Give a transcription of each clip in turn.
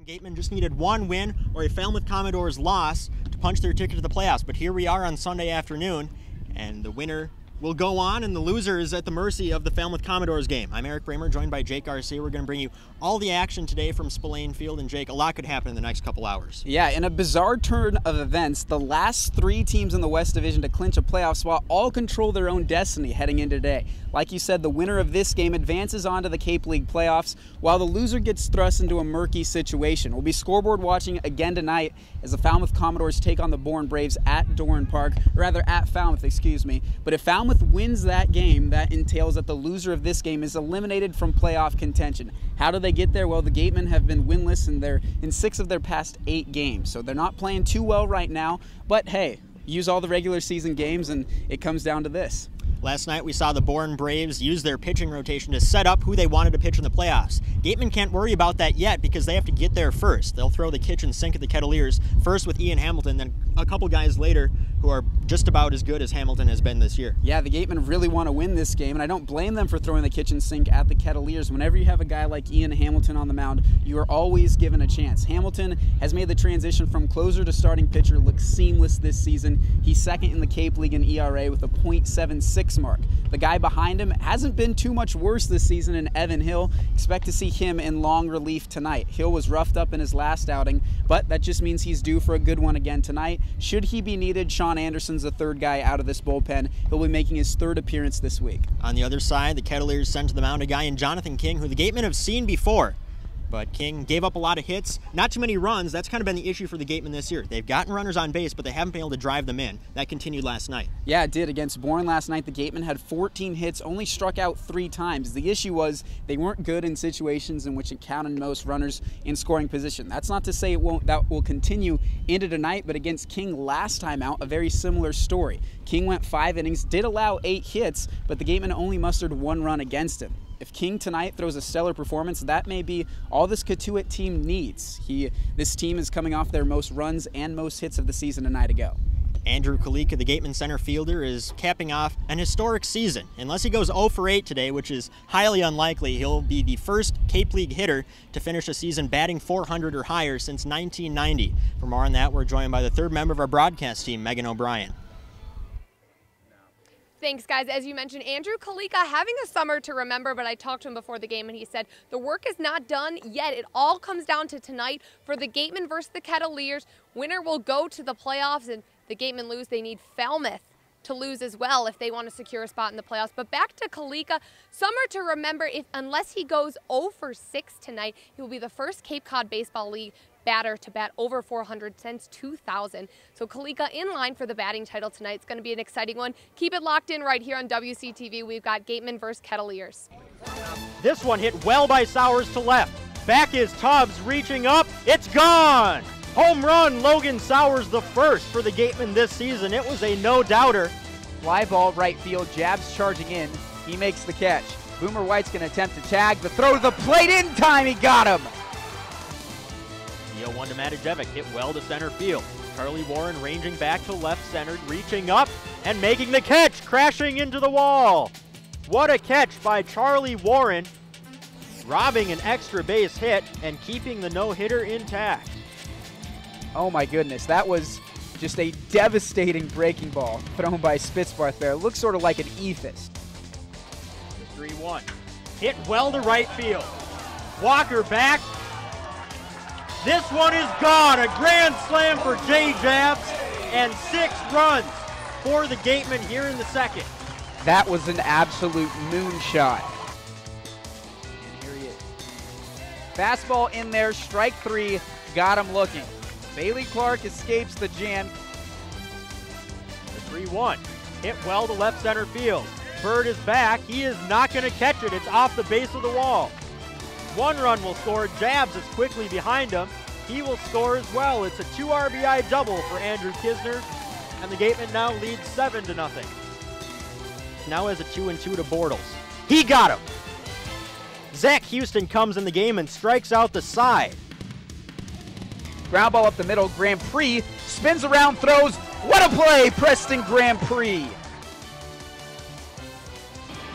Gatemen just needed one win or a Falmouth Commodores loss to punch their ticket to the playoffs. But here we are on Sunday afternoon, and the winner will go on, and the loser is at the mercy of the Falmouth Commodores game. I'm Eric Bramer, joined by Jake Garcia. We're going to bring you all the action today from Spillane Field. And Jake, a lot could happen in the next couple hours. Yeah, in a bizarre turn of events, the last three teams in the West Division to clinch a playoff spot all control their own destiny heading into today. Like you said, the winner of this game advances on to the Cape League playoffs, while the loser gets thrust into a murky situation. We'll be scoreboard watching again tonight as the Falmouth Commodores take on the Bourne Braves at Doran Park, or rather at Falmouth, excuse me. But if Falmouth wins that game, that entails that the loser of this game is eliminated from playoff contention. How do they get there? Well, the Gatemen have been winless in 6 of their past 8 games, so they're not playing too well right now. But hey, use all the regular season games and it comes down to this. Last night we saw the Bourne Braves use their pitching rotation to set up who they wanted to pitch in the playoffs. Gatemen can't worry about that yet because they have to get there first. They'll throw the kitchen sink at the Kettleers, first with Ian Hamilton, then a couple guys later who are just about as good as Hamilton has been this year. Yeah, the Gatemen really want to win this game, and I don't blame them for throwing the kitchen sink at the Kettleers. Whenever you have a guy like Ian Hamilton on the mound, you are always given a chance. Hamilton has made the transition from closer to starting pitcher look seamless this season. He's second in the Cape League in ERA with a .76 mark. The guy behind him hasn't been too much worse this season in Evan Hill. Expect to see him in long relief tonight. Hill was roughed up in his last outing, but that just means he's due for a good one again tonight. Should he be needed, Sean Anderson's the third guy out of this bullpen. He'll be making his 3rd appearance this week. On the other side, the Kettleers sent to the mound a guy in Jonathan King, who the Gatemen have seen before. But King gave up a lot of hits, not too many runs. That's kind of been the issue for the Gatemen this year. They've gotten runners on base, but they haven't been able to drive them in. That continued last night. Yeah, it did. Against Bourne last night, the Gatemen had 14 hits, only struck out 3 times. The issue was they weren't good in situations in which it counted most runners in scoring position. That's not to say that will continue into tonight, but against King last time out, a very similar story. King went 5 innings, did allow 8 hits, but the Gatemen only mustered 1 run against him. If King tonight throws a stellar performance, that may be all this Cotuit team needs. This team is coming off their most runs and most hits of the season a night ago. Andrew Kalika, the Gatemen center fielder, is capping off an historic season. Unless he goes 0 for 8 today, which is highly unlikely, he'll be the first Cape League hitter to finish a season batting .400 or higher since 1990. For more on that, we're joined by the 3rd member of our broadcast team, Megan O'Brien. Thanks, guys. As you mentioned, Andrew Kalika having a summer to remember, but I talked to him before the game and he said the work is not done yet. It all comes down to tonight for the Gatemen versus the Kettleers. Winner will go to the playoffs, and the Gatemen lose. They need Falmouth to lose as well if they want to secure a spot in the playoffs. But back to Kalika, summer to remember. Unless he goes 0 for 6 tonight, he will be the first Cape Cod Baseball League batter to bat over .400 since 2000. So Kalika in line for the batting title tonight. It's going to be an exciting one. Keep it locked in right here on WCTV. We've got Gatemen versus Kettleers. This one hit well by Sowers to left. Back is Tubbs reaching up. It's gone! Home run, Logan Sowers, the first for the Gatemen this season. It was a no-doubter. Fly ball right field, Jabs charging in. He makes the catch. Boomer White's going to attempt to tag. The throw to the plate in time. He got him. The 0-1 to Matajevic hit well to center field. Charlie Warren ranging back to left center, reaching up and making the catch, crashing into the wall. What a catch by Charlie Warren, robbing an extra base hit and keeping the no-hitter intact. Oh my goodness, that was just a devastating breaking ball thrown by Spitzbarth there. It looks sort of like an ethos. The 3-1. Hit well to right field. Walker back. This one is gone. A grand slam for Jay Jabs and 6 runs for the Gatemen here in the 2nd. That was an absolute moonshot. And here he is. Fastball in there, strike 3, got him looking. Bailey Clark escapes the jam. The 3-1. Hit well to left center field. Bird is back. He is not going to catch it. It's off the base of the wall. 1 run will score. Jabs is quickly behind him. He will score as well. It's a 2 RBI double for Andrew Kisner, and the Gatemen now lead 7-0. Now has a 2-2 to Bortles. He got him. Zach Houston comes in the game and strikes out the side. Ground ball up the middle. Grand Prix spins around, throws. What a play, Preston Grand Prix.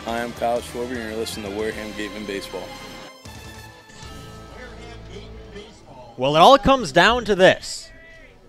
Hi, I'm Kyle Schwarber, and you're listening to Wareham Gatemen Baseball. Well, it all comes down to this.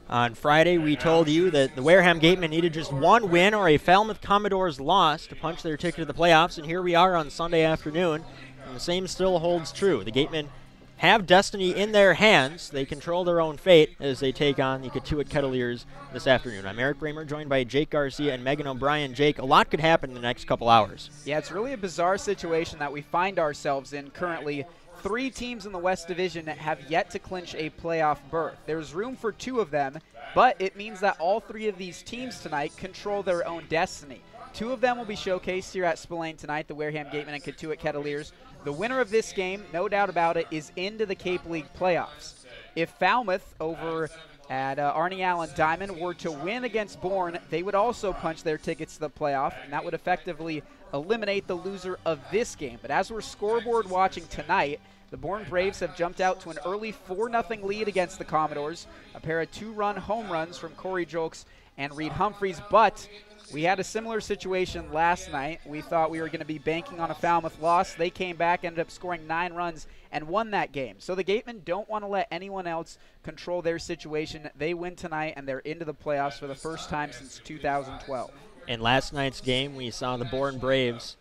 On Friday, we told you that the Wareham Gatemen needed just one win or a Falmouth Commodores loss to punch their ticket to the playoffs, and here we are on Sunday afternoon, and the same still holds true. The Gatemen have destiny in their hands. They control their own fate as they take on the Cotuit Kettleers this afternoon. I'm Eric Bramer, joined by Jake Garcia and Megan O'Brien. Jake, a lot could happen in the next couple hours. Yeah, it's really a bizarre situation that we find ourselves in currently. 3 teams in the West Division have yet to clinch a playoff berth. There's room for 2 of them, but it means that all 3 of these teams tonight control their own destiny. 2 of them will be showcased here at Spillane tonight, the Wareham Gatemen and Cotuit Kettleers. The winner of this game, no doubt about it, is into the Cape League playoffs. If Falmouth over at Arnie Allen Diamond were to win against Bourne, they would also punch their tickets to the playoff, and that would effectively eliminate the loser of this game. But as we're scoreboard watching tonight, the Bourne Braves have jumped out to an early 4-0 lead against the Commodores, a pair of 2-run home runs from Corey Jolks and Reed Humphreys, but we had a similar situation last night. We thought we were going to be banking on a Falmouth loss. They came back, ended up scoring 9 runs, and won that game. So the Gatemen don't want to let anyone else control their situation. They win tonight, and they're into the playoffs for the first time since 2012. In last night's game, we saw the Bourne Braves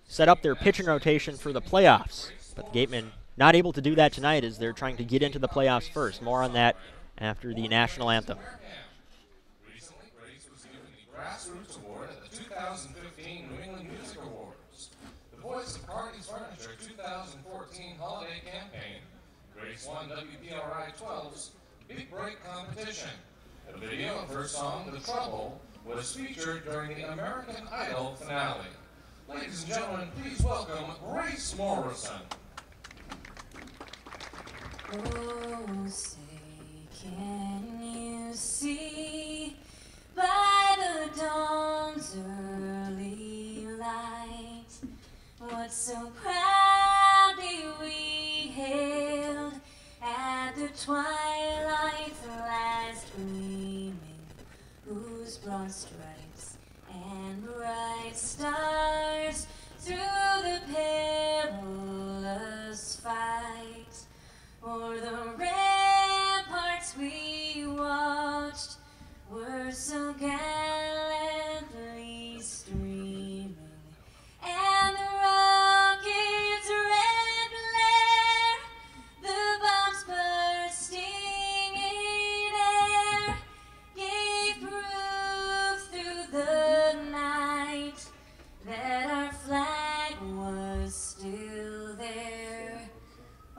set up their pitching rotation for the playoffs, but the Gatemen not able to do that tonight as they're trying to get into the playoffs first. More on that after the national anthem. Recently, Grace was given the Grassroots Award at the 2015 New England Music Awards. The Voice of Parties Furniture 2014 Holiday Campaign. Grace won WPRI 12's Big Break competition. A video of her song, The Trouble, was featured during the American Idol finale. Ladies and gentlemen, please welcome Grace Morrison. Oh, say, can you see by the dawn's early light what so proudly we hailed at the twilight's last gleaming, whose broad stripes and bright stars through the perilous fight o'er the ramparts we watched were so gallantly streaming, and the rocket's red glare, the bombs bursting in air, gave proof through the night that our flag was still there.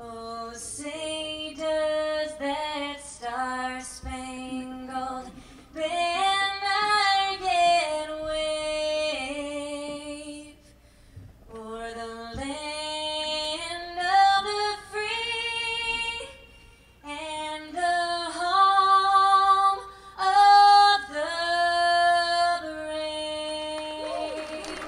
Oh, say does that star-spangled banner yet wave o'er the land of the free and the home of the brave?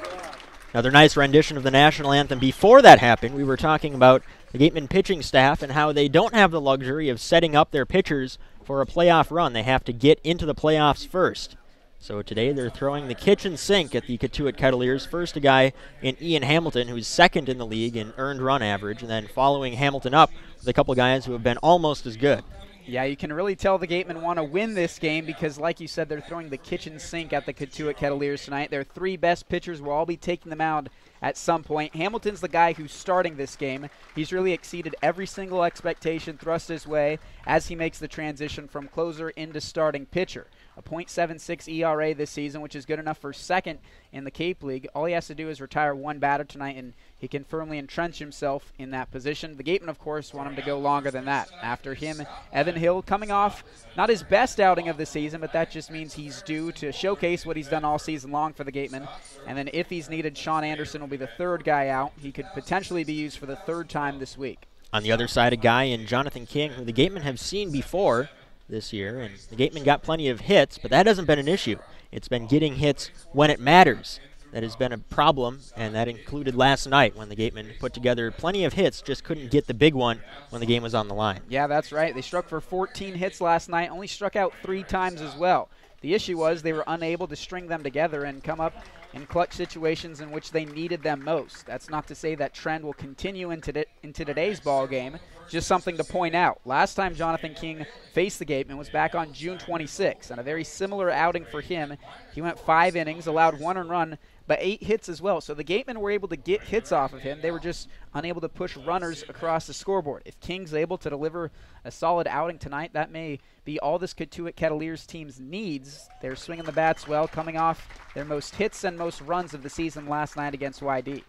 Another nice rendition of the national anthem. Before that happened, we were talking about the Gatemen pitching staff and how they don't have the luxury of setting up their pitchers for a playoff run. They have to get into the playoffs first. So today they're throwing the kitchen sink at the Cotuit Kettleers. First a guy in Ian Hamilton, who's second in the league in earned run average, and then following Hamilton up with a couple guys who have been almost as good. Yeah, you can really tell the Gatemen want to win this game because, like you said, they're throwing the kitchen sink at the Cotuit Kettleers tonight. Their 3 best pitchers will all be taking them out at some point. Hamilton's the guy who's starting this game. He's really exceeded every single expectation thrust his way as he makes the transition from closer into starting pitcher. A .76 ERA this season, which is good enough for second in the Cape League. All he has to do is retire 1 batter tonight, and he can firmly entrench himself in that position. The Gatemen, of course, want him to go longer than that. After him, Evan Hill coming off not his best outing of the season, but that just means he's due to showcase what he's done all season long for the Gatemen. And then if he's needed, Sean Anderson will be the 3rd guy out. He could potentially be used for the 3rd time this week. On the other side, a guy in Jonathan King, who the Gatemen have seen before this year, and the Gatemen got plenty of hits, but that hasn't been an issue. It's been getting hits when it matters. That has been a problem, and that included last night when the Gatemen put together plenty of hits, just couldn't get the big one when the game was on the line. Yeah, that's right. They struck for 14 hits last night, only struck out 3 times as well. The issue was they were unable to string them together and come up in clutch situations in which they needed them most. That's not to say that trend will continue into today's ball game, just something to point out. Last time Jonathan King faced the Gatemen was back on June 26, and a very similar outing for him. He went 5 innings, allowed 1 earned run, but 8 hits as well. So the Gatemen were able to get hits off of him. They were just unable to push runners across the scoreboard. If King's able to deliver a solid outing tonight, that may be all this Cotuit Kettleers team's needs. They're swinging the bats well, coming off their most hits and most runs of the season last night against YD.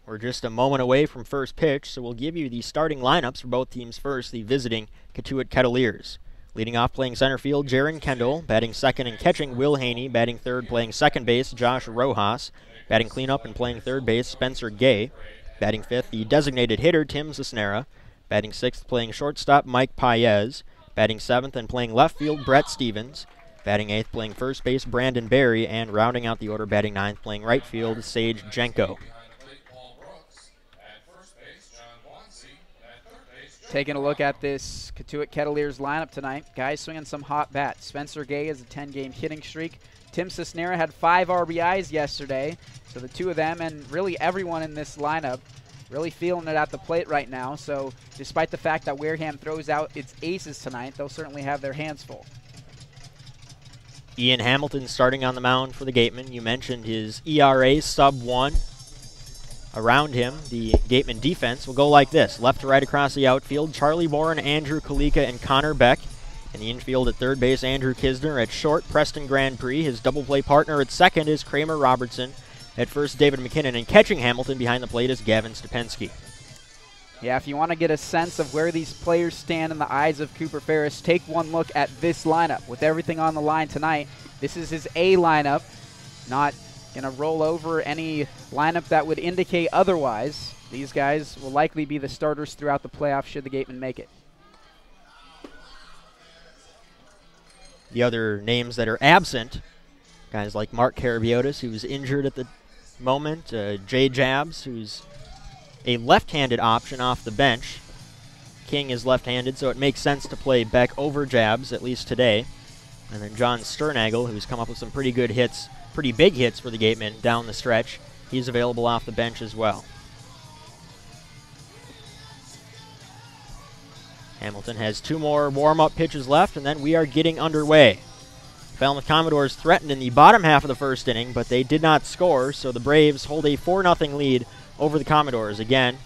We're just a moment away from first pitch, so we'll give you the starting lineups for both teams first, the visiting Cotuit Kettleers. Leading off playing center field, Jaron Kendall. Batting second and catching, Will Haney. Batting third, playing second base, Josh Rojas. Batting cleanup and playing third base, Spencer Gay. Batting fifth, the designated hitter, Tim Cisnera. Batting sixth, playing shortstop, Mike Paez. Batting seventh and playing left field, Brett Stevens. Batting eighth, playing first base, Brandon Berry. And rounding out the order, batting ninth, playing right field, Sage Jenko. Taking a look at this Cotuit Kettleers lineup tonight. Guys swinging some hot bats. Spencer Gay has a 10-game hitting streak. Tim Cisnera had 5 RBIs yesterday. So the two of them and really everyone in this lineup really feeling it at the plate right now. So despite the fact that Wareham throws out its aces tonight, they'll certainly have their hands full. Ian Hamilton starting on the mound for the Gatemen. You mentioned his ERA sub-1. Around him, the Gatemen defense will go like this. Left to right across the outfield, Charlie Warren, Andrew Kalika, and Connor Beck. In the infield at third base, Andrew Kisner. At short, Preston Grand Prix. His double play partner at second is Kramer Robertson. At first, David McKinnon. And catching Hamilton behind the plate is Gavin Stupensky. Yeah, if you want to get a sense of where these players stand in the eyes of Cooper Ferris, take one look at this lineup. With everything on the line tonight, this is his A lineup. Not going to roll over any lineup that would indicate otherwise. These guys will likely be the starters throughout the playoffs should the Gatemen make it. The other names that are absent, guys like Mark Karabiotis, who's injured at the moment, Jay Jabs, who's a left-handed option off the bench. King is left-handed, so it makes sense to play Beck over Jabs, at least today. And then John Sternagel, who's come up with some pretty good hits, pretty big hits for the Gatemen down the stretch. He's available off the bench as well. Hamilton has 2 more warm-up pitches left, and then we are getting underway. Falmouth Commodores threatened in the bottom half of the first inning, but they did not score, so the Braves hold a 4-0 lead over the Commodores. Again,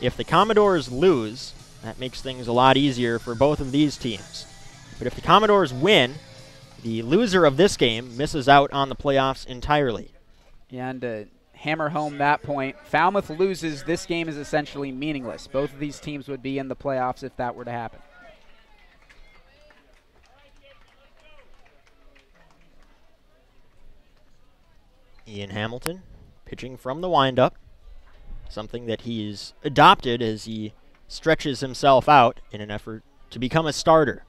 if the Commodores lose, that makes things a lot easier for both of these teams. But if the Commodores win, the loser of this game misses out on the playoffs entirely. Yeah, and to hammer home that point, Falmouth loses, this game is essentially meaningless. Both of these teams would be in the playoffs if that were to happen. Ian Hamilton pitching from the windup, something that he's adopted as he stretches himself out in an effort to become a starter.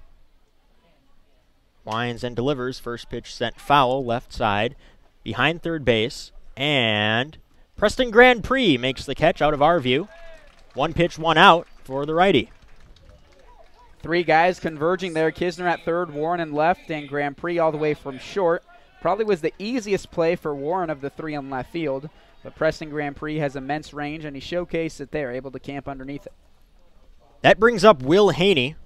Winds and delivers. First pitch sent foul, left side, behind third base, and Preston Grand Prix makes the catch out of our view. 1 pitch, 1 out for the righty. 3 guys converging there. Kisner at third, Warren in left, and Grand Prix all the way from short. Probably was the easiest play for Warren of the 3 in left field, but Preston Grand Prix has immense range, and he showcased it there, able to camp underneath it. That brings up Will Haney.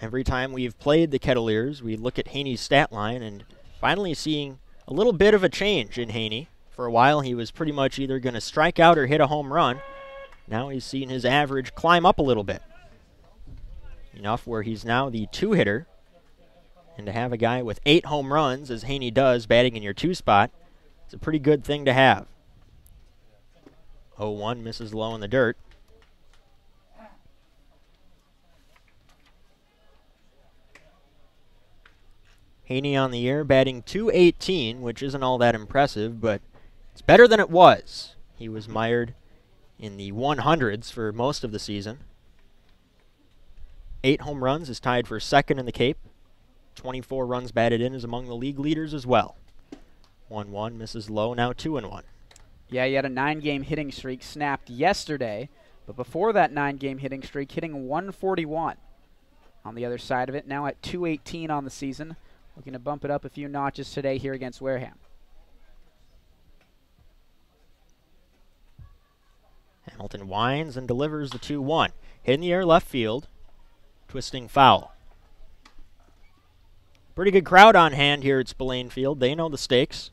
Every time we've played the Kettleers, we look at Haney's stat line and finally seeing a little bit of a change in Haney. For a while, he was pretty much either going to strike out or hit a home run. Now he's seen his average climb up a little bit. Enough where he's now the 2-hitter. And to have a guy with 8 home runs, as Haney does, batting in your 2 spot, it's a pretty good thing to have. 0-1 misses low in the dirt. Haney on the year, batting .218, which isn't all that impressive, but it's better than it was. He was mired in the 100s for most of the season. 8 home runs is tied for second in the Cape. 24 runs batted in is among the league leaders as well. 1-1 misses low, now 2-1. Yeah, he had a 9-game hitting streak snapped yesterday, but before that 9-game hitting streak, hitting 141. On the other side of it, now at .218 on the season. Looking to bump it up a few notches today here against Wareham. Hamilton winds and delivers the 2-1. Hit in the air left field. Twisting foul. Pretty good crowd on hand here at Spillane Field. They know the stakes.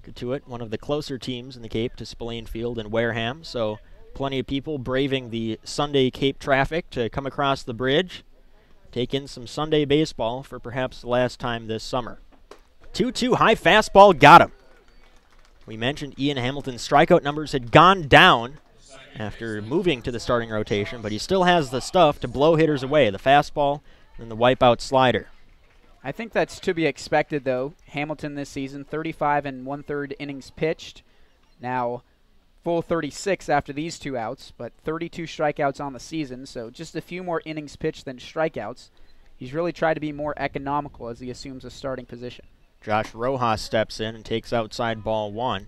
Cotuit, one of the closer teams in the Cape to Spillane Field and Wareham, so plenty of people braving the Sunday Cape traffic to come across the bridge, take in some Sunday baseball for perhaps the last time this summer. 2-2 high fastball got him. We mentioned Ian Hamilton's strikeout numbers had gone down after moving to the starting rotation, but he still has the stuff to blow hitters away, the fastball and the wipeout slider. I think that's to be expected, though. Hamilton this season, 35 1/3 innings pitched. Now, full 36 after these 2 outs, but 32 strikeouts on the season, so just a few more innings pitched than strikeouts. He's really tried to be more economical as he assumes a starting position. Josh Rojas steps in and takes outside ball 1.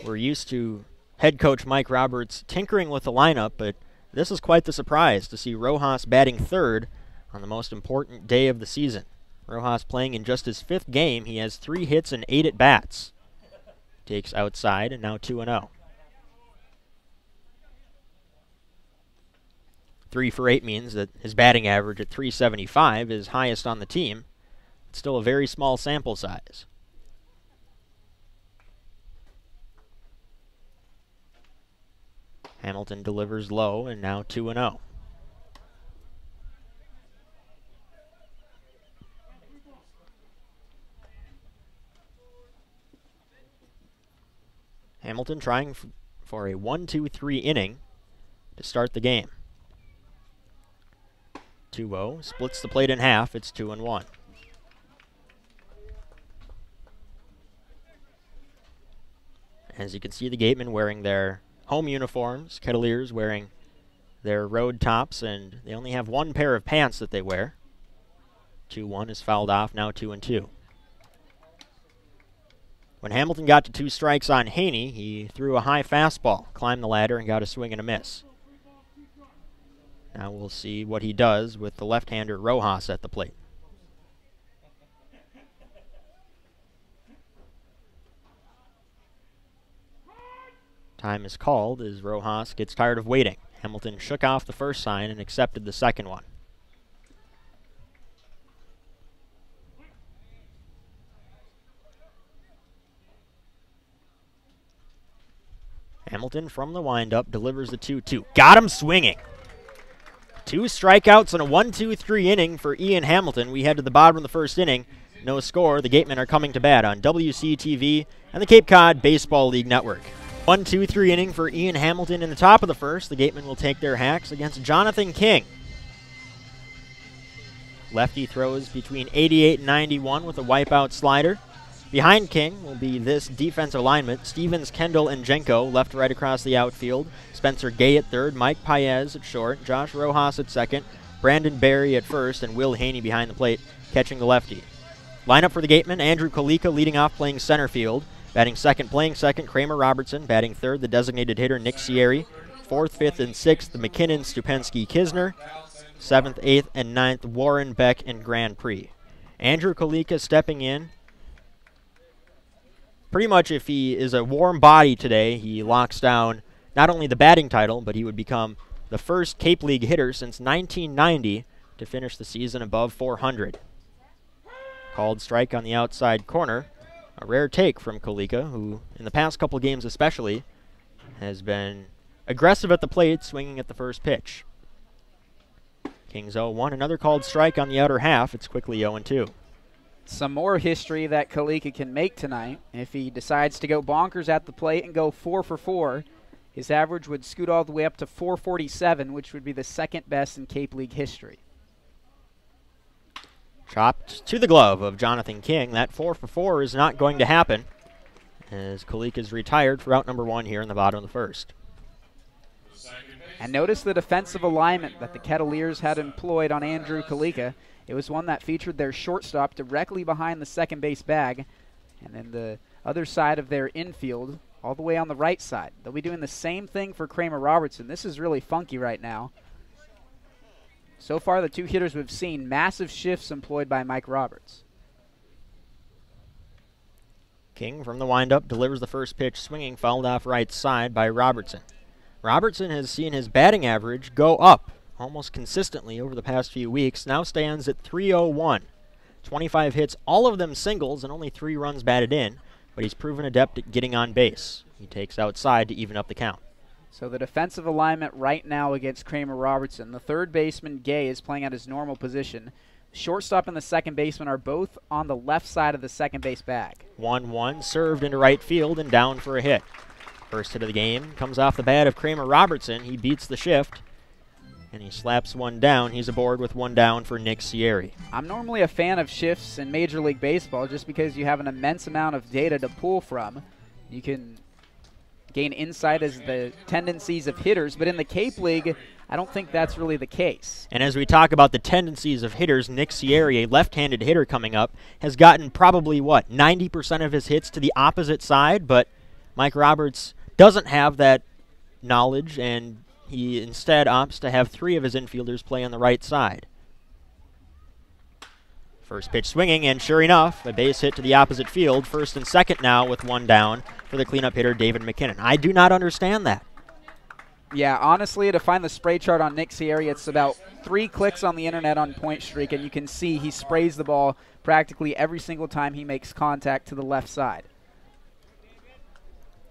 We're used to head coach Mike Roberts tinkering with the lineup, but this is quite the surprise to see Rojas batting third on the most important day of the season. Rojas playing in just his 5th game. He has 3 hits and 8 at-bats. Takes outside and now 2-0. 3 for 8 means that his batting average at .375 is highest on the team. It's still a very small sample size. Hamilton delivers low and now 2-0. Hamilton trying for a 1-2-3 inning to start the game. 2-0, splits the plate in half, it's 2-1. As you can see, the Gatemen wearing their home uniforms, Kettleers wearing their road tops, and they only have 1 pair of pants that they wear. 2-1 is fouled off, now 2-2. When Hamilton got to 2 strikes on Haney, he threw a high fastball, climbed the ladder, and got a swing and a miss. Now we'll see what he does with the left-hander Rojas at the plate. Time is called as Rojas gets tired of waiting. Hamilton shook off the first sign and accepted the second one. Hamilton from the windup delivers the 2-2. Got him swinging. 2 strikeouts and a 1-2-3 inning for Ian Hamilton. We head to the bottom of the first inning. No score. The Gatemen are coming to bat on WCTV and the Cape Cod Baseball League Network. 1-2-3 inning for Ian Hamilton in the top of the first. The Gatemen will take their hacks against Jonathan King. Lefty throws between 88 and 91 with a wipeout slider. Behind King will be this defensive alignment: Stevens, Kendall, and Jenko left right across the outfield. Spencer Gay at third, Mike Paez at short, Josh Rojas at second, Brandon Berry at first, and Will Haney behind the plate catching the lefty. Lineup for the Gatemen: Andrew Kalika leading off playing center field. Batting second, playing second, Kramer Robertson. Batting third, the designated hitter Nick Sierri. 4th, 5th, and 6th, the McKinnon, Stupenski, Kisner. 7th, 8th, and 9th, Warren, Beck, and Grand Prix. Andrew Kalika stepping in. Pretty much if he is a warm body today, he locks down not only the batting title, but he would become the first Cape League hitter since 1990 to finish the season above 400. Called strike on the outside corner. A rare take from Kalika, who in the past couple games especially has been aggressive at the plate, swinging at the first pitch. Kings 0-1, another called strike on the outer half. It's quickly 0-2. Some more history that Kalika can make tonight. If he decides to go bonkers at the plate and go 4 for 4, his average would scoot all the way up to 447, which would be the 2nd best in Cape League history. Chopped to the glove of Jonathan King. That 4 for 4 is not going to happen, as Kalika is retired for out number 1 here in the bottom of the first. And notice the defensive alignment that the Kettleers had employed on Andrew Kalika. It was one that featured their shortstop directly behind the second base bag, and then the other side of their infield all the way on the right side. They'll be doing the same thing for Kramer Robertson. This is really funky right now. So far, the 2 hitters we've seen, massive shifts employed by Mike Roberts. King from the windup delivers the first pitch swinging, fouled off right side by Robertson. Robertson has seen his batting average go up almost consistently over the past few weeks. Now stands at .301. 25 hits, all of them singles, and only 3 runs batted in, but he's proven adept at getting on base. He takes outside to even up the count. So the defensive alignment right now against Kramer Robertson. The third baseman, Gay, is playing at his normal position. Shortstop and the second baseman are both on the left side of the second base bag. 1-1, served into right field and down for a hit. First hit of the game comes off the bat of Kramer Robertson. He beats the shift, and he slaps one down. He's aboard with one down for Nick Sierra. I'm normally a fan of shifts in Major League Baseball just because you have an immense amount of data to pull from. You can gain insight as the tendencies of hitters, but in the Cape League, I don't think that's really the case. And as we talk about the tendencies of hitters, Nick Sierra, a left-handed hitter coming up, has gotten probably, 90% of his hits to the opposite side, but Mike Roberts doesn't have that knowledge, and he instead opts to have 3 of his infielders play on the right side. First pitch swinging, and sure enough, a base hit to the opposite field. First and second now with one down for the cleanup hitter, David McKinnon. I do not understand that. Yeah, honestly, to find the spray chart on Nick Sierra, it's about 3 clicks on the internet on Point Streak, and you can see he sprays the ball practically every single time he makes contact to the left side.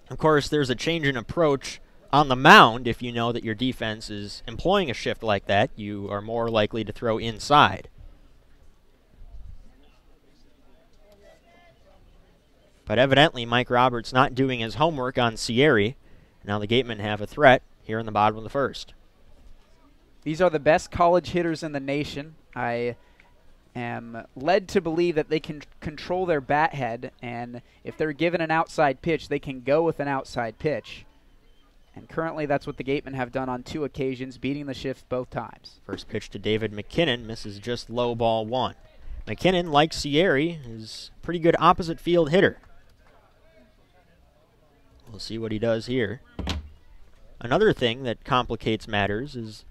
Of course, there's a change in approach on the mound. If you know that your defense is employing a shift like that, you are more likely to throw inside. But evidently, Mike Roberts not doing his homework on Sierra. Now the Gatemen have a threat here in the bottom of the first. These are the best college hitters in the nation. I am led to believe that they can control their bat head, and if they're given an outside pitch, they can go with an outside pitch. And currently that's what the Gatemen have done on 2 occasions, beating the shift both times. First pitch to David McKinnon misses just low ball 1. McKinnon, like Sierra, is a pretty good opposite field hitter. We'll see what he does here. Another thing that complicates matters is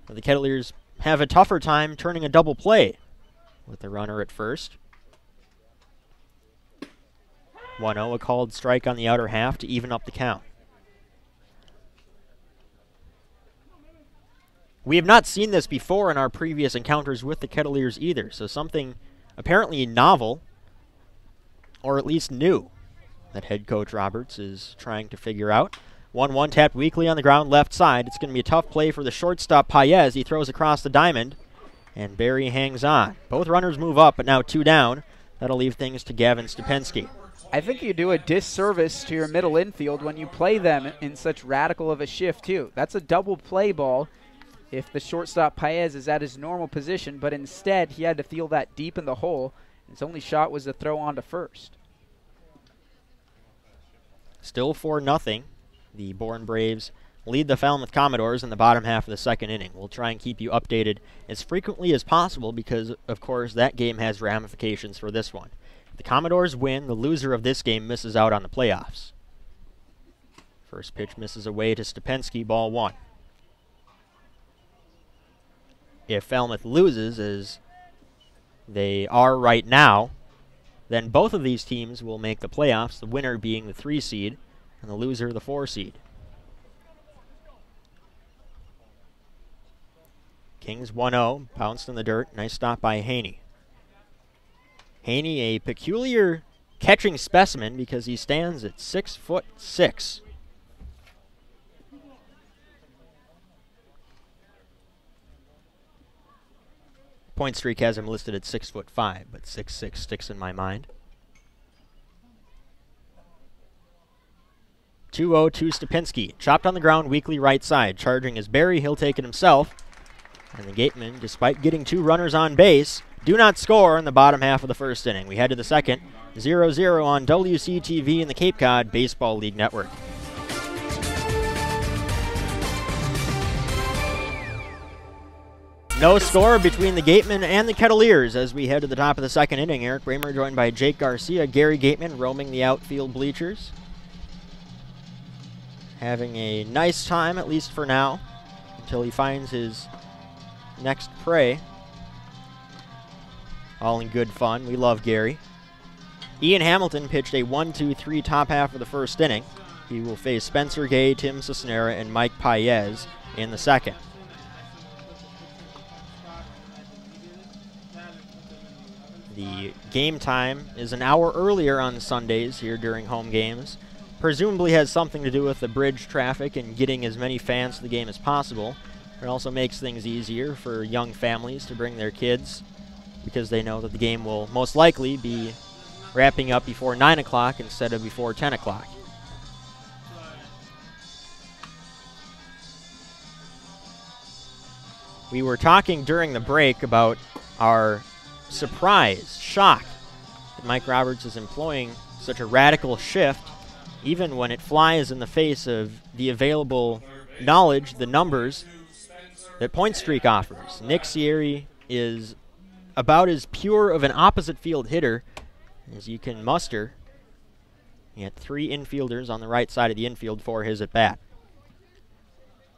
that the Kettleers have a tougher time turning a double play with the runner at first. 1-0, a called strike on the outer half to even up the count. We have not seen this before in our previous encounters with the Kettleers either, so something apparently novel, or at least new, that head coach Roberts is trying to figure out. 1-1 tapped weakly on the ground left side. It's going to be a tough play for the shortstop Paez. He throws across the diamond, and Barry hangs on. Both runners move up, but now 2 down. That'll leave things to Gavin Stupensky. I think you do a disservice to your middle infield when you play them in such radical of a shift, too. That's a double play ball if the shortstop Paez is at his normal position, but instead he had to field that deep in the hole. His only shot was to throw on to first. Still 4-0. The Bourne Braves lead the Falmouth Commodores in the bottom half of the second inning. We'll try and keep you updated as frequently as possible because, of course, that game has ramifications for this one. If the Commodores win, the loser of this game misses out on the playoffs. First pitch misses away to Stupensky, ball 1. If Falmouth loses, as they are right now, then both of these teams will make the playoffs, the winner being the 3 seed and the loser the 4 seed. Kings 1-0, bounced in the dirt. Nice stop by Haney. Haney, a peculiar catching specimen because he stands at 6'6". Point Streak has him listed at 6'5", but 6'6" sticks in my mind. 2-0 to Stupensky. Chopped on the ground, weakly right side. Charging is Barry. He'll take it himself. And the Gatemen, despite getting 2 runners on base, do not score in the bottom half of the first inning. We head to the second. 0-0 on WCTV and the Cape Cod Baseball League Network. No score between the Gatemen and the Kettleers as we head to the top of the second inning. Eric Bramer joined by Jake Garcia. Gary Gateman roaming the outfield bleachers. Having a nice time, at least for now, until he finds his next prey. All in good fun. We love Gary. Ian Hamilton pitched a 1-2-3 top half of the first inning. He will face Spencer Gay, Tim Cisnera, and Mike Paez in the second. The game time is an hour earlier on Sundays here during home games. Presumably has something to do with the bridge traffic and getting as many fans to the game as possible. It also makes things easier for young families to bring their kids because they know that the game will most likely be wrapping up before 9 o'clock instead of before 10 o'clock. We were talking during the break about our surprise, shock, that Mike Roberts is employing such a radical shift, even when it flies in the face of the available knowledge, the numbers that Point Streak offers. Nick Sierre is about as pure of an opposite field hitter as you can muster. He had 3 infielders on the right side of the infield for his at bat.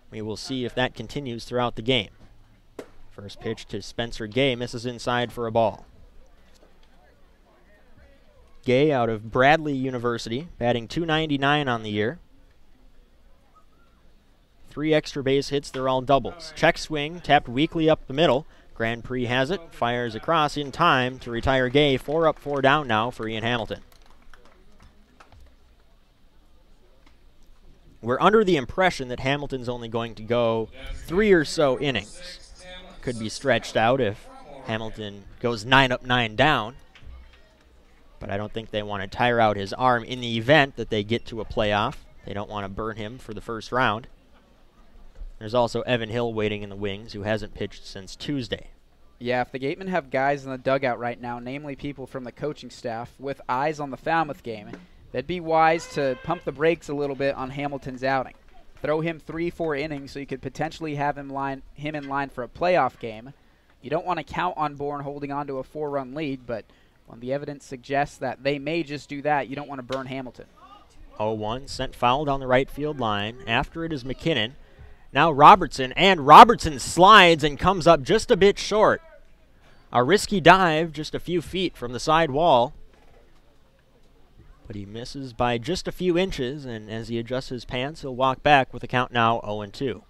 We will see if that continues throughout the game. First pitch to Spencer Gay, misses inside for a ball. Gay out of Bradley University, batting .299 on the year. 3 extra base hits, they're all doubles. Check swing, tapped weakly up the middle. Grand Prix has it, fires across in time to retire Gay. 4 up, 4 down now for Ian Hamilton. We're under the impression that Hamilton's only going to go 3 or so innings. Could be stretched out if Hamilton goes 9 up, 9 down. But I don't think they want to tire out his arm in the event that they get to a playoff. They don't want to burn him for the first round. There's also Evan Hill waiting in the wings, who hasn't pitched since Tuesday. Yeah, if the Gatemen have guys in the dugout right now, namely people from the coaching staff, with eyes on the Falmouth game, they'd be wise to pump the brakes a little bit on Hamilton's outing. Throw him 3-4 innings so you could potentially have him in line for a playoff game. You don't want to count on Bourne holding on to a 4-run lead, but when the evidence suggests that they may just do that, you don't want to burn Hamilton. 0-1, sent foul down the right field line. After it is McKinnon. Now Robertson, and Robertson slides and comes up just a bit short. A risky dive just a few feet from the side wall. But he misses by just a few inches, and as he adjusts his pants, he'll walk back with the count now 0-2.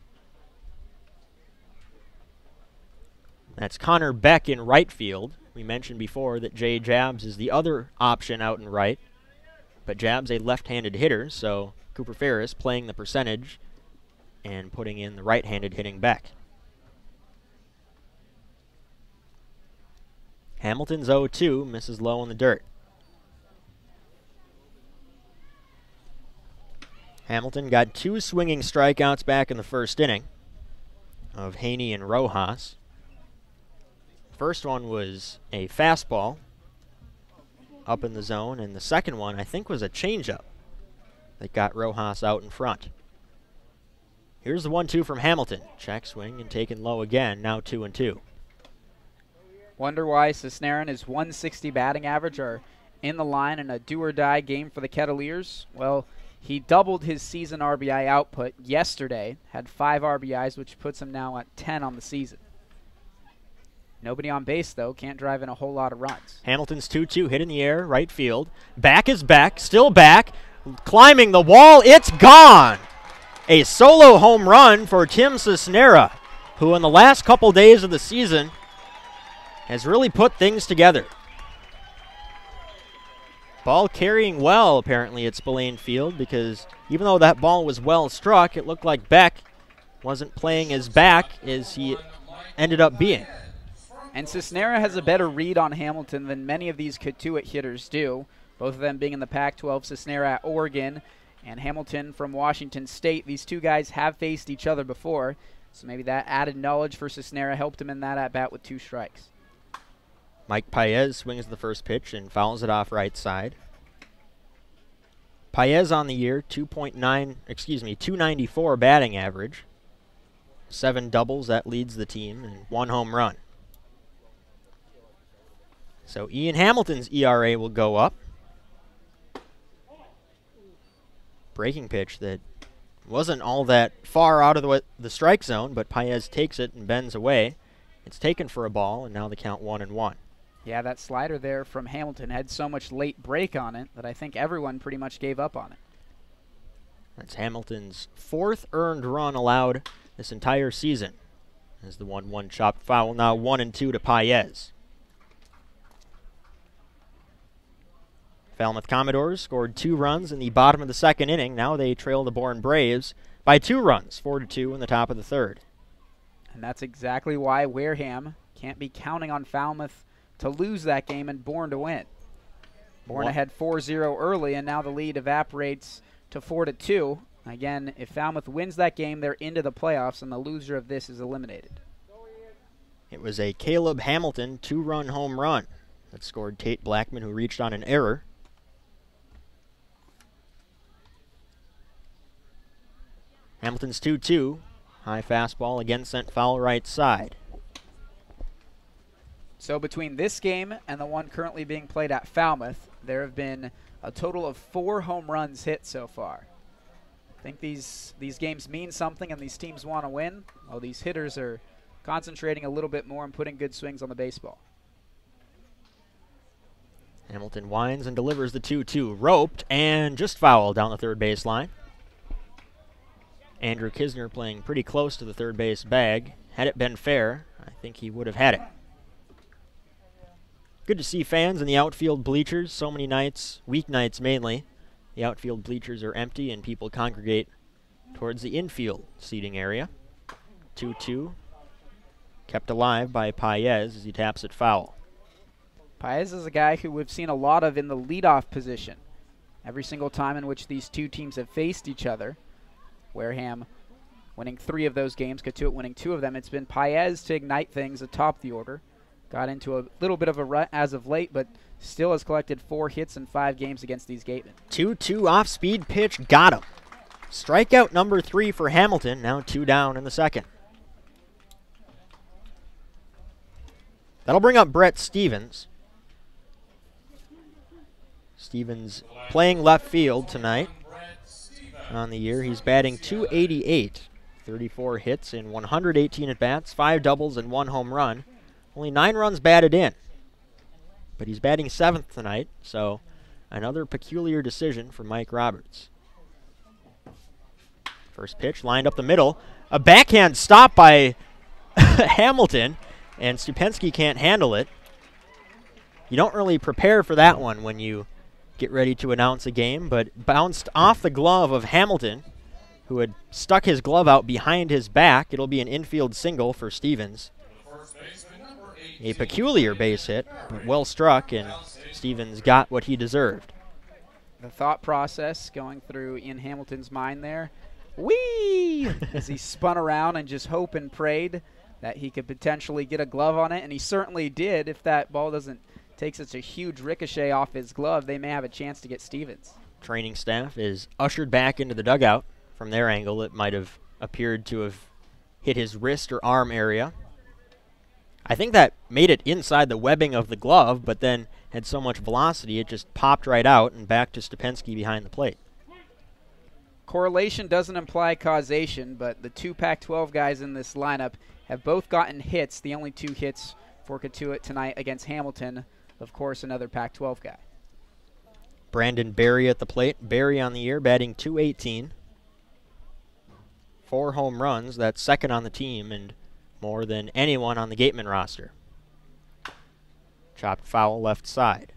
That's Connor Beck in right field. We mentioned before that Jay Jabs is the other option out in right, but Jabs a left-handed hitter, so Cooper Ferris playing the percentage and putting in the right-handed hitting Beck. Hamilton's 0-2, misses low in the dirt. Hamilton got 2 swinging strikeouts back in the first inning of Haney and Rojas. First one was a fastball up in the zone, and the second one I think was a changeup that got Rojas out in front. Here's the 1-2 from Hamilton. Check swing and taken low again, now 2-2. Wonder why Cisnera and his 160 batting average are in the line in a do-or-die game for the Kettleers. Well, he doubled his season RBI output yesterday, had 5 RBIs, which puts him now at 10 on the season. Nobody on base, though, can't drive in a whole lot of runs. Hamilton's 2-2, hit in the air, right field. Back is back, still back, climbing the wall, it's gone! A solo home run for Tim Cisnera, who in the last couple days of the season has really put things together. Ball carrying well, apparently, at Spillane Field, because even though that ball was well struck, it looked like Beck wasn't playing as back as he ended up being. And Cisnera has a better read on Hamilton than many of these Cotuit hitters do, both of them being in the Pac-12, Cisnera at Oregon and Hamilton from Washington State. These two guys have faced each other before, so maybe that added knowledge for Cisnera helped him in that at-bat with 2 strikes. Mike Paez swings the first pitch and fouls it off right side. Paez on the year, 294 batting average. 7 doubles, that leads the team, and 1 home run. So Ian Hamilton's ERA will go up. Breaking pitch that wasn't all that far out of the strike zone, but Paez takes it and bends away. It's taken for a ball, and now the count 1-1. Yeah, that slider there from Hamilton had so much late break on it that I think everyone pretty much gave up on it. That's Hamilton's 4th earned run allowed this entire season. As the 1-1 chopped foul, now 1-2 to Paez. Falmouth Commodores scored 2 runs in the bottom of the 2nd inning. Now they trail the Bourne Braves by 2 runs, 4-2 in the top of the 3rd. And that's exactly why Wareham can't be counting on Falmouth to lose that game and Bourne to win. Bourne ahead 4-0 early, and now the lead evaporates to 4-2. Again, if Falmouth wins that game, they're into the playoffs, and the loser of this is eliminated. It was a Caleb Hamilton 2-run home run that scored Tate Blackman, who reached on an error. Hamilton's 2-2. High fastball again sent foul right side. So between this game and the one currently being played at Falmouth, there have been a total of 4 home runs hit so far. I think these games mean something and these teams want to win. Well, these hitters are concentrating a little bit more and putting good swings on the baseball. Hamilton winds and delivers the 2-2. Roped and just fouled down the third base line. Andrew Kisner playing pretty close to the third base bag. Had it been fair, I think he would have had it. Good to see fans in the outfield bleachers. So many nights, weeknights mainly, the outfield bleachers are empty and people congregate towards the infield seating area. 2-2. Kept alive by Paez as he taps it foul. Paez is a guy who we've seen a lot of in the leadoff position. Every single time in which these two teams have faced each other, Wareham winning 3 of those games, Cotuit winning 2 of them, it's been Paez to ignite things atop the order. Got into a little bit of a rut as of late, but still has collected 4 hits in 5 games against these Gatemen. 2-2 off-speed pitch, got him. Strikeout number 3 for Hamilton, now 2 down in the 2nd. That'll bring up Brett Stevens. Stevens playing left field tonight. On the year, he's batting .288, 34 hits in 118 at-bats, 5 doubles and 1 home run. Only 9 runs batted in. But he's batting 7th tonight, so another peculiar decision for Mike Roberts. First pitch lined up the middle. A backhand stop by Hamilton, and Stupensky can't handle it. You don't really prepare for that one when you get ready to announce a game, but bounced off the glove of Hamilton, who had stuck his glove out behind his back. It'll be an infield single for Stevens. A peculiar base hit, but well struck, and Stevens got what he deserved. The thought process going through Ian Hamilton's mind there, whee, as he spun around and just hoped and prayed that he could potentially get a glove on it, and he certainly did. If that ball doesn't take such a huge ricochet off his glove, they may have a chance to get Stevens. Training staff is ushered back into the dugout. From their angle, it might have appeared to have hit his wrist or arm area. I think that made it inside the webbing of the glove, but then had so much velocity it just popped right out and back to Stupensky behind the plate. Correlation doesn't imply causation, but the 2 Pac-12 guys in this lineup have both gotten hits, the only 2 hits for Cotuit tonight against Hamilton. Of course, another Pac-12 guy. Brandon Berry at the plate. Berry on the year, batting .218. 4 home runs, that's 2nd on the team, and more than anyone on the Gatemen roster. Chopped foul left side.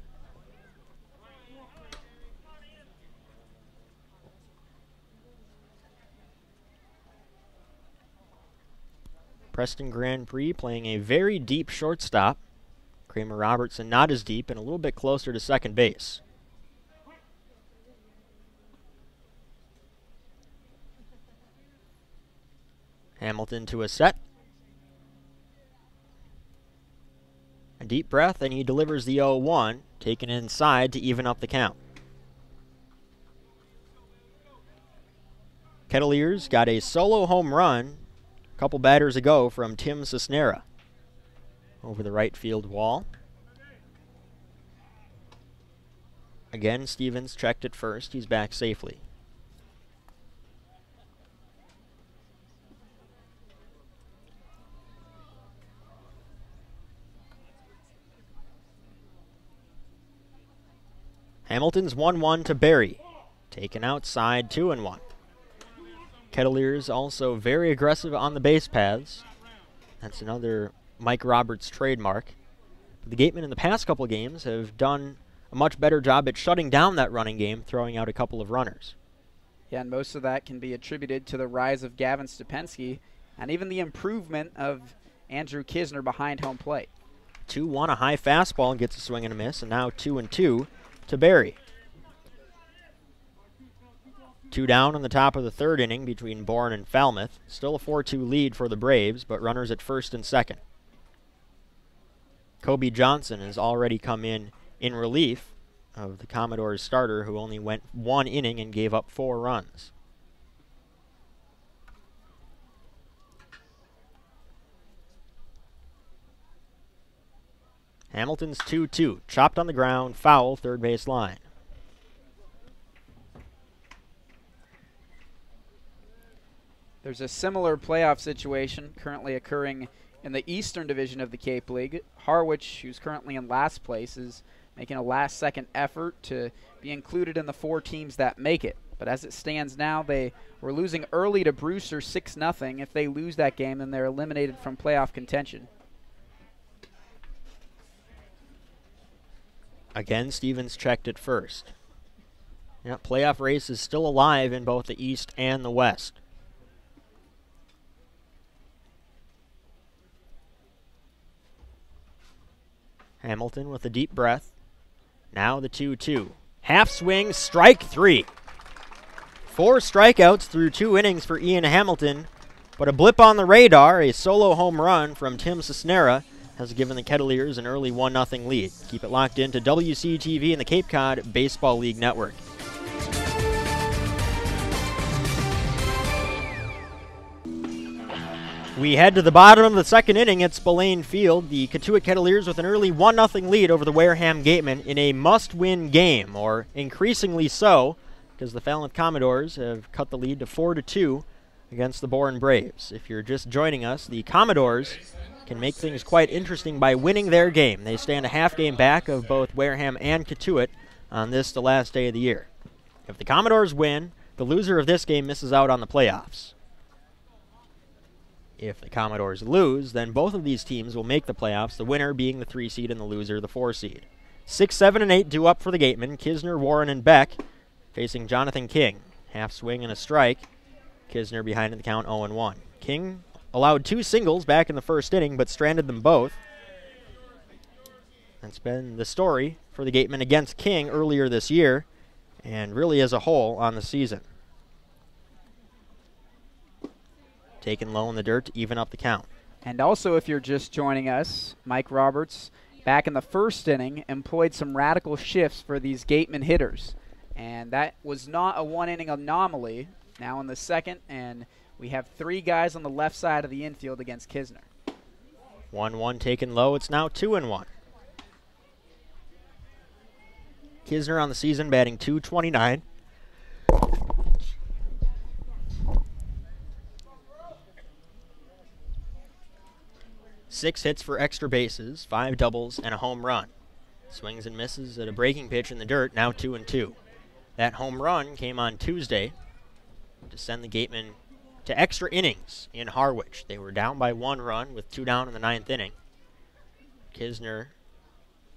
Preston Grand Prix playing a very deep shortstop. Kramer Robertson not as deep and a little bit closer to second base. Hamilton to a set. A deep breath, and he delivers the 0-1, taken inside to even up the count. Kettleers got a solo home run a couple batters ago from Tim Cisnera over the right field wall. Again, Stevens checked at first. He's back safely. Hamilton's 1-1 to Berry. Taken outside, 2-1. Kettleers also very aggressive on the base paths. That's another Mike Roberts trademark. The Gatemen in the past couple games have done a much better job at shutting down that running game, throwing out a couple of runners. Yeah, and most of that can be attributed to the rise of Gavin Stupensky and even the improvement of Andrew Kisner behind home plate. 2-1, a high fastball, gets a swing and a miss, and now 2-2 to Barry. 2 down in the top of the third inning between Bourne and Falmouth. Still a 4-2 lead for the Braves, but runners at first and second. Kobe Johnson has already come in relief of the Commodores starter, who only went 1 inning and gave up 4 runs. Hamilton's 2-2, chopped on the ground, foul, third base line. There's a similar playoff situation currently occurring in the Eastern Division of the Cape League. Harwich, who's currently in last place, is making a last-second effort to be included in the 4 teams that make it. But as it stands now, they were losing early to Brewster 6-0. If they lose that game, then they're eliminated from playoff contention. Again, Stevens checked at first. Yeah, playoff race is still alive in both the East and the West. Hamilton with a deep breath. Now the 2-2. Half swing, strike 3. 4 strikeouts through 2 innings for Ian Hamilton, but a blip on the radar, a solo home run from Tim Cisnera, has given the Kettleers an early 1-0 lead. Keep it locked into WCTV and the Cape Cod Baseball League Network. We head to the bottom of the second inning at Spillane Field. The Cotuit Kettleers with an early 1-0 lead over the Wareham Gatemen in a must-win game, or increasingly so, because the Falmouth Commodores have cut the lead to 4-2 against the Bourne Braves. If you're just joining us, the Commodores can make things quite interesting by winning their game. They stand a half game back of both Wareham and Cotuit on this, the last day of the year. If the Commodores win, the loser of this game misses out on the playoffs. If the Commodores lose, then both of these teams will make the playoffs, the winner being the 3 seed and the loser the 4 seed. 6, 7, and 8 due up for the Gatemen. Kisner, Warren, and Beck facing Jonathan King. Half swing and a strike. Kisner behind in the count 0-1. King allowed 2 singles back in the first inning, but stranded them both. That's been the story for the Gatemen against King earlier this year, and really as a whole on the season. Taken low in the dirt to even up the count. And also, if you're just joining us, Mike Roberts, back in the first inning, employed some radical shifts for these Gatemen hitters. And that was not a 1-inning anomaly. Now in the second, and we have 3 guys on the left side of the infield against Kisner. 1-1 taken low. It's now 2-1. Kisner on the season batting .229. 6 hits for extra bases, 5 doubles, and a home run. Swings and misses at a breaking pitch in the dirt, now 2-2. That home run came on Tuesday to send the Gatemen to extra innings in Harwich. They were down by 1 run with 2 down in the 9th inning. Kisner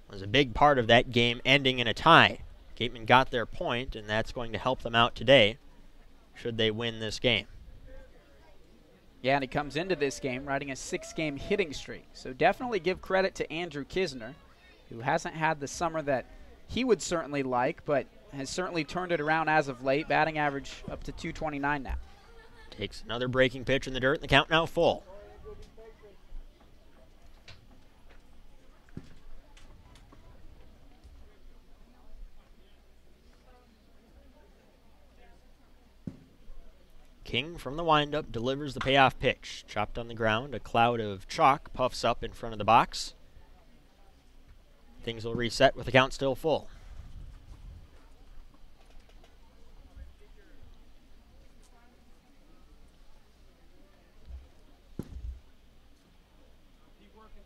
was a big part of that game ending in a tie. Gatemen got their point, and that's going to help them out today should they win this game. Yeah, and he comes into this game riding a 6-game hitting streak. So definitely give credit to Andrew Kisner, who hasn't had the summer that he would certainly like, but has certainly turned it around as of late, batting average up to .229 now. Takes another breaking pitch in the dirt, and the count now full. King from the windup delivers the payoff pitch. Chopped on the ground, a cloud of chalk puffs up in front of the box. Things will reset with the count still full.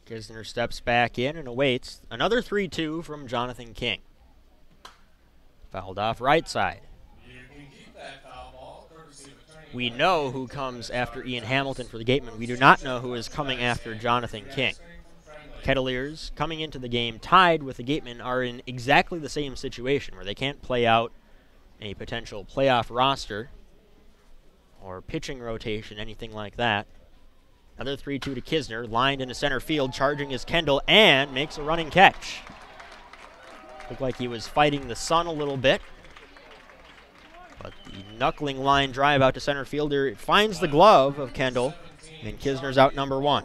Kisner steps back in and awaits another 3-2 from Jonathan King. Fouled off right side. You can keep that foul ball, courtesy of attorney We know who comes after Ian Hamilton for the Gatemen. We do not know who is coming after Jonathan King. Kettleers, coming into the game tied with the Gatemen, are in exactly the same situation where they can't play out a potential playoff roster or pitching rotation, anything like that. Another 3-2 to Kisner, lined into center field, charging is Kendall, and makes a running catch. Looked like he was fighting the sun a little bit. But the knuckling line drive out to center fielder finds the glove of Kendall, and Kisner's out number 1.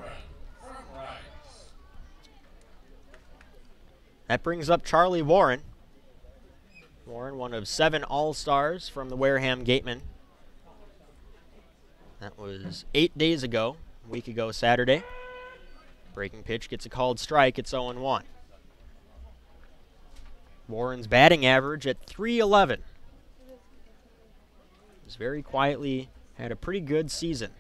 That brings up Charlie Warren. Warren, one of 7 All-Stars from the Wareham Gatemen. That was 8 days ago, a week ago Saturday. Breaking pitch gets a called strike. It's 0-1. Warren's batting average at .311. He's very quietly had a pretty good season.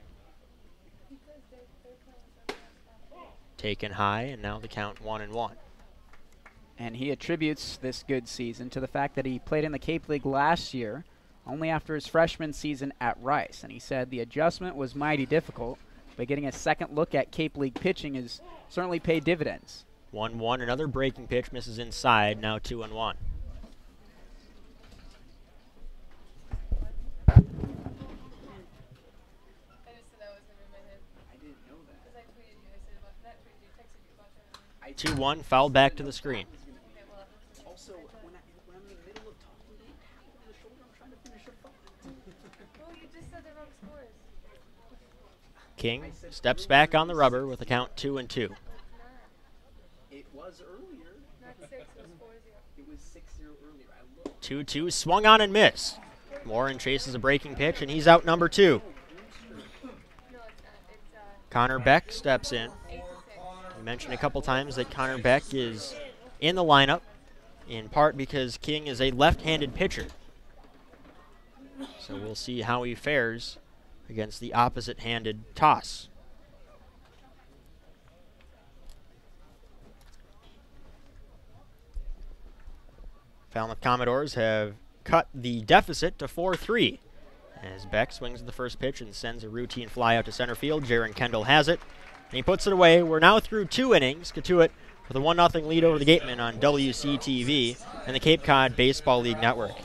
Taken high, and now the count 1-1. And he attributes this good season to the fact that he played in the Cape League last year, only after his freshman season at Rice. And he said the adjustment was mighty difficult, but getting a second look at Cape League pitching has certainly paid dividends. 1-1, another breaking pitch, misses inside, now 2-1. I 2-1, fouled back to the screen. Also, when I'm in the middle of talking, don't tap over the shoulder. I'm trying to finish a thought. Well, you just said the wrong scores. King steps back on the rubber with a count 2-2. It was earlier. Not 6, it was 4-0. It was 6-0 earlier. I looked. 2-2, swung on and missed. Warren chases a breaking pitch, and he's out number 2. No, it's not. It's Connor Beck steps in. 8-6. We mentioned a couple times that Connor Beck is in the lineup, in part because King is a left-handed pitcher. So we'll see how he fares against the opposite-handed toss. Falmouth Commodores have cut the deficit to 4-3 as Beck swings at the first pitch and sends a routine fly out to center field. Jaron Kendall has it, and he puts it away. We're now through 2 innings. Cotuit with a 1-0 lead over the Gatemen on WCTV and the Cape Cod Baseball League Network.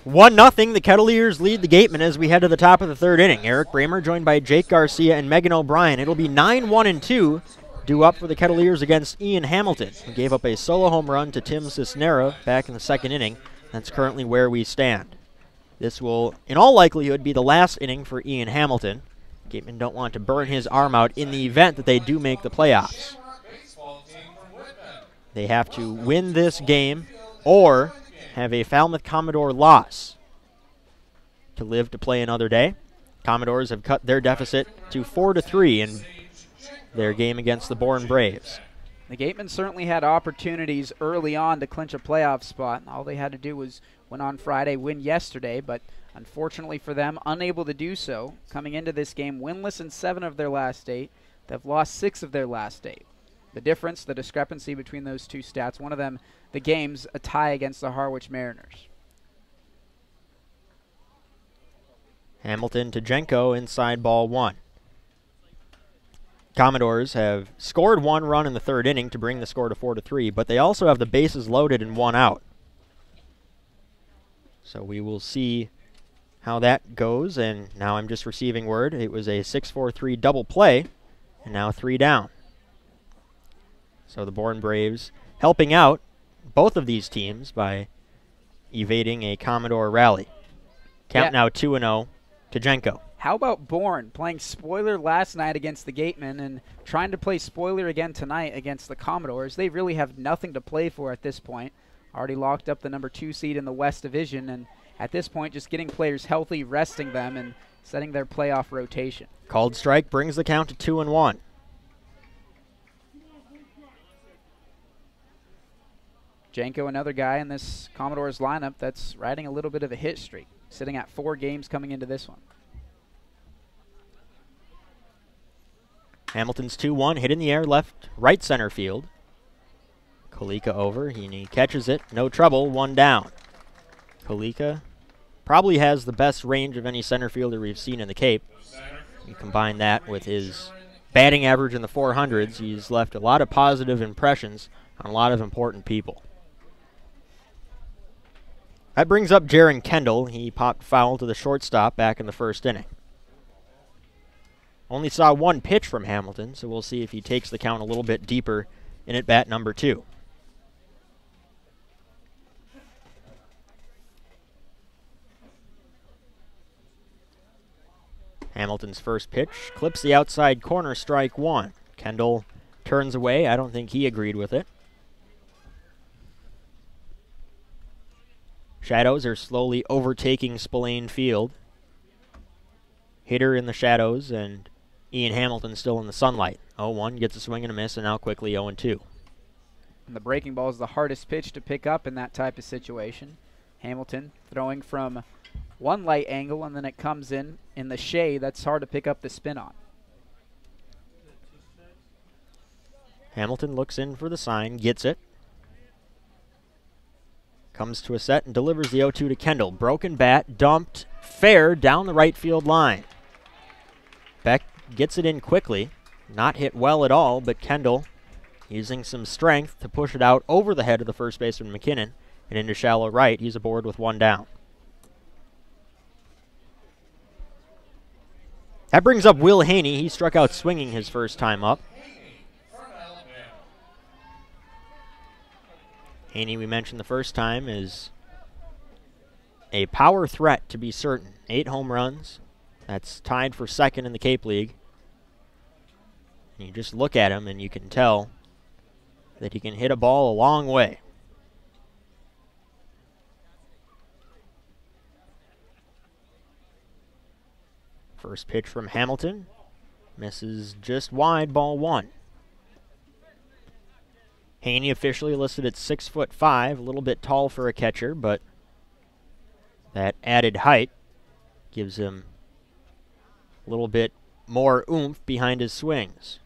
One nothing, the Kettleers lead the Gatemen as we head to the top of the 3rd inning. Eric Bramer joined by Jake Garcia and Megan O'Brien. It'll be 9-1-2 due up for the Kettleers against Ian Hamilton, who gave up a solo home run to Tim Cisnera back in the 2nd inning. That's currently where we stand. This will, in all likelihood, be the last inning for Ian Hamilton. Gatemen don't want to burn his arm out in the event that they do make the playoffs. They have to win this game or have a Falmouth Commodore loss to live to play another day. Commodores have cut their deficit to 4-3 in their game against the Bourne Braves. The Gatemen certainly had opportunities early on to clinch a playoff spot. All they had to do was win on Friday, win yesterday, but unfortunately for them, unable to do so. Coming into this game, winless in 7 of their last 8. They've lost 6 of their last 8. The difference, the discrepancy between those 2 stats, one of them, the game's a tie against the Harwich Mariners. Hamilton to Jenko, inside ball 1. Commodores have scored 1 run in the 3rd inning to bring the score to 4-3, but they also have the bases loaded and 1 out. So we will see how that goes, and now I'm just receiving word. It was a 6-4-3 double play, and now 3 down. So the Bourne Braves helping out both of these teams by evading a Commodore rally. Count now 2-0 to Jenko. How about Bourne playing spoiler last night against the Gatemen and trying to play spoiler again tonight against the Commodores? They really have nothing to play for at this point. Already locked up the number 2 seed in the West Division, and at this point just getting players healthy, resting them, and setting their playoff rotation. Called strike brings the count to 2-1. Jenko, another guy in this Commodores lineup that's riding a little bit of a hit streak, sitting at 4 games coming into this one. Hamilton's 2-1, hit in the air, right center field. Kalika over, and he catches it. No trouble, one down. Kalika probably has the best range of any center fielder we've seen in the Cape. You combine that with his batting average in the 400s, he's left a lot of positive impressions on a lot of important people. That brings up Jaron Kendall. He popped foul to the shortstop back in the first inning. Only saw one pitch from Hamilton, so we'll see if he takes the count a little bit deeper in at bat number 2. Hamilton's first pitch clips the outside corner, strike 1. Kendall turns away. I don't think he agreed with it. Shadows are slowly overtaking Spillane Field. Hitter in the shadows and Ian Hamilton still in the sunlight. 0-1 gets a swing and a miss, and now quickly 0-2. And the breaking ball is the hardest pitch to pick up in that type of situation. Hamilton throwing from one light angle, and then it comes in the shade. That's hard to pick up the spin on. Hamilton looks in for the sign, gets it. Comes to a set and delivers the 0-2 to Kendall. Broken bat, dumped, fair down the right field line. Beck gets it in quickly. Not hit well at all, but Kendall using some strength to push it out over the head of the first baseman McKinnon and into shallow right. He's aboard with one down. That brings up Will Haney. He struck out swinging his first time up. Haney, we mentioned the first time, is a power threat to be certain. 8 home runs. That's tied for second in the Cape League. And you just look at him and you can tell that he can hit a ball a long way. First pitch from Hamilton. Misses just wide, ball 1. Haney officially listed at 6'5", a little bit tall for a catcher, but that added height gives him a little bit more oomph behind his swings.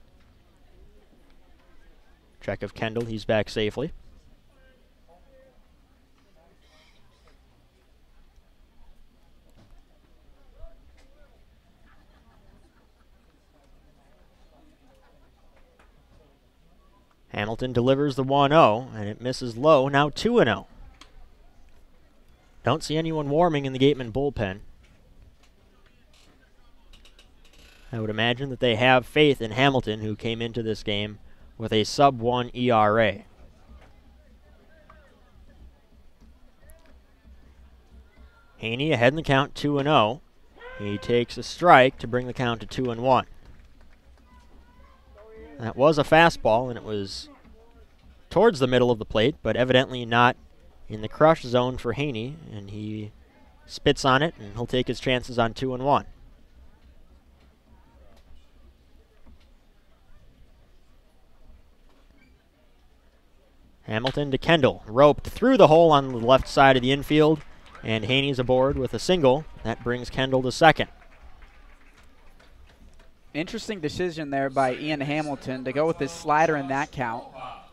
Check of Kendall, he's back safely. Hamilton delivers the 1-0, and it misses low, now 2-0. Don't see anyone warming in the Gatemen bullpen. I would imagine that they have faith in Hamilton, who came into this game with a sub-1 ERA. Haney ahead in the count, 2-0. He takes a strike to bring the count to 2-1. That was a fastball, and it was towards the middle of the plate, but evidently not in the crush zone for Haney, and he spits on it, and he'll take his chances on 2-1. Hamilton to Kendall, roped through the hole on the left side of the infield, and Haney's aboard with a single. That brings Kendall to second. Interesting decision there by Ian Hamilton to go with his slider in that count.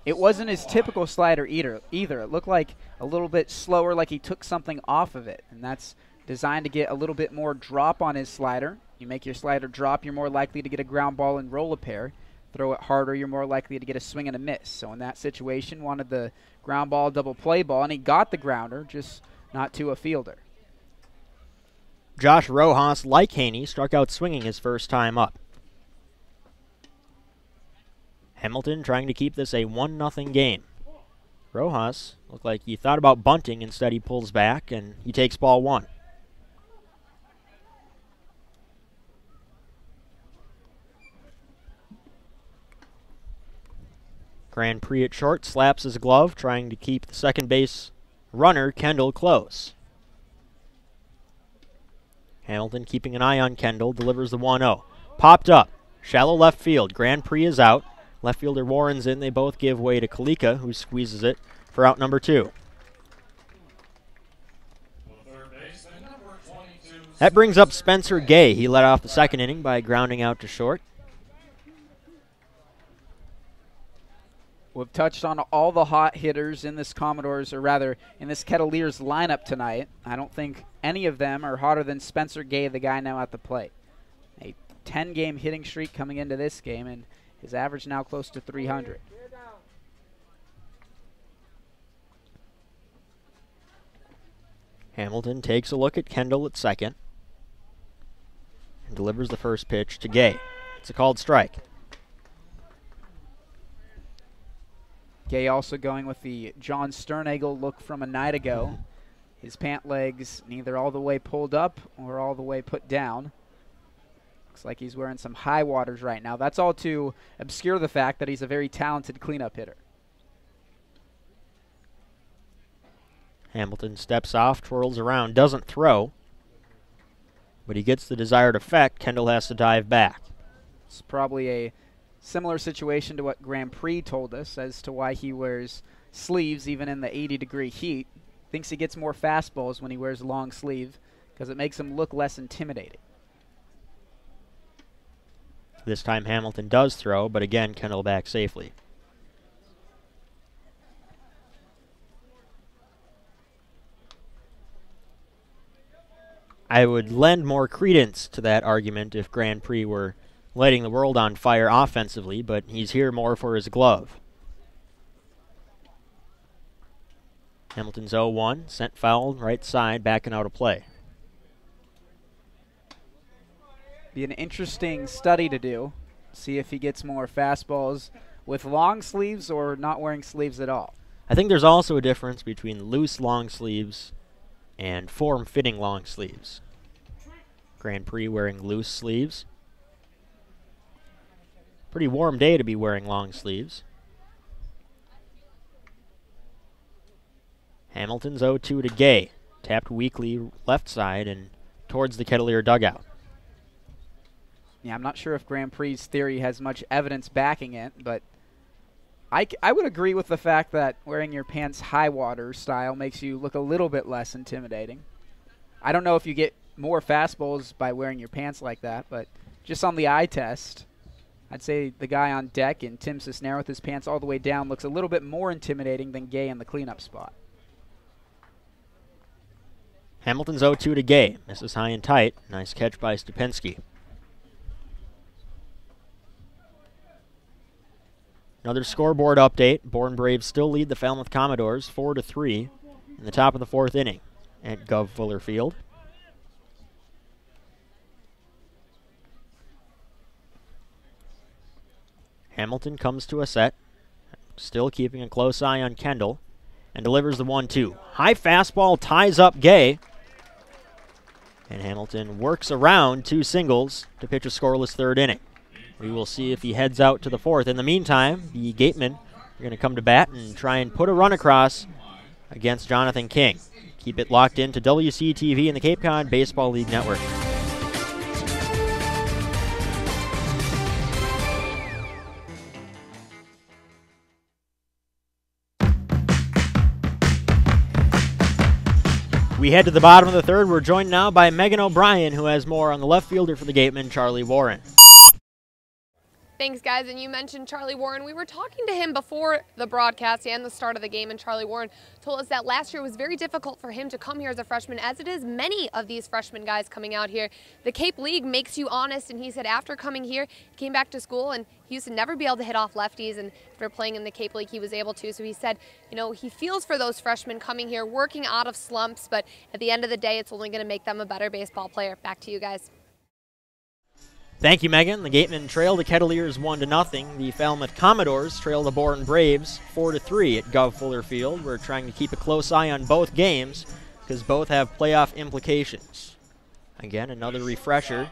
It wasn't his typical slider either. It looked like a little bit slower, like he took something off of it, and that's designed to get a little bit more drop on his slider. You make your slider drop, you're more likely to get a ground ball and roll a pair. Throw it harder, you're more likely to get a swing and a miss. So in that situation, wanted the ground ball, double play ball, and he got the grounder, just not to a fielder. Josh Rojas, like Haney, struck out swinging his first time up. Hamilton trying to keep this a 1-0 game. Rojas looked like he thought about bunting. Instead, he pulls back, and he takes ball 1. Grand Prix at short, slaps his glove, trying to keep the second base runner, Kendall, close. Hamilton keeping an eye on Kendall, delivers the 1-0. Popped up, shallow left field. Grand Prix is out. Left fielder Warren's in. They both give way to Kalika, who squeezes it for out number 2. That brings up Spencer Gay. He led off the second inning by grounding out to short. We've touched on all the hot hitters in this Commodores, or rather in this Kettleers lineup tonight. I don't think any of them are hotter than Spencer Gay, the guy now at the plate. A 10-game hitting streak coming into this game, and his average now close to 300. Hamilton takes a look at Kendall at second and delivers the first pitch to Gay. It's a called strike. Gay also going with the John Sternagel look from a night ago. His pant legs neither all the way pulled up or all the way put down. Looks like he's wearing some high waters right now. That's all to obscure the fact that he's a very talented cleanup hitter. Hamilton steps off, twirls around, doesn't throw, but he gets the desired effect. Kendall has to dive back. It's probably a similar situation to what Grand Prix told us as to why he wears sleeves even in the 80-degree heat. Thinks he gets more fastballs when he wears long sleeve because it makes him look less intimidating. This time Hamilton does throw, but again, Kendall back safely. I would lend more credence to that argument if Grand Prix were lighting the world on fire offensively, but he's here more for his glove. Hamilton's 0-1, sent foul, right side, backing out of play. Be an interesting study to do. See if he gets more fastballs with long sleeves or not wearing sleeves at all. I think there's also a difference between loose long sleeves and form-fitting long sleeves. Grand Prix wearing loose sleeves. Pretty warm day to be wearing long sleeves. Hamilton's 0-2 to Gay. Tapped weakly left side and towards the Kettleer dugout. Yeah, I'm not sure if Grand Prix's theory has much evidence backing it, but I would agree with the fact that wearing your pants high water style makes you look a little bit less intimidating. I don't know if you get more fastballs by wearing your pants like that, but just on the eye test, I'd say the guy on deck in Tim Cisnero with his pants all the way down looks a little bit more intimidating than Gay in the cleanup spot. Hamilton's 0-2 to Gay. Misses high and tight. Nice catch by Stupinski. Another scoreboard update. Bourne Braves still lead the Falmouth Commodores 4-3 in the top of the fourth inning at Gov Fuller Field. Hamilton comes to a set, still keeping a close eye on Kendall, and delivers the 1-2. High fastball ties up Gay, and Hamilton works around two singles to pitch a scoreless third inning. We will see if he heads out to the fourth. In the meantime, the Gatemen are going to come to bat and try and put a run across against Jonathan King. Keep it locked in to WCTV and the Cape Cod Baseball League Network. We head to the bottom of the third. We're joined now by Megan O'Brien, who has more on the left fielder for the Gatemen, Charlie Warren. Thanks, guys. And you mentioned Charlie Warren. We were talking to him before the broadcast and the start of the game, and Charlie Warren told us that last year was very difficult for him to come here as a freshman, as it is many of these freshman guys coming out here. The Cape League makes you honest, and he said after coming here, he came back to school, and he used to never be able to hit off lefties, and after playing in the Cape League, he was able to. So he said, you know, he feels for those freshmen coming here, working out of slumps, but at the end of the day, it's only going to make them a better baseball player. Back to you guys. Thank you, Megan. The Gatemen trail the Kettleers 1-0. The Falmouth Commodores trail the Bourne Braves 4-3 at Gov Fuller Field. We're trying to keep a close eye on both games because both have playoff implications. Again, another refresher.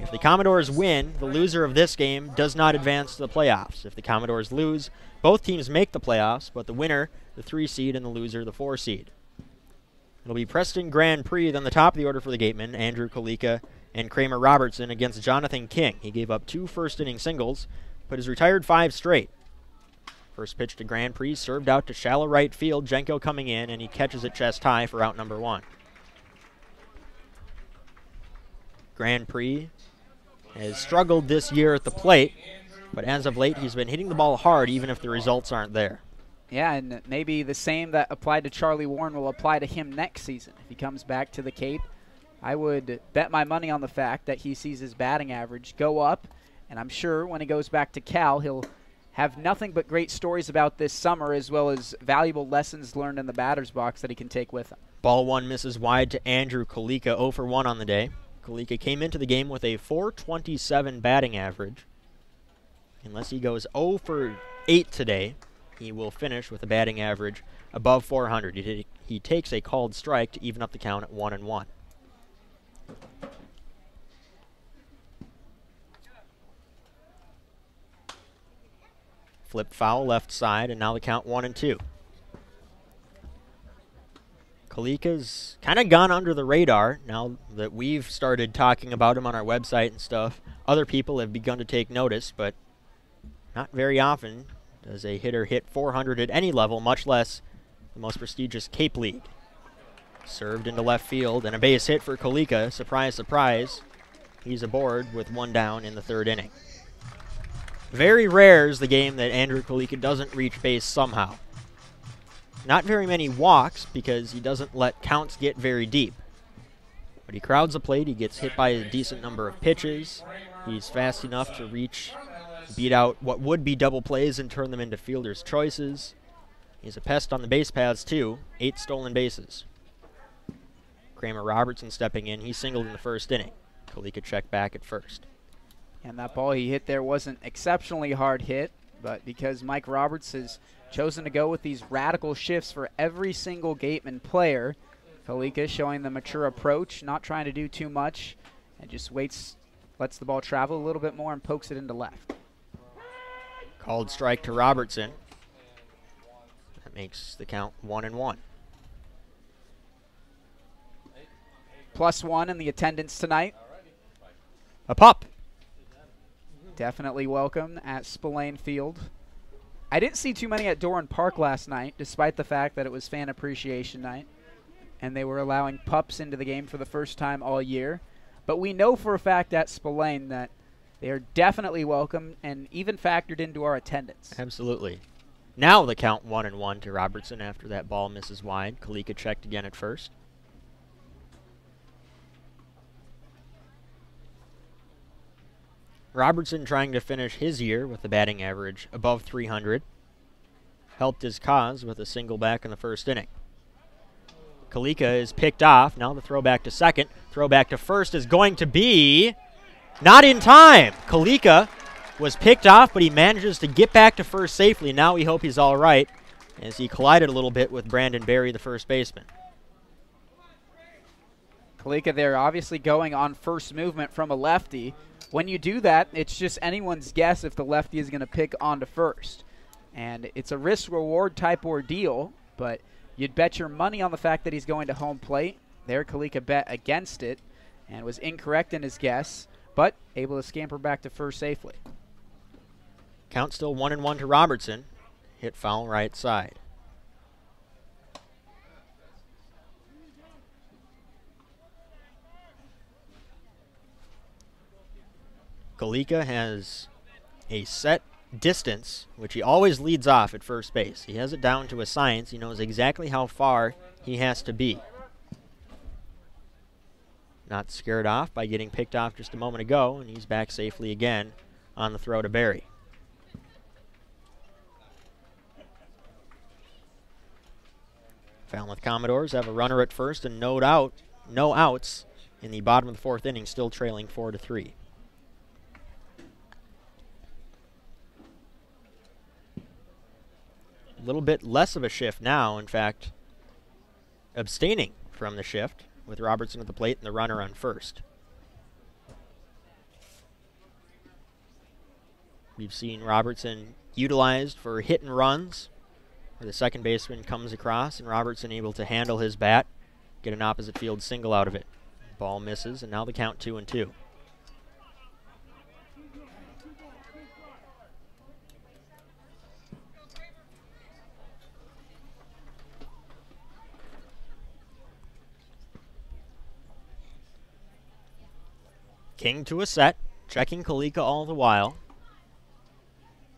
If the Commodores win, the loser of this game does not advance to the playoffs. If the Commodores lose, both teams make the playoffs, but the winner, the 3 seed, and the loser, the 4 seed. It'll be Preston Grand Prix on the top of the order for the Gatemen, Andrew Kalika and Kramer Robertson against Jonathan King. He gave up 2 first-inning singles, but has retired 5 straight. First pitch to Grand Prix, served out to shallow right field. Jenko coming in, and he catches it chest high for out number 1. Grand Prix has struggled this year at the plate. But as of late, he's been hitting the ball hard even if the results aren't there. Yeah, and maybe the same that applied to Charlie Warren will apply to him next season. If he comes back to the Cape, I would bet my money on the fact that he sees his batting average go up, and I'm sure when he goes back to Cal, he'll have nothing but great stories about this summer as well as valuable lessons learned in the batter's box that he can take with him. Ball one misses wide to Andrew Kalika, 0 for 1 on the day. Kalika came into the game with a .427 batting average. Unless he goes 0 for 8 today, he will finish with a batting average above 400. He takes a called strike to even up the count at 1-1. Flip foul left side, and now the count 1-2. Kalika's kind of gone under the radar now that we've started talking about him on our website and stuff. Other people have begun to take notice, but not very often does a hitter hit 400 at any level, much less the most prestigious Cape League. Served into left field, and a base hit for Kalika. Surprise, surprise. He's aboard with 1 down in the 3rd inning. Very rare is the game that Andrew Kalika doesn't reach base somehow. Not very many walks because he doesn't let counts get very deep. But he crowds the plate, he gets hit by a decent number of pitches. He's fast enough to beat out what would be double plays and turn them into fielder's choices. He's a pest on the base paths too, 8 stolen bases. Kramer Robertson stepping in, he singled in the 1st inning. Kalika checked back at first. And that ball he hit there wasn't exceptionally hard hit, but because Mike Roberts has chosen to go with these radical shifts for every single Gateman player, Kalika showing the mature approach, not trying to do too much, and just waits, lets the ball travel a little bit more and pokes it into left. Called strike to Robertson. That makes the count 1-1. +1 in the attendance tonight. A pup. Definitely welcome at Spillane Field. I didn't see too many at Doran Park last night, despite the fact that it was fan appreciation night, and they were allowing pups into the game for the first time all year. But we know for a fact at Spillane that they are definitely welcome and even factored into our attendance. Absolutely. Now the count 1-1 to Robertson after that ball misses wide. Kalika checked again at first. Robertson trying to finish his year with a batting average above 300. Helped his cause with a single back in the 1st inning. Kalika is picked off. Now the throw back to second. Throw back to first is going to be not in time. Kalika was picked off, but he manages to get back to first safely. Now we hope he's all right as he collided a little bit with Brandon Berry, the first baseman. Kalika there obviously going on first movement from a lefty. When you do that, it's just anyone's guess if the lefty is going to pick onto first. And it's a risk-reward type ordeal, but you'd bet your money on the fact that he's going to home plate. There, Kalika bet against it and was incorrect in his guess, but able to scamper back to first safely. Count still 1-1 to Robertson. Hit foul right side. Kalika has a set distance, which he always leads off at first base. He has it down to a science. He knows exactly how far he has to be. Not scared off by getting picked off just a moment ago, and he's back safely again on the throw to Berry. Falmouth Commodores have a runner at first and no outs in the bottom of the 4th inning, still trailing 4-3. A little bit less of a shift now, in fact, abstaining from the shift with Robertson at the plate and the runner on first. We've seen Robertson utilized for hit and runs, where the second baseman comes across and Robertson able to handle his bat, get an opposite field single out of it. Ball misses, and now the count 2-2. King to a set, checking Kalika all the while.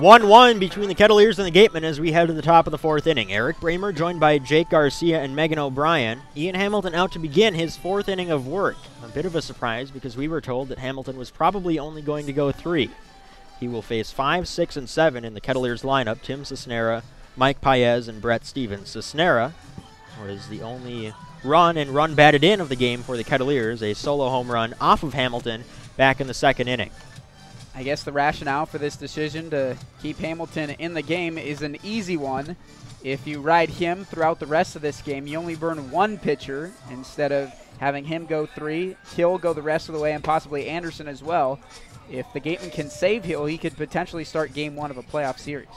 1-1 between the Kettleers and the Gatemen as we head to the top of the fourth inning. Eric Bramer joined by Jake Garcia and Megan O'Brien. Ian Hamilton out to begin his fourth inning of work. A bit of a surprise because we were told that Hamilton was probably only going to go 3. He will face 5, 6, and 7 in the Kettleers lineup. Tim Cisnera, Mike Paez, and Brett Stevens. Cisnera was the only run batted in of the game for the Kettleers, a solo home run off of Hamilton back in the second inning. I guess the rationale for this decision to keep Hamilton in the game is an easy one. If you ride him throughout the rest of this game, you only burn 1 pitcher instead of having him go 3, Hill go the rest of the way, and possibly Anderson as well. If the Gatemen can save Hill, he could potentially start game 1 of a playoff series.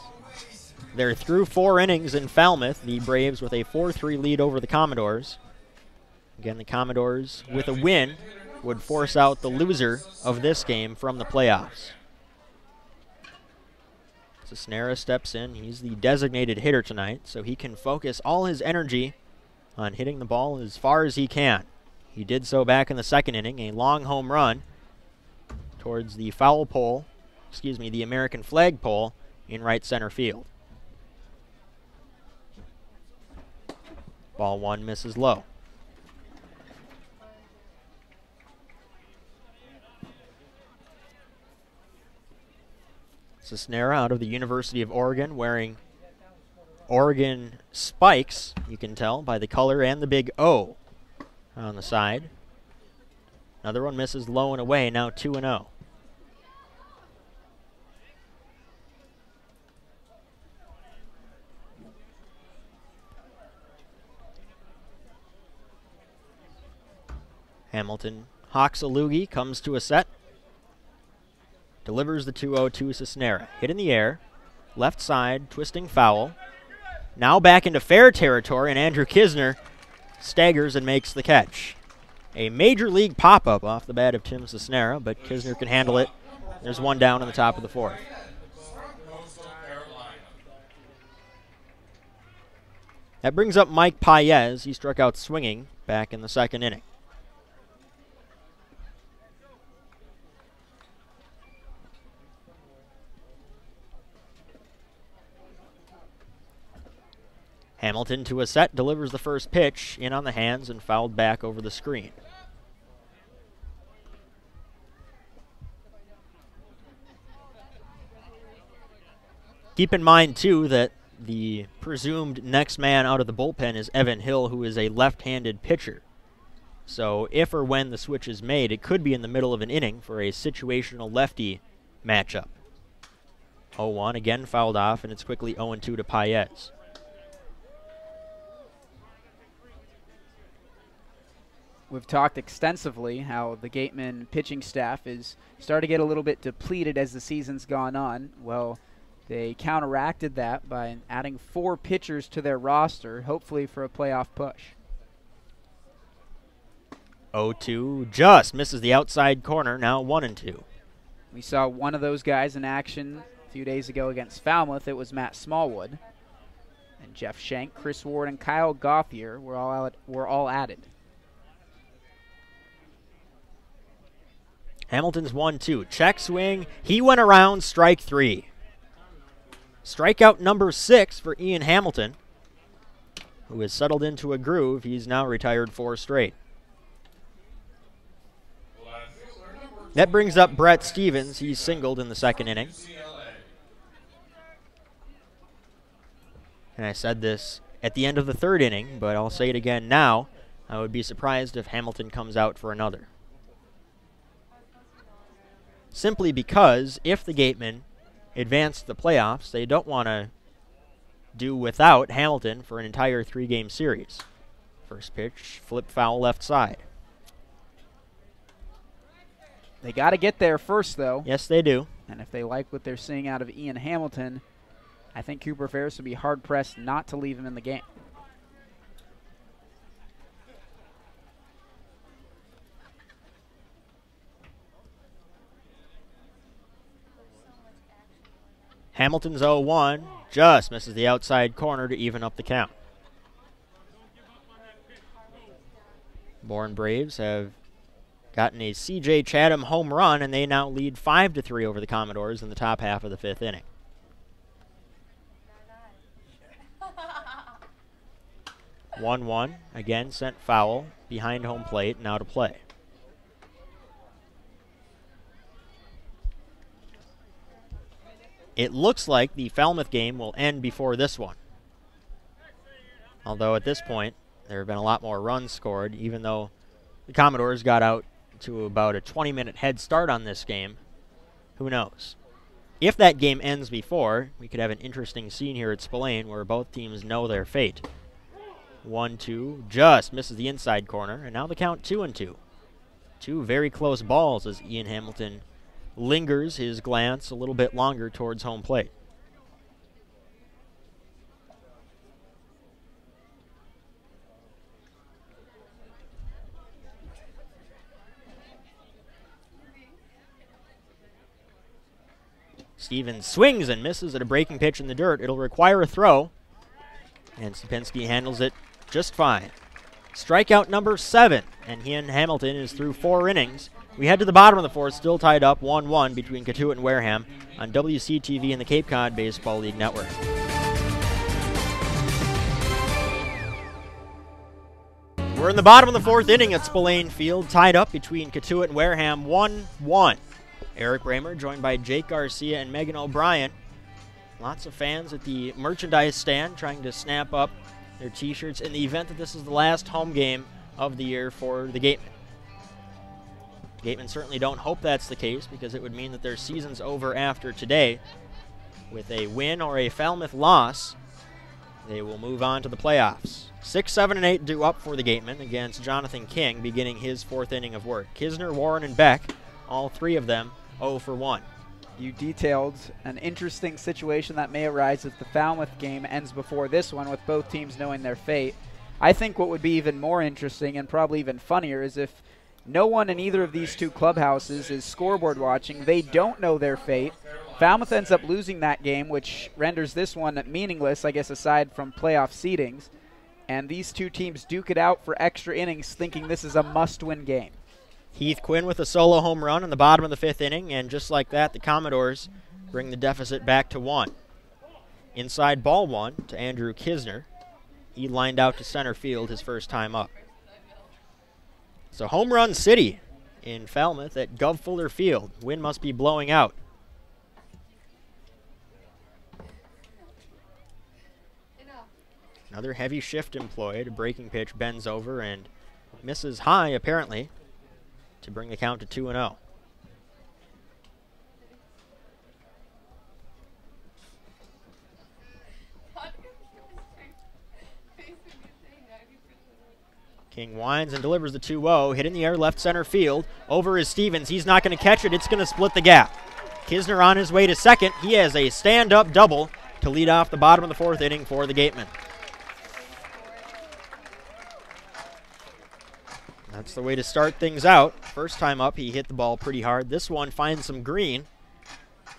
They're through 4 innings in Falmouth. The Braves with a 4-3 lead over the Commodores. Again, the Commodores with a win would force out the loser of this game from the playoffs. Cisnera steps in. He's the designated hitter tonight, so he can focus all his energy on hitting the ball as far as he can. He did so back in the second inning, a long home run towards the foul pole, the American flag pole in right center field. Ball 1 misses low. Cisnera out of the University of Oregon wearing Oregon spikes, you can tell by the color and the big O on the side. Another one misses low and away, now 2-0. Hamilton hawks a loogie, comes to a set. Delivers the 2-0 to Cisnera. Hit in the air. Left side, twisting foul. Now back into fair territory, and Andrew Kisner staggers and makes the catch. A major league pop-up off the bat of Tim Cisnera, but Kisner can handle it. There's one down in the top of the fourth. That brings up Mike Paez. He struck out swinging back in the second inning. Hamilton to a set, delivers the first pitch, in on the hands and fouled back over the screen. Keep in mind, too, that the presumed next man out of the bullpen is Evan Hill, who is a left-handed pitcher. So if or when the switch is made, it could be in the middle of an inning for a situational lefty matchup. 0-1, again fouled off, and it's quickly 0-2 to Paez. We've talked extensively how the Gatemen pitching staff is starting to get a little bit depleted as the season's gone on. Well, they counteracted that by adding 4 pitchers to their roster, hopefully for a playoff push. 0-2, just misses the outside corner, now 1-2. We saw one of those guys in action a few days ago against Falmouth. It was Matt Smallwood. And Jeff Schenk, Chris Ward, and Kyle Goffier were all added. Hamilton's 1-2. Check swing. He went around, strike 3. Strikeout number 6 for Ian Hamilton, who has settled into a groove. He's now retired 4 straight. That brings up Brett Stevens. He's singled in the second inning. And I said this at the end of the third inning, but I'll say it again now. I would be surprised if Hamilton comes out for another. Simply because if the Gatemen advance to the playoffs, they don't want to do without Hamilton for an entire 3-game series. First pitch, flip foul left side. They got to get there first, though. Yes, they do. And if they like what they're seeing out of Ian Hamilton, I think Cooper Ferris would be hard-pressed not to leave him in the game. Hamilton's 0-1, just misses the outside corner to even up the count. Bourne Braves have gotten a C.J. Chatham home run, and they now lead 5-3 over the Commodores in the top half of the 5th inning. 1-1. Again, sent foul behind home plate. Now to play. It looks like the Falmouth game will end before this one. Although at this point, there have been a lot more runs scored, even though the Commodores got out to about a 20-minute head start on this game. Who knows? If that game ends before, we could have an interesting scene here at Spillane where both teams know their fate. 1-2, just misses the inside corner, and now the count 2-2. Two very close balls as Ian Hamilton lingers his glance a little bit longer towards home plate. Stevens swings and misses at a breaking pitch in the dirt. It'll require a throw, and Stupinski handles it just fine. Strikeout number 7, and Ian Hamilton is through 4 innings. We head to the bottom of the 4th, still tied up 1-1 between Cotuit and Wareham on WCTV and the Cape Cod Baseball League Network. We're in the bottom of the 4th inning at Spillane Field, tied up between Cotuit and Wareham 1-1. Eric Bramer joined by Jake Garcia and Megan O'Brien. Lots of fans at the merchandise stand trying to snap up their t-shirts in the event that this is the last home game of the year for the Gatemen. Gatemen certainly don't hope that's the case because it would mean that their season's over after today. With a win or a Falmouth loss, they will move on to the playoffs. 6, 7, and 8 due up for the Gatemen against Jonathan King beginning his 4th inning of work. Kisner, Warren, and Beck, all 3 of them 0 for 1. You detailed an interesting situation that may arise if the Falmouth game ends before this one with both teams knowing their fate. I think what would be even more interesting and probably even funnier is if no one in either of these two clubhouses is scoreboard watching. They don't know their fate. Falmouth ends up losing that game, which renders this one meaningless, I guess, aside from playoff seedings. And these two teams duke it out for extra innings thinking this is a must-win game. Heath Quinn with a solo home run in the bottom of the 5th inning, and just like that, the Commodores bring the deficit back to 1. Inside ball 1 to Andrew Kisner. He lined out to center field his first time up. So home run city in Falmouth at Gov Fuller Field. Wind must be blowing out. Another heavy shift employed. A breaking pitch bends over and misses high, apparently, to bring the count to 2-0. King winds and delivers the 2-0. Hit in the air left center field. Over is Stevens. He's not going to catch it. It's going to split the gap. Kisner on his way to second. He has a stand-up double to lead off the bottom of the 4th inning for the Gatemen. That's the way to start things out. First time up, he hit the ball pretty hard. This one finds some green,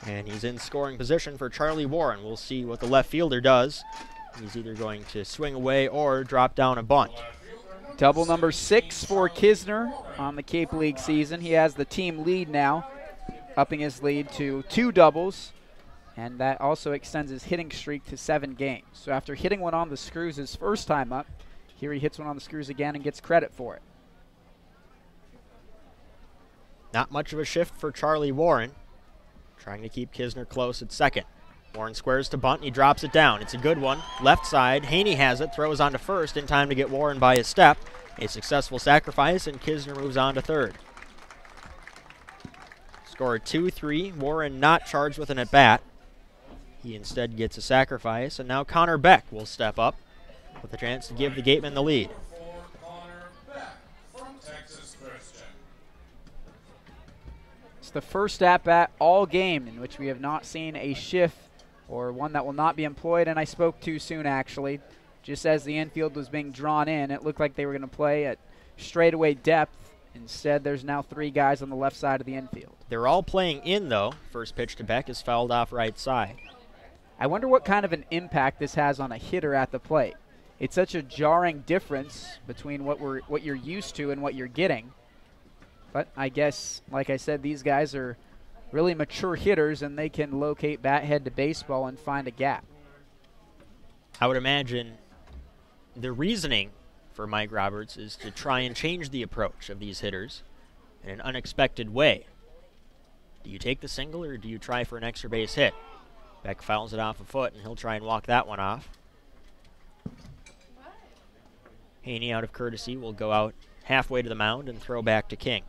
and he's in scoring position for Charlie Warren. We'll see what the left fielder does. He's either going to swing away or drop down a bunt. Double number 6 for Kisner on the Cape League season. He has the team lead now, upping his lead to 2 doubles, and that also extends his hitting streak to 7 games. So after hitting one on the screws his first time up, here he hits one on the screws again and gets credit for it. Not much of a shift for Charlie Warren, trying to keep Kisner close at second. Warren squares to bunt, and he drops it down. It's a good one. Left side, Haney has it, throws on to first in time to get Warren by a step. A successful sacrifice, and Kisner moves on to third. Score 2-3. Warren not charged with an at-bat. He instead gets a sacrifice, and now Connor Beck will step up with a chance to give the Gatemen the lead. It's the first at-bat all game in which we have not seen a shift or one that will not be employed, and I spoke too soon, actually. Just as the infield was being drawn in, it looked like they were going to play at straightaway depth. Instead, there's now 3 guys on the left side of the infield. They're all playing in, though. First pitch to Beck is fouled off right side. I wonder what kind of an impact this has on a hitter at the plate. It's such a jarring difference between what you're used to and what you're getting. But I guess, like I said, these guys are really mature hitters, and they can locate bat head to baseball and find a gap. I would imagine the reasoning for Mike Roberts is to try and change the approach of these hitters in an unexpected way. Do you take the single or do you try for an extra base hit? Beck fouls it off a foot, and he'll try and walk that one off. Haney, out of courtesy, will go out halfway to the mound and throw back to King.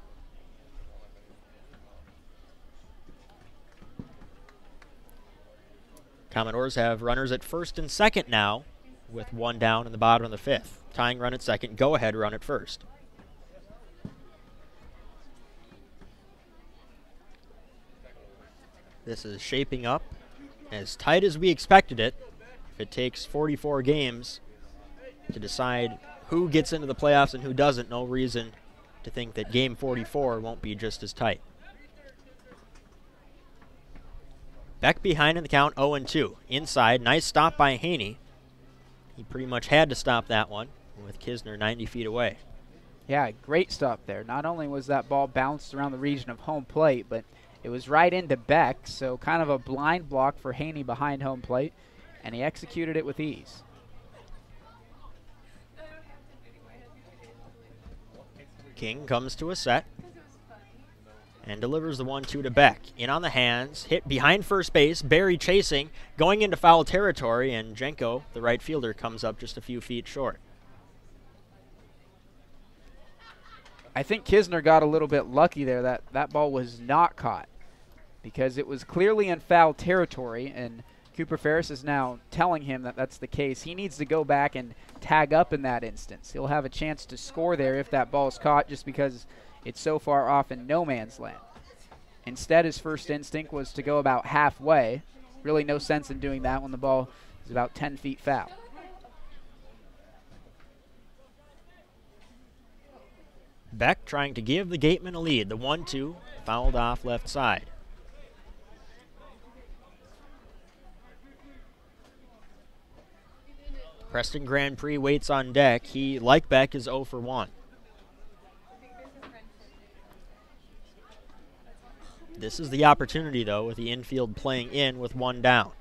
Commodores have runners at first and second now, with one down in the bottom of the fifth. Tying run at second, go-ahead run at first. This is shaping up as tight as we expected it. If it takes 44 games to decide who gets into the playoffs and who doesn't, no reason to think that game 44 won't be just as tight. Beck behind in the count, 0-2. Inside, nice stop by Haney. He pretty much had to stop that one with Kisner 90 feet away. Yeah, great stop there. Not only was that ball bounced around the region of home plate, but it was right into Beck, so kind of a blind block for Haney behind home plate, and he executed it with ease. King comes to a set and delivers the 1-2 to Beck. In on the hands, hit behind first base, Barry chasing, going into foul territory, and Jenko, the right fielder, comes up just a few feet short. I think Kisner got a little bit lucky there. That ball was not caught because it was clearly in foul territory, and Cooper Ferris is now telling him that that's the case. He needs to go back and tag up in that instance. He'll have a chance to score there if that ball is caught, just because it's so far off in no man's land. Instead, his first instinct was to go about halfway. Really no sense in doing that when the ball is about 10 feet foul. Beck trying to give the Gatemen a lead. The 1-2 fouled off left side. Preston Grand Prix waits on deck. He, like Beck, is 0 for 1. This is the opportunity, though, with the infield playing in with one down.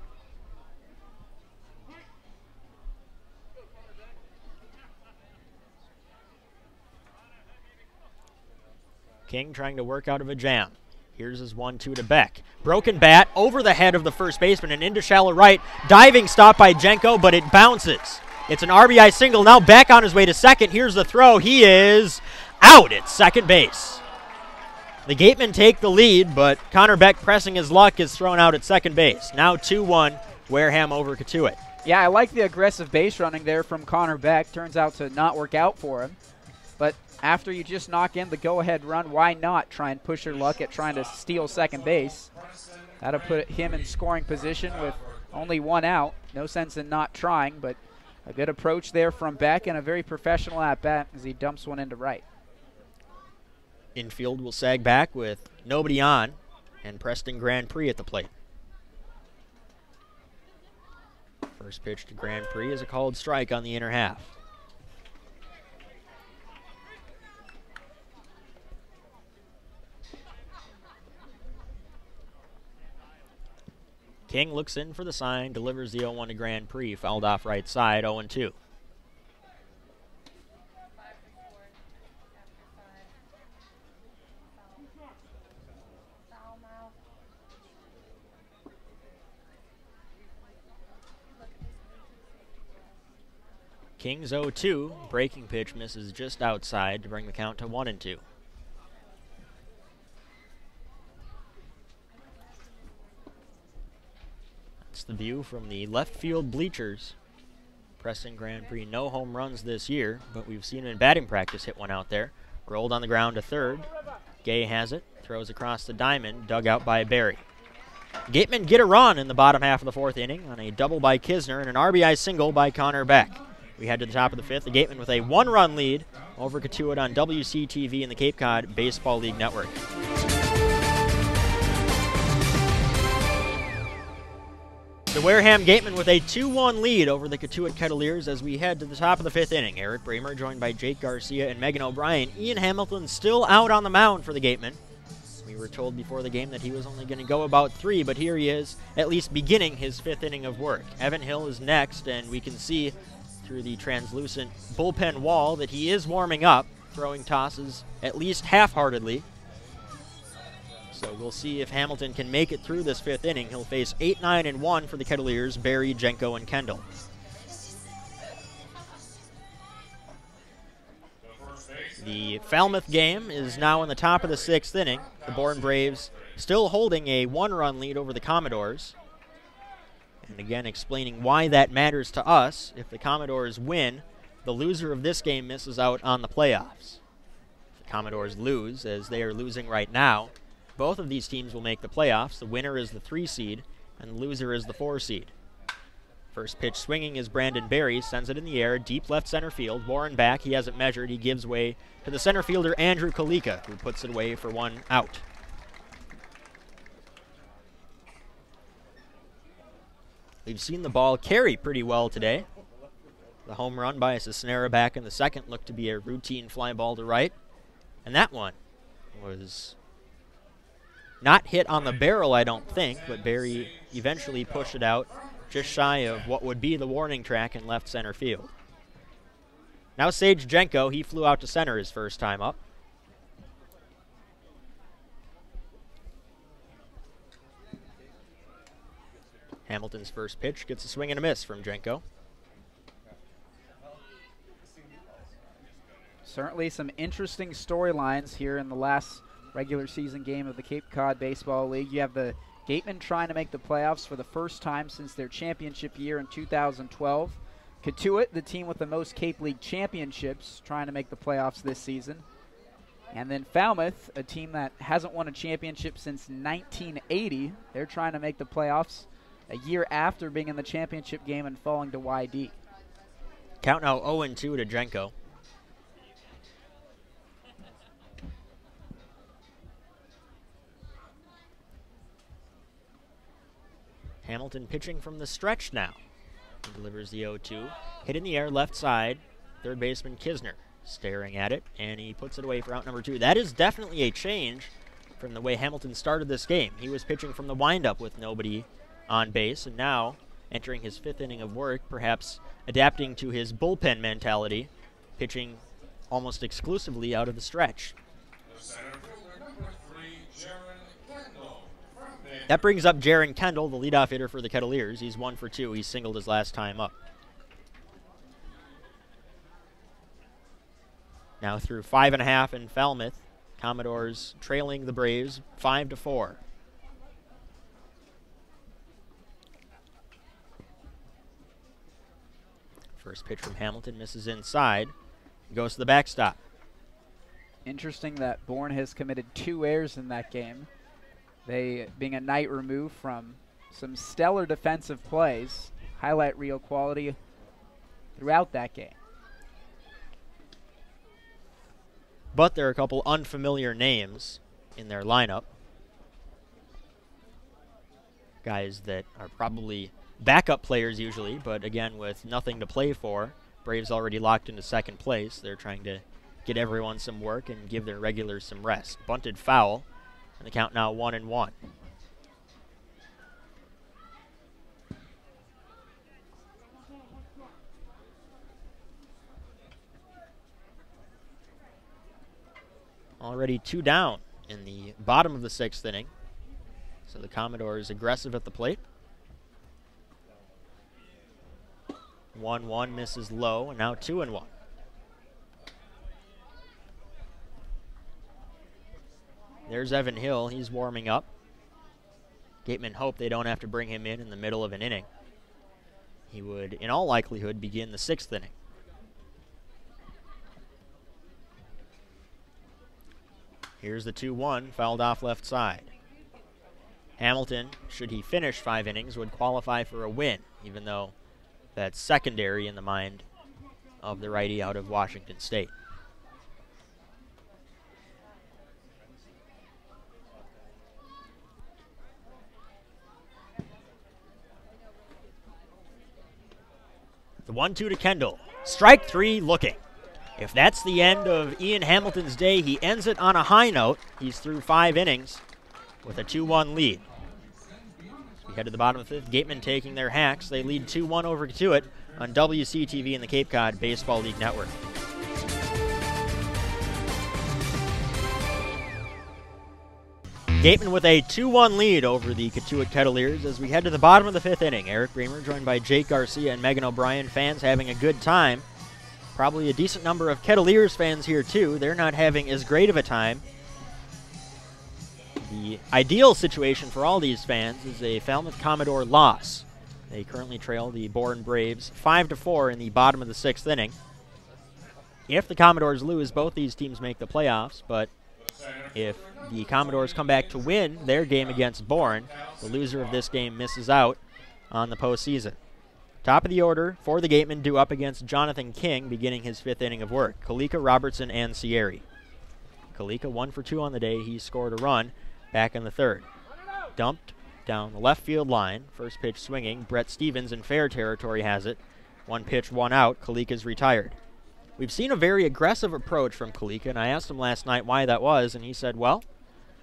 King trying to work out of a jam. Here's his 1-2 to Beck. Broken bat over the head of the first baseman and into shallow right. Diving stop by Jenko, but it bounces. It's an RBI single. Now Beck on his way to second. Here's the throw. He is out at second base. The Gatemen take the lead, but Connor Beck, pressing his luck, is thrown out at second base. Now 2-1, Wareham over Cotuit. Yeah, I like the aggressive base running there from Connor Beck. Turns out to not work out for him. But after you just knock in the go-ahead run, why not try and push your luck at trying to steal second base? That'll put him in scoring position with only one out. No sense in not trying, but a good approach there from Beck and a very professional at-bat as he dumps one into right. Infield will sag back with nobody on, and Preston Grand Prix at the plate. First pitch to Grand Prix is a called strike on the inner half. King looks in for the sign, delivers the 0-1 to Grand Prix, fouled off right side, 0-2. King's 0-2, breaking pitch misses just outside to bring the count to 1-2. That's the view from the left field bleachers. Preston Grand Prix, no home runs this year, but we've seen him in batting practice hit one out there. Rolled on the ground to third. Gay has it, throws across the diamond, dug out by Barry. Gatemen get a run in the bottom half of the fourth inning on a double by Kisner and an RBI single by Connor Beck. We head to the top of the fifth. The Gatemen with a one-run lead over Cotuit on WCTV and the Cape Cod Baseball League Network. The Wareham Gatemen with a 2-1 lead over the Cotuit Kettleers as we head to the top of the fifth inning. Eric Bramer joined by Jake Garcia and Megan O'Brien. Ian Hamilton still out on the mound for the Gatemen. We were told before the game that he was only going to go about 3, but here he is, at least beginning his fifth inning of work. Evan Hill is next, and we can see through the translucent bullpen wall that he is warming up, throwing tosses at least half-heartedly. So we'll see if Hamilton can make it through this 5th inning. He'll face 8, 9, and 1 for the Kettleers, Barry, Jenko, and Kendall. The Falmouth game is now in the top of the 6th inning. The Bourne Braves still holding a 1-run lead over the Commodores. And again, explaining why that matters to us. If the Commodores win, the loser of this game misses out on the playoffs. If the Commodores lose, as they are losing right now, both of these teams will make the playoffs. The winner is the 3 seed, and the loser is the 4 seed. First pitch swinging is Brandon Berry, sends it in the air, deep left center field. Warren back, he has it measured. He gives way to the center fielder, Andrew Kalika, who puts it away for 1 out. We've seen the ball carry pretty well today. The home run by Cisnera back in the 2nd looked to be a routine fly ball to right. And that one was not hit on the barrel, I don't think, but Barry eventually pushed it out just shy of what would be the warning track in left center field. Now Sage Jenko, he flew out to center his first time up. Hamilton's first pitch gets a swing and a miss from Jenko. Certainly some interesting storylines here in the last regular season game of the Cape Cod Baseball League. You have the Gatemen trying to make the playoffs for the first time since their championship year in 2012. Cotuit, the team with the most Cape League championships, trying to make the playoffs this season. And then Falmouth, a team that hasn't won a championship since 1980. They're trying to make the playoffs a year after being in the championship game and falling to YD. Count now 0-2 to Jenko. Hamilton pitching from the stretch now. He delivers the 0-2. Hit in the air, left side. Third baseman Kisner staring at it, and he puts it away for out number 2. That is definitely a change from the way Hamilton started this game. He was pitching from the windup with nobody on base, and now entering his 5th inning of work, perhaps adapting to his bullpen mentality, pitching almost exclusively out of the stretch. That brings up Jaron Kendall, the leadoff hitter for the Kettleers. He's 1 for 2. He singled his last time up. Now through 5.5 in Falmouth, Commodores trailing the Braves 5-4. First pitch from Hamilton misses inside. Goes to the backstop. Interesting that Bourne has committed 2 errors in that game. They being a night removed from some stellar defensive plays, highlight reel quality throughout that game. But there are a couple unfamiliar names in their lineup. Guys that are probably backup players usually, but again with nothing to play for. Braves already locked into 2nd place. They're trying to get everyone some work and give their regulars some rest. Bunted foul. And the count now 1-1. Already 2 down in the bottom of the 6th inning. So the Commodores aggressive at the plate. 1-1 misses low, and now 2-1. There's Evan Hill. He's warming up. Gatemen hope they don't have to bring him in the middle of an inning. He would, in all likelihood, begin the 6th inning. Here's the 2-1, fouled off left side. Hamilton, should he finish 5 innings, would qualify for a win, even though that's secondary in the mind of the righty out of Washington State. The 1-2 to Kendall. Strike 3 looking. If that's the end of Ian Hamilton's day, he ends it on a high note. He's through 5 innings with a 2-1 lead. We head to the bottom of the 5th. Gatemen taking their hacks. They lead 2-1 over Cotuit on WCTV and the Cape Cod Baseball League Network. Gatemen with a 2-1 lead over the Cotuit Kettleers as we head to the bottom of the 5th inning. Eric Bremer joined by Jake Garcia and Megan O'Brien. Fans having a good time. Probably a decent number of Kettleers fans here too. They're not having as great of a time. The ideal situation for all these fans is a Falmouth Commodore loss. They currently trail the Bourne Braves 5-4 in the bottom of the 6th inning. If the Commodores lose, both these teams make the playoffs, but if the Commodores come back to win their game against Bourne, the loser of this game misses out on the postseason. Top of the order for the Gatemen due up against Jonathan King beginning his 5th inning of work. Kalika, Robertson, and Sierri. Kalika 1 for 2 on the day. He scored a run back in the 3rd. Dumped down the left field line. First pitch swinging. Brett Stevens in fair territory has it. 1 pitch, 1 out. Kalika's retired. We've seen a very aggressive approach from Kalika, and I asked him last night why that was, and he said, well,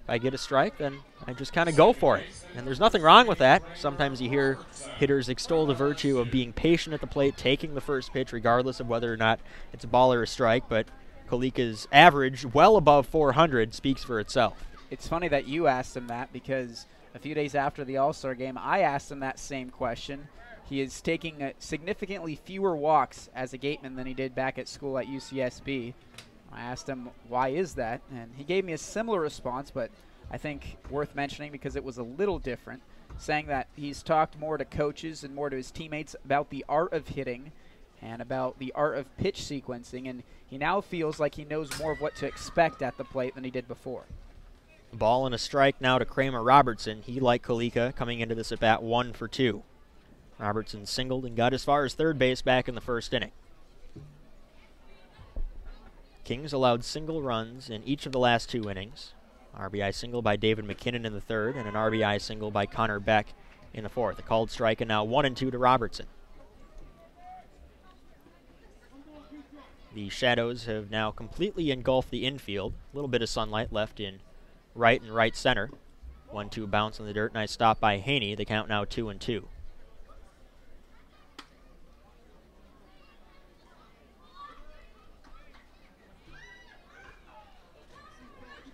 if I get a strike, then I just kind of go for it. And there's nothing wrong with that. Sometimes you hear hitters extol the virtue of being patient at the plate, taking the first pitch regardless of whether or not it's a ball or a strike, but Kalika's average, well above 400, speaks for itself. It's funny that you asked him that because a few days after the All-Star game, I asked him that same question. He is taking significantly fewer walks as a Gateman than he did back at school at UCSB. I asked him, why is that? And he gave me a similar response, but I think worth mentioning because it was a little different, saying that he's talked more to coaches and more to his teammates about the art of hitting and about the art of pitch sequencing, and he now feels like he knows more of what to expect at the plate than he did before. Ball and a strike now to Kramer Robertson. He, like Kalika, coming into this at-bat 1 for 2. Robertson singled and got as far as 3rd base back in the 1st inning. Kings allowed single runs in each of the last 2 innings. RBI single by David McKinnon in the 3rd and an RBI single by Connor Beck in the 4th. A called strike and now 1-2 to Robertson. The shadows have now completely engulfed the infield. A little bit of sunlight left in right and right center. 1-2 bounce in the dirt. Nice stop by Haney. The count now 2-2.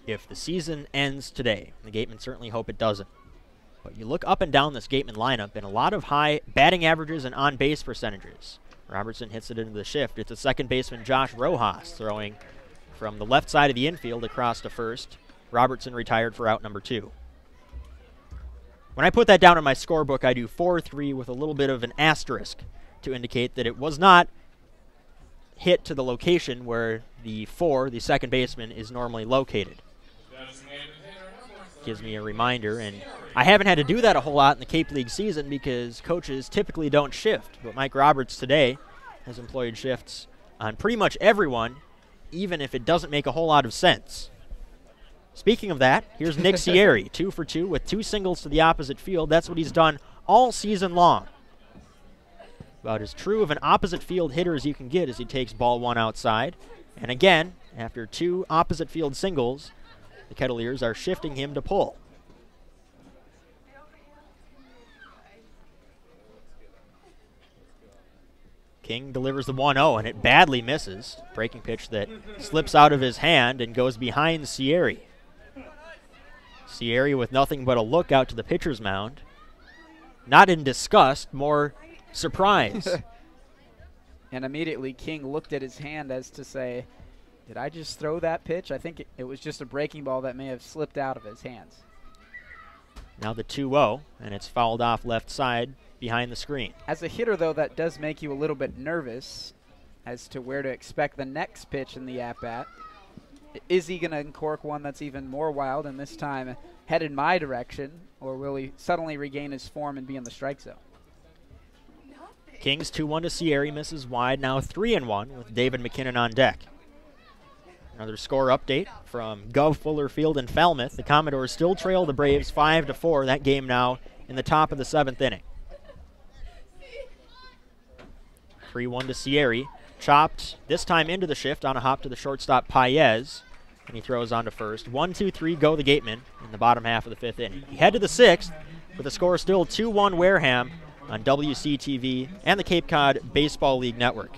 If the season ends today, the Gatemen certainly hope it doesn't. But you look up and down this Gatemen lineup and a lot of high batting averages and on-base percentages. Robertson hits it into the shift. It's a second baseman, Josh Rojas, throwing from the left side of the infield across to first. Robertson retired for out number 2. When I put that down in my scorebook, I do 4-3 with a little bit of an asterisk to indicate that it was not hit to the location where the 4, the second baseman, is normally located. Gives me a reminder, and I haven't had to do that a whole lot in the Cape League season because coaches typically don't shift. But Mike Roberts today has employed shifts on pretty much everyone, even if it doesn't make a whole lot of sense. Speaking of that, here's Nick Sierri, 2 for 2 with 2 singles to the opposite field. That's what he's done all season long. About as true of an opposite field hitter as you can get as he takes ball 1 outside. And again, after 2 opposite field singles, the Kettleers are shifting him to pull. King delivers the 1-0, and it badly misses. Breaking pitch that slips out of his hand and goes behind Sierri. Sierri with nothing but a look out to the pitcher's mound. Not in disgust, more surprise. And immediately King looked at his hand as to say, did I just throw that pitch? I think it was just a breaking ball that may have slipped out of his hands. Now the 2-0, and it's fouled off left side behind the screen. As a hitter, though, that does make you a little bit nervous as to where to expect the next pitch in the at-bat. Is he going to uncork one that's even more wild and this time head in my direction, or will he suddenly regain his form and be in the strike zone? Kings 2-1 to Sierri, misses wide, now 3-1 with David McKinnon on deck. Another score update from Gov Fuller Field in Falmouth. The Commodores still trail the Braves 5-4. That game now in the top of the 7th inning. 3-1 to Sierri. Chopped this time into the shift on a hop to the shortstop Paez. And he throws on to first. 1-2-3 go the Gatemen in the bottom half of the 5th inning. We head to the 6th. with the score still 2-1 Wareham on WCTV and the Cape Cod Baseball League Network.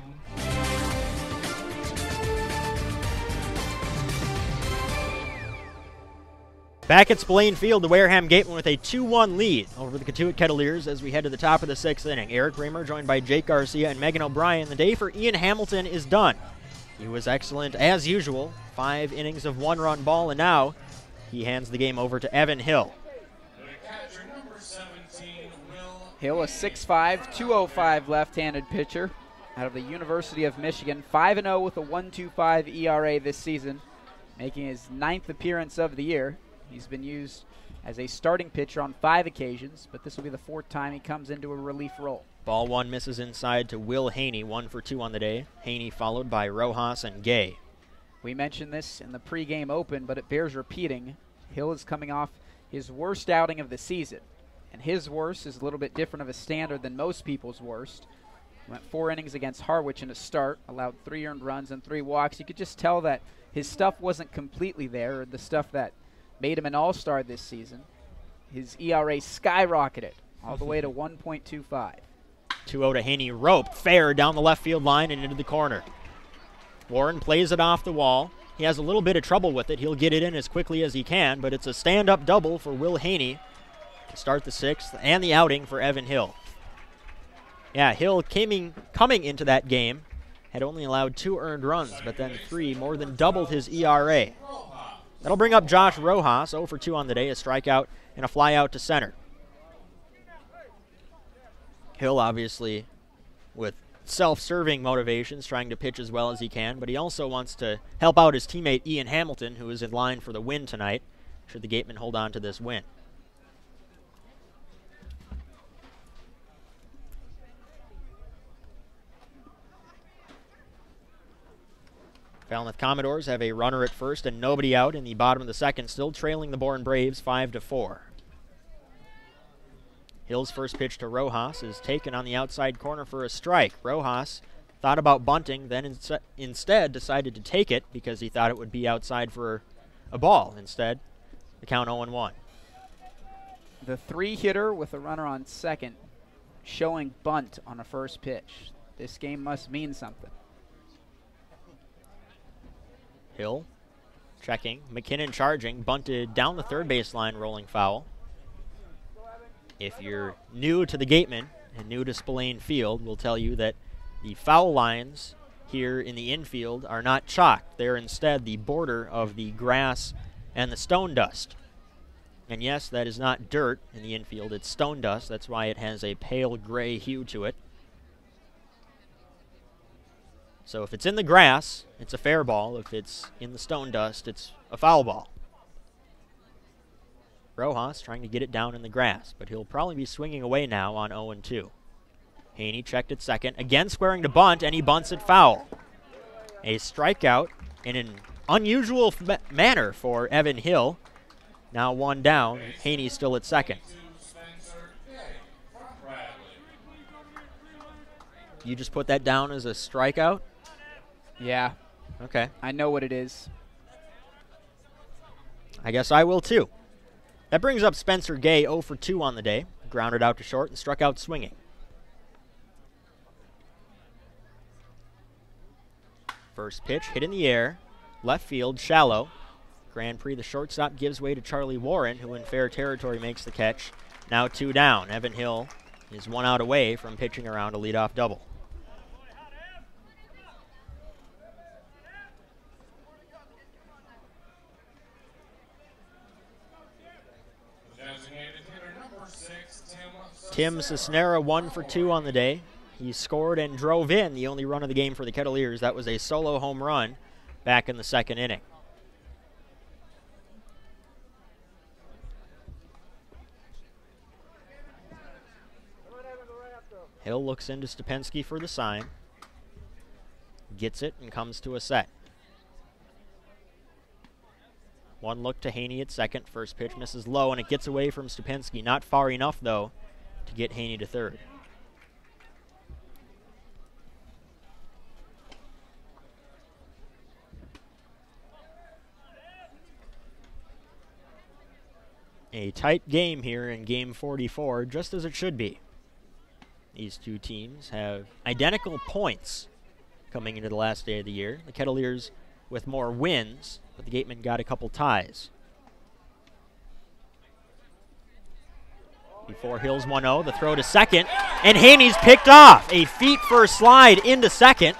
Back at Spillane Field, the Wareham Gatemen with a 2-1 lead over the Cotuit Kettleers as we head to the top of the 6th inning. Eric Reamer joined by Jake Garcia and Megan O'Brien. The day for Ian Hamilton is done. He was excellent as usual, 5 innings of 1-run ball, and now he hands the game over to Evan Hill. Hill, a 6'5", 205 left-handed pitcher out of the University of Michigan, 5-0 with a 1.25 ERA this season, making his 9th appearance of the year. He's been used as a starting pitcher on 5 occasions, but this will be the 4th time he comes into a relief role. Ball 1 misses inside to Will Haney, 1 for 2 on the day. Haney followed by Rojas and Gay. We mentioned this in the pregame open, but it bears repeating. Hill is coming off his worst outing of the season, and his worst is a little bit different of a standard than most people's worst. He went 4 innings against Harwich in a start, allowed 3 earned runs and 3 walks. You could just tell that his stuff wasn't completely there, or the stuff that made him an all-star this season. His ERA skyrocketed all the way to 1.25. 2-0 to Haney, roped fair down the left field line and into the corner. Warren plays it off the wall. He has a little bit of trouble with it. He'll get it in as quickly as he can, but it's a stand-up double for Will Haney to start the 6th and the outing for Evan Hill. Yeah, Hill coming into that game had only allowed 2 earned runs, but then 3, more than doubled his ERA. That'll bring up Josh Rojas, 0 for 2 on the day, a strikeout and a fly out to center. Hill obviously with self-serving motivations, trying to pitch as well as he can, but he also wants to help out his teammate Ian Hamilton, who is in line for the win tonight, should the Gatemen hold on to this win. Falmouth Commodores have a runner at first and nobody out in the bottom of the 2nd, still trailing the Bourne Braves 5-4. Hill's first pitch to Rojas is taken on the outside corner for a strike. Rojas thought about bunting, then instead decided to take it because he thought it would be outside for a ball. Instead, the count 0-1. The 3-hitter with a runner on 2nd, showing bunt on a first pitch. This game must mean something. Hill checking, McKinnon charging, bunted down the 3rd baseline, rolling foul. If you're new to the Gatemen and new to Spillane Field, we'll tell you that the foul lines here in the infield are not chalked. They're instead the border of the grass and the stone dust. And yes, that is not dirt in the infield, it's stone dust. That's why it has a pale gray hue to it. So if it's in the grass, it's a fair ball. If it's in the stone dust, it's a foul ball. Rojas trying to get it down in the grass, but he'll probably be swinging away now on 0-2. Haney checked at 2nd, again squaring to bunt, and he bunts it foul. A strikeout in an unusual manner for Evan Hill. Now 1 down, Haney still at 2nd. You just put that down as a strikeout? Yeah. Okay. I know what it is. I guess I will too. That brings up Spencer Gay, 0 for 2 on the day. Grounded out to short and struck out swinging. First pitch hit in the air. Left field, shallow. Grand Prix, the shortstop gives way to Charlie Warren, who in fair territory makes the catch. Now 2 down. Evan Hill is 1 out away from pitching around a leadoff double. Tim Cisnera 1 for 2 on the day. He scored and drove in the only run of the game for the Kettleers. That was a solo home run back in the 2nd inning. Hill looks into Stupensky for the sign. Gets it and comes to a set. 1 look to Haney at 2nd. First pitch misses low, and it gets away from Stupensky. Not far enough, though, to get Haney to 3rd. A tight game here in game 44, just as it should be. These two teams have identical points coming into the last day of the year. The Kettleers with more wins, but the Gatemen got a couple ties. Before Hills 1-0, the throw to second, and Haney's picked off. A feet-first slide into second,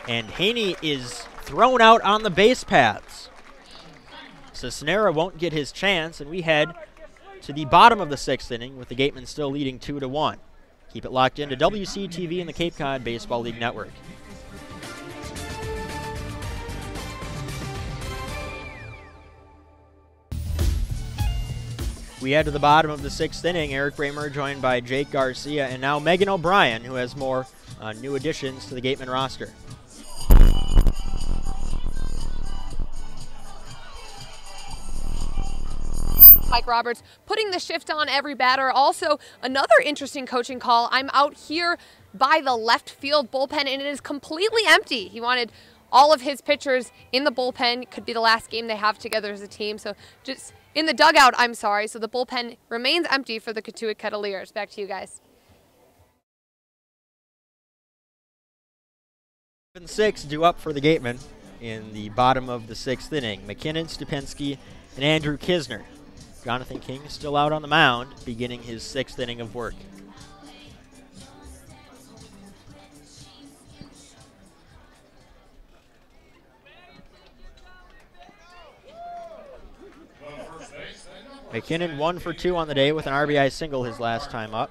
and Haney is thrown out on the base paths. Cisnera won't get his chance, and we head to the bottom of the 6th inning with the Gatemen still leading 2-1. Keep it locked into WCTV and the Cape Cod Baseball League Network. We head to the bottom of the 6th inning. Eric Bramer joined by Jake Garcia and now Megan O'Brien, who has more new additions to the Gatemen roster. Mike Roberts putting the shift on every batter. Also, another interesting coaching call. I'm out here by the left field bullpen, and it is completely empty. He wanted all of his pitchers in the bullpen. Could be the last game they have together as a team. So just in the dugout, I'm sorry. So the bullpen remains empty for the Cotuit Kettleers. Back to you guys. 7-6 due up for the Gatemen in the bottom of the 6th inning. McKinnon, Stupinski, and Andrew Kisner. Jonathan King is still out on the mound, beginning his 6th inning of work. McKinnon 1 for 2 on the day with an RBI single his last time up.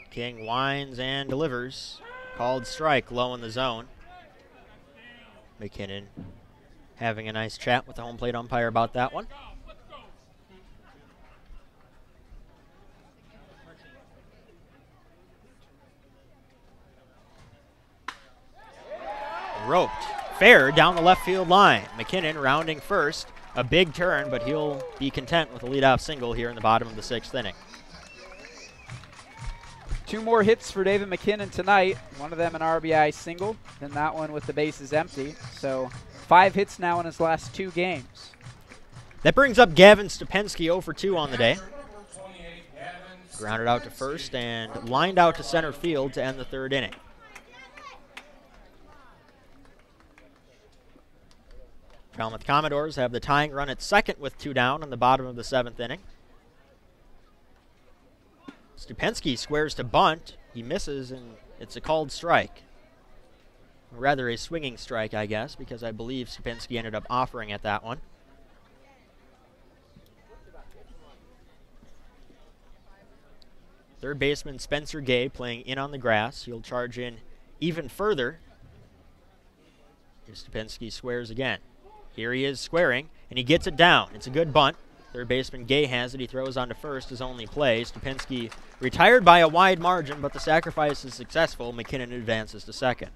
King winds and delivers. Called strike, low in the zone. McKinnon having a nice chat with the home plate umpire about that one. Roped. Fair down the left field line. McKinnon rounding first. A big turn, but he'll be content with a leadoff single here in the bottom of the 6th inning. 2 more hits for David McKinnon tonight. One of them an RBI single, then that one with the bases empty. So 5 hits now in his last 2 games. That brings up Gavin Stupinski 0 for 2 on the day. Grounded out to first and lined out to center field to end the 3rd inning. Falmouth Commodores have the tying run at second with 2 down in the bottom of the 7th inning. Stupinski squares to bunt. He misses, and it's a called strike. Rather a swinging strike, I guess, because I believe Stupinski ended up offering at that one. Third baseman Spencer Gay playing in on the grass. He'll charge in even further. Stupinski squares again. Here he is squaring, and he gets it down. It's a good bunt. Third baseman Gay has it. He throws on to first, his only play. Stupinski retired by a wide margin, but the sacrifice is successful. McKinnon advances to second.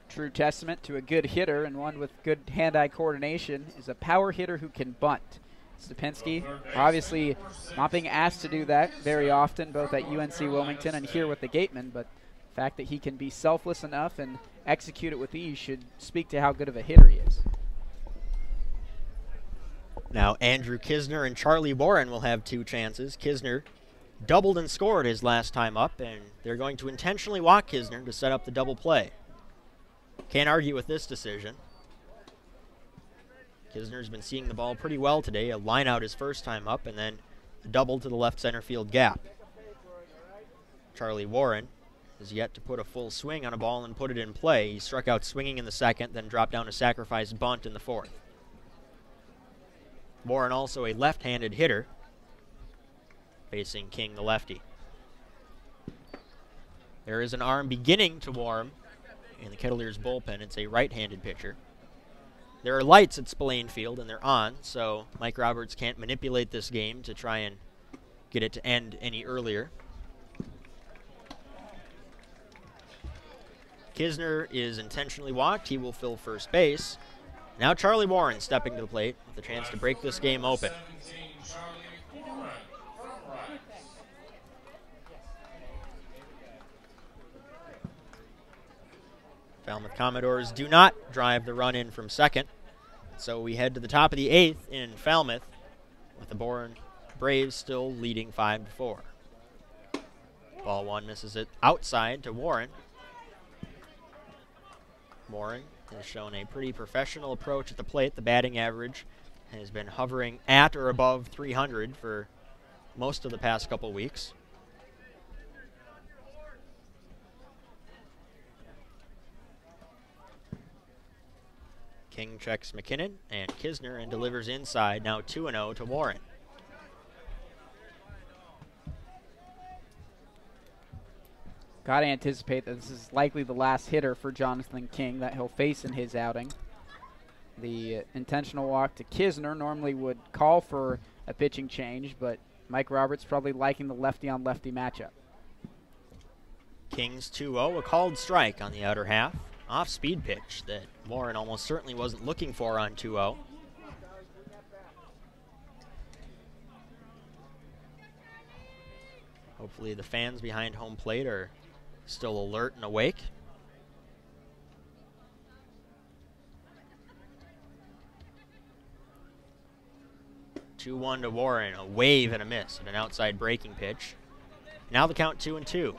True testament to a good hitter, and one with good hand-eye coordination is a power hitter who can bunt. Stupinski obviously not being asked to do that very often, both at UNC Wilmington and here with the Gatemen, but the fact that he can be selfless enough and execute it with ease should speak to how good of a hitter he is. Now Andrew Kisner and Charlie Warren will have 2 chances. Kisner doubled and scored his last time up, and they're going to intentionally walk Kisner to set up the double play. Can't argue with this decision. Kisner's been seeing the ball pretty well today. A line out his first time up, and then a double to the left center field gap. Charlie Warren has yet to put a full swing on a ball and put it in play. He struck out swinging in the 2nd, then dropped down a sacrifice bunt in the 4th. Warren also a left-handed hitter, facing King the lefty. There is an arm beginning to warm in the Kettleers bullpen. It's a right-handed pitcher. There are lights at Spillane Field, and they're on, so Mike Roberts can't manipulate this game to try and get it to end any earlier. Kisner is intentionally walked. He will fill first base. Now Charlie Warren stepping to the plate with a chance to break this game open. Falmouth Commodores do not drive the run in from second. So we head to the top of the 8th in Falmouth, with the Bourne Braves still leading 5-4. Ball one misses it outside to Warren. Warren has shown a pretty professional approach at the plate. The batting average has been hovering at or above 300 for most of the past couple weeks. King checks McKinnon and Kisner and delivers inside, now 2-0 to Warren. Got to anticipate that this is likely the last hitter for Jonathan King that he'll face in his outing. The intentional walk to Kisner normally would call for a pitching change, but Mike Roberts probably liking the lefty-on-lefty matchup. King's 2-0, a called strike on the outer half. Off-speed pitch that Warren almost certainly wasn't looking for on 2-0. Hopefully the fans behind home plate are still alert and awake. Two-1 to Warren, a wave and a miss and an outside breaking pitch. Now the count 2-2.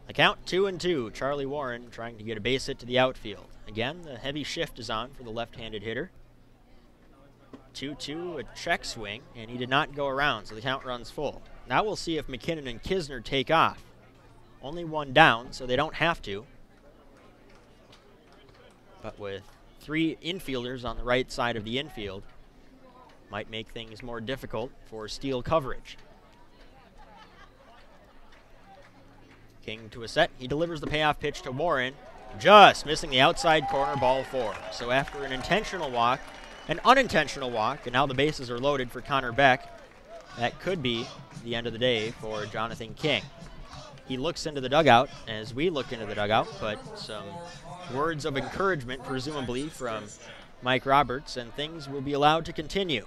The count 2-2. Charlie Warren trying to get a base hit to the outfield. Again, the heavy shift is on for the left-handed hitter. 2-2, a check swing, and he did not go around, so the count runs full. Now we'll see if McKinnon and Kisner take off. Only one down, so they don't have to. But with three infielders on the right side of the infield, might make things more difficult for steal coverage. King to a set. He delivers the payoff pitch to Warren, just missing the outside corner, ball 4. So after an intentional walk, an unintentional walk, and now the bases are loaded for Connor Beck, that could be the end of the day for Jonathan King. He looks into the dugout as we look into the dugout, but some words of encouragement, presumably, from Mike Roberts, and things will be allowed to continue.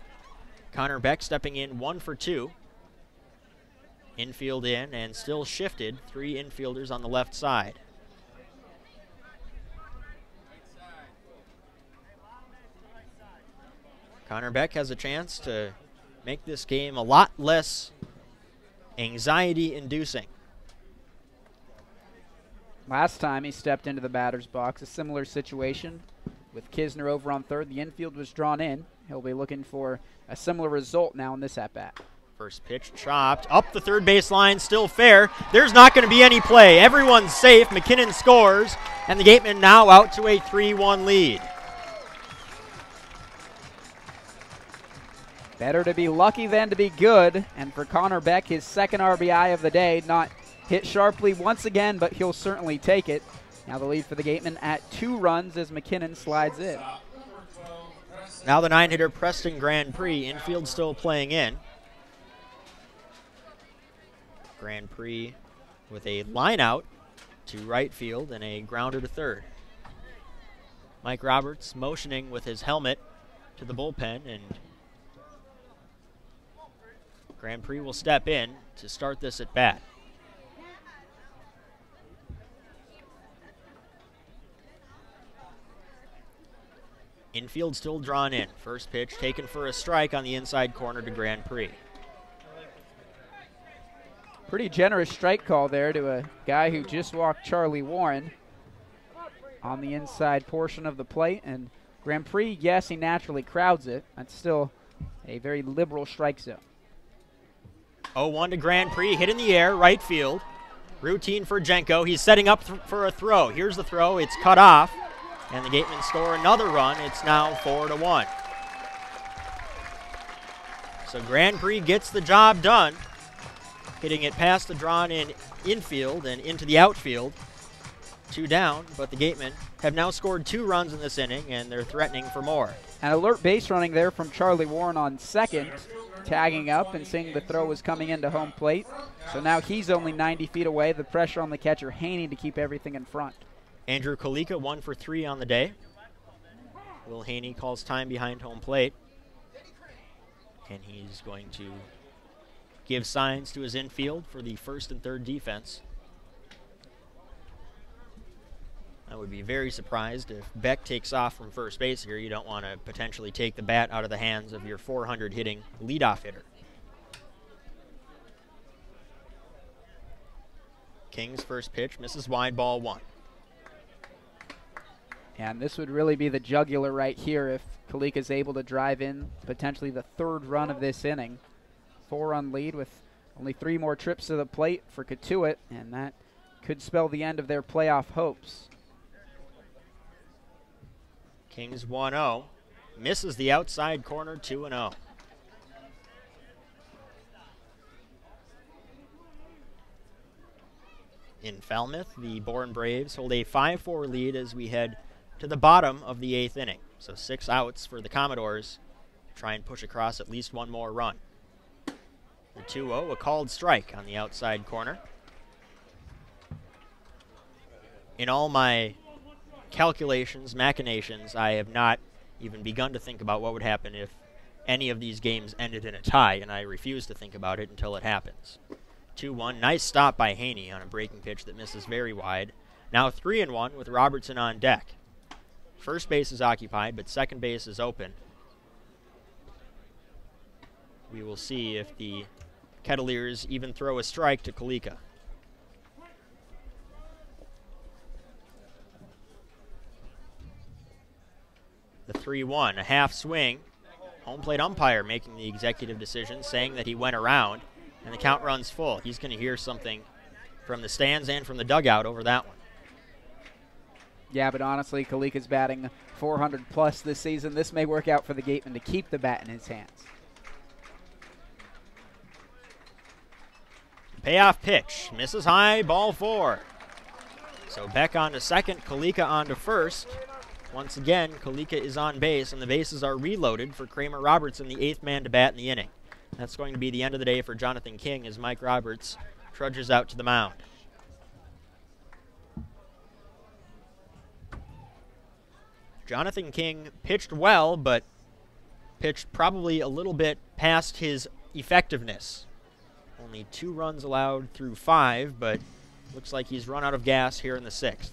Connor Beck stepping in 1 for 2. Infield in and still shifted. 3 infielders on the left side. Connor Beck has a chance to make this game a lot less anxiety-inducing. Last time he stepped into the batter's box, a similar situation with Kisner over on third. The infield was drawn in. He'll be looking for a similar result now in this at-bat. First pitch chopped up the third base line, still fair. There's not going to be any play. Everyone's safe. McKinnon scores, and the Gatemen now out to a 3-1 lead. Better to be lucky than to be good, and for Connor Beck, his second RBI of the day, not hit sharply once again, but he'll certainly take it. Now the lead for the Gatemen at 2 runs as McKinnon slides in. Now the 9-hitter Preston Grand Prix, infield still playing in. Grand Prix with a line out to right field and a grounder to third. Mike Roberts motioning with his helmet to the bullpen, and Grand Prix will step in to start this at bat. Infield still drawn in. First pitch taken for a strike on the inside corner to Grand Prix. Pretty generous strike call there to a guy who just walked Charlie Warren on the inside portion of the plate. And Grand Prix, yes, he naturally crowds it. That's still a very liberal strike zone. 0-1 to Grand Prix, hit in the air, right field. Routine for Jenko. He's setting up for a throw. Here's the throw. It's cut off, and the Gatemen score another run. It's now 4-1. So Grand Prix gets the job done, hitting it past the drawn-in infield and into the outfield. 2 down, but the Gatemen have now scored 2 runs in this inning, and they're threatening for more. An alert base running there from Charlie Warren on second, tagging up and seeing the throw was coming into home plate. So now he's only 90 feet away. The pressure on the catcher, Haney, to keep everything in front. Andrew Kalika 1 for 3 on the day. Will Haney calls time behind home plate. And he's going to give signs to his infield for the first and third defense. I would be very surprised if Beck takes off from first base here. You don't want to potentially take the bat out of the hands of your 400 hitting leadoff hitter. King's first pitch misses wide, ball 1. And this would really be the jugular right here if Kalika's able to drive in potentially the third run of this inning. 4-run lead with only 3 more trips to the plate for Cotuit, and that could spell the end of their playoff hopes. Kings 1-0. Misses the outside corner, 2-0. In Falmouth, the Bourne Braves hold a 5-4 lead as we head to the bottom of the 8th inning. So 6 outs for the Commodores. Try and push across at least 1 more run. The 2-0, a called strike on the outside corner. In all my calculations, machinations, I have not even begun to think about what would happen if any of these games ended in a tie, and I refuse to think about it until it happens. 2-1, nice stop by Haney on a breaking pitch that misses very wide. Now 3-1 with Robertson on deck. First base is occupied, but second base is open. We will see if the Kettleers even throw a strike to Kalika. The 3-1, a half swing. Home plate umpire making the executive decision, saying that he went around, and the count runs full. He's going to hear something from the stands and from the dugout over that one. Yeah, but honestly, Kalika's batting 400 plus this season. This may work out for the Gatemen to keep the bat in his hands. Payoff pitch, misses high, ball 4. So Beck on to second, Kalika on to first. Once again, Kalika is on base, and the bases are reloaded for Kramer Robertson, the 8th man to bat in the inning. That's going to be the end of the day for Jonathan King as Mike Roberts trudges out to the mound. Jonathan King pitched well, but pitched probably a little bit past his effectiveness. Only 2 runs allowed through 5, but looks like he's run out of gas here in the 6th.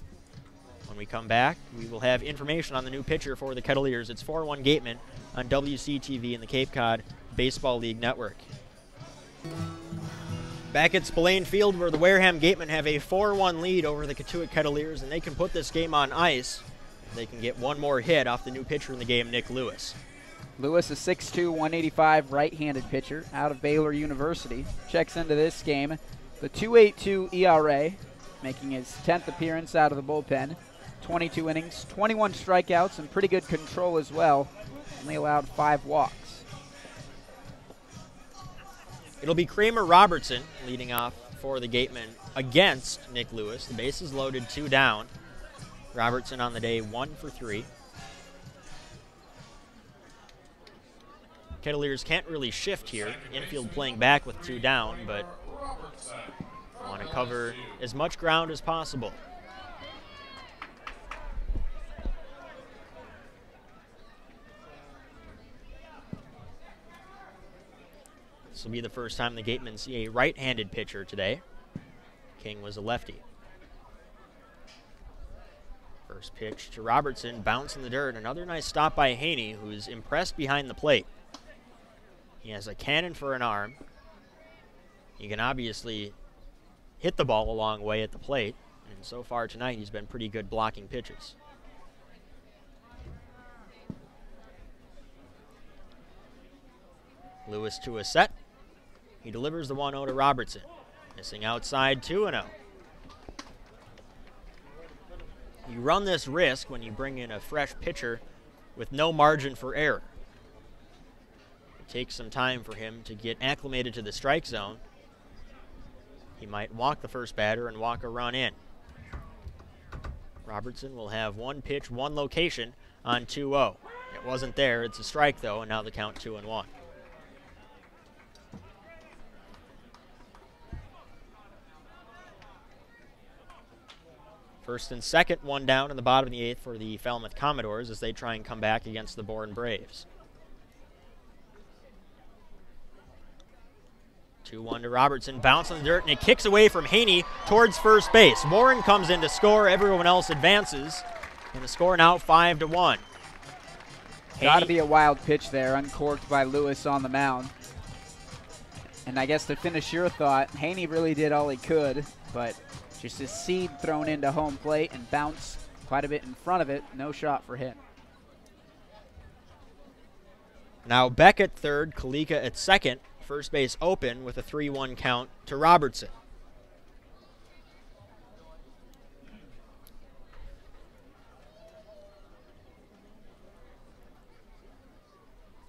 When we come back, we will have information on the new pitcher for the Kettleers. It's 4-1 Gatemen on WCTV and the Cape Cod Baseball League Network. Back at Spillane Field, where the Wareham Gatemen have a 4-1 lead over the Cotuit Kettleers, and they can put this game on ice. They can get 1 more hit off the new pitcher in the game, Nick Lewis. Lewis, a 6'2", 185 right-handed pitcher out of Baylor University, checks into this game. The 2.82 ERA, making his 10th appearance out of the bullpen. 22 innings, 21 strikeouts, and pretty good control as well. Only allowed 5 walks. It'll be Kramer Robertson leading off for the Gatemen against Nick Lewis. The bases loaded, 2 down. Robertson on the day 1 for 3. Kettleers can't really shift here. Infield playing back with 2 down, but want to cover as much ground as possible. This will be the first time the Gatemen see a right-handed pitcher today. King was a lefty. First pitch to Robertson, bounce in the dirt. Another nice stop by Haney, who's impressed behind the plate. He has a cannon for an arm. He can obviously hit the ball a long way at the plate, and so far tonight he's been pretty good blocking pitches. Lewis to a set. He delivers the 1-0 to Robertson. Missing outside, 2-0. You run this risk when you bring in a fresh pitcher with no margin for error. It takes some time for him to get acclimated to the strike zone. He might walk the first batter and walk a run in. Robertson will have 1 pitch, 1 location on 2-0. It wasn't there. It's a strike, though, and now the count 2-1. First and second, 1 down in the bottom of the 8th for the Falmouth Commodores as they try and come back against the Bourne Braves. 2-1 to Robertson, bounce on the dirt, and it kicks away from Haney towards first base. Warren comes in to score, everyone else advances, and the score now 5-1. Got to be a wild pitch there, uncorked by Lewis on the mound. And I guess to finish your thought, Haney really did all he could, but just a seed thrown into home plate and bounce quite a bit in front of it. No shot for him. Now Beck at third, Kalika at second. First base open with a 3-1 count to Robertson.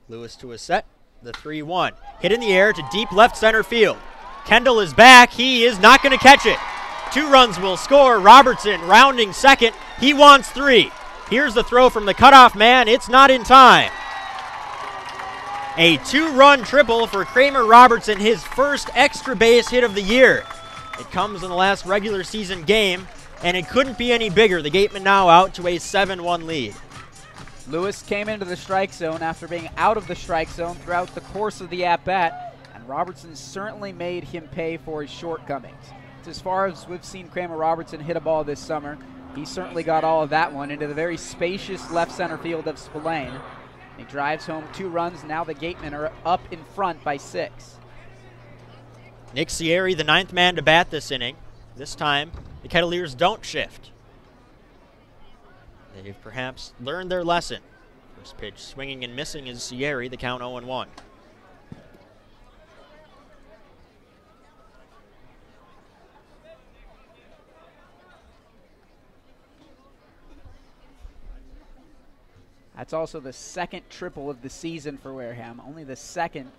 Lewis to a set, the 3-1. Hit in the air to deep left center field. Kendall is back, he is not going to catch it. 2 runs will score, Robertson rounding second, he wants 3. Here's the throw from the cutoff man, it's not in time. A 2-run triple for Kramer Robertson, his first extra base hit of the year. It comes in the last regular season game, and it couldn't be any bigger. The Gatemen now out to a 7-1 lead. Lewis came into the strike zone after being out of the strike zone throughout the course of the at-bat, and Robertson certainly made him pay for his shortcomings. It's as far as we've seen Kramer Robertson hit a ball this summer. He certainly got all of that one into the very spacious left center field of Spillane. He drives home 2 runs. Now the Gatemen are up in front by 6. Nick Sierri, the 9th man to bat this inning. This time, the Kettleers don't shift. They've perhaps learned their lesson. First pitch swinging and missing is Sierri, the count 0-1. That's also the second triple of the season for Wareham, only the second.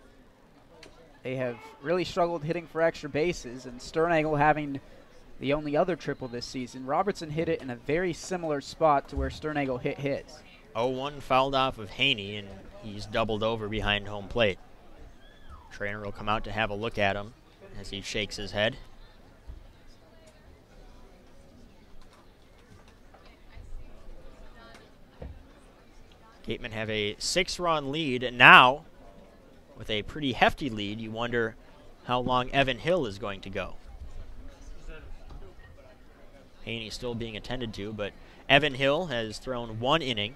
They have really struggled hitting for extra bases, and Sternagel having the only other triple this season. Robertson hit it in a very similar spot to where Sternagel hit his. 0-1 fouled off of Haney, and he's doubled over behind home plate. Trainer will come out to have a look at him as he shakes his head. Gatemen have a 6-run lead, and now, with a pretty hefty lead, you wonder how long Evan Hill is going to go. Haney still being attended to, but Evan Hill has thrown 1 inning.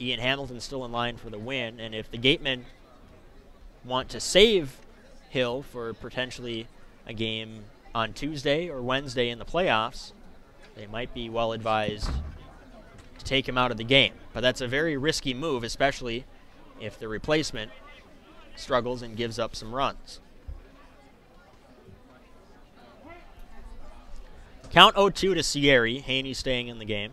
Ian Hamilton still in line for the win, and if the Gatemen want to save Hill for potentially a game on Tuesday or Wednesday in the playoffs, they might be well advised to take him out of the game. But that's a very risky move, especially if the replacement struggles and gives up some runs. Count 0-2 to Sierri. Haney staying in the game.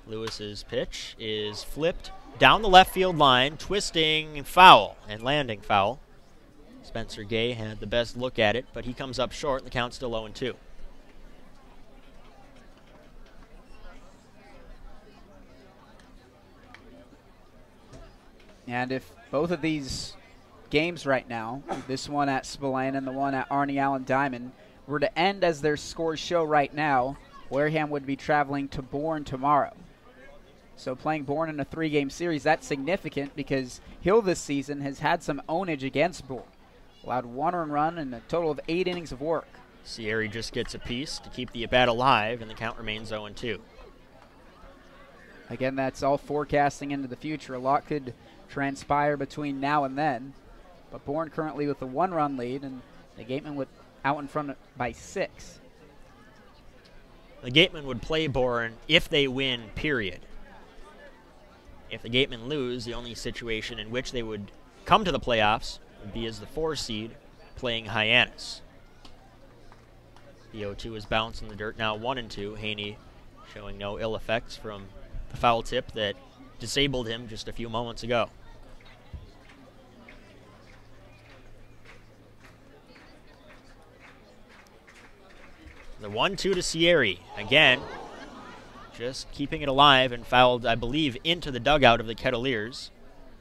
Lewis's pitch is flipped down the left field line, twisting foul and landing foul. Spencer Gay had the best look at it, but he comes up short, and the count's still 0-2. And if both of these games right now, this one at Spillane and the one at Arnie Allen Diamond, were to end as their scores show right now, Wareham would be traveling to Bourne tomorrow. So playing Bourne in a 3-game series, that's significant because Hill this season has had some ownage against Bourne. Allowed 1 earned run and a total of 8 innings of work. Sierri just gets a piece to keep the at-bat alive, and the count remains 0-2. Again, that's all forecasting into the future. A lot could transpire between now and then. But Bourne currently with a 1-run lead, and the Gatemen out in front by 6. The Gatemen would play Bourne if they win, period. If the Gatemen lose, the only situation in which they would come to the playoffs would be as the 4 seed playing Hyannis. The 0-2 is bounced in the dirt, now 1-2. Haney showing no ill effects from the foul tip that disabled him just a few moments ago. The 1-2 to Sierri. Again, just keeping it alive and fouled, I believe, into the dugout of the Kettleers.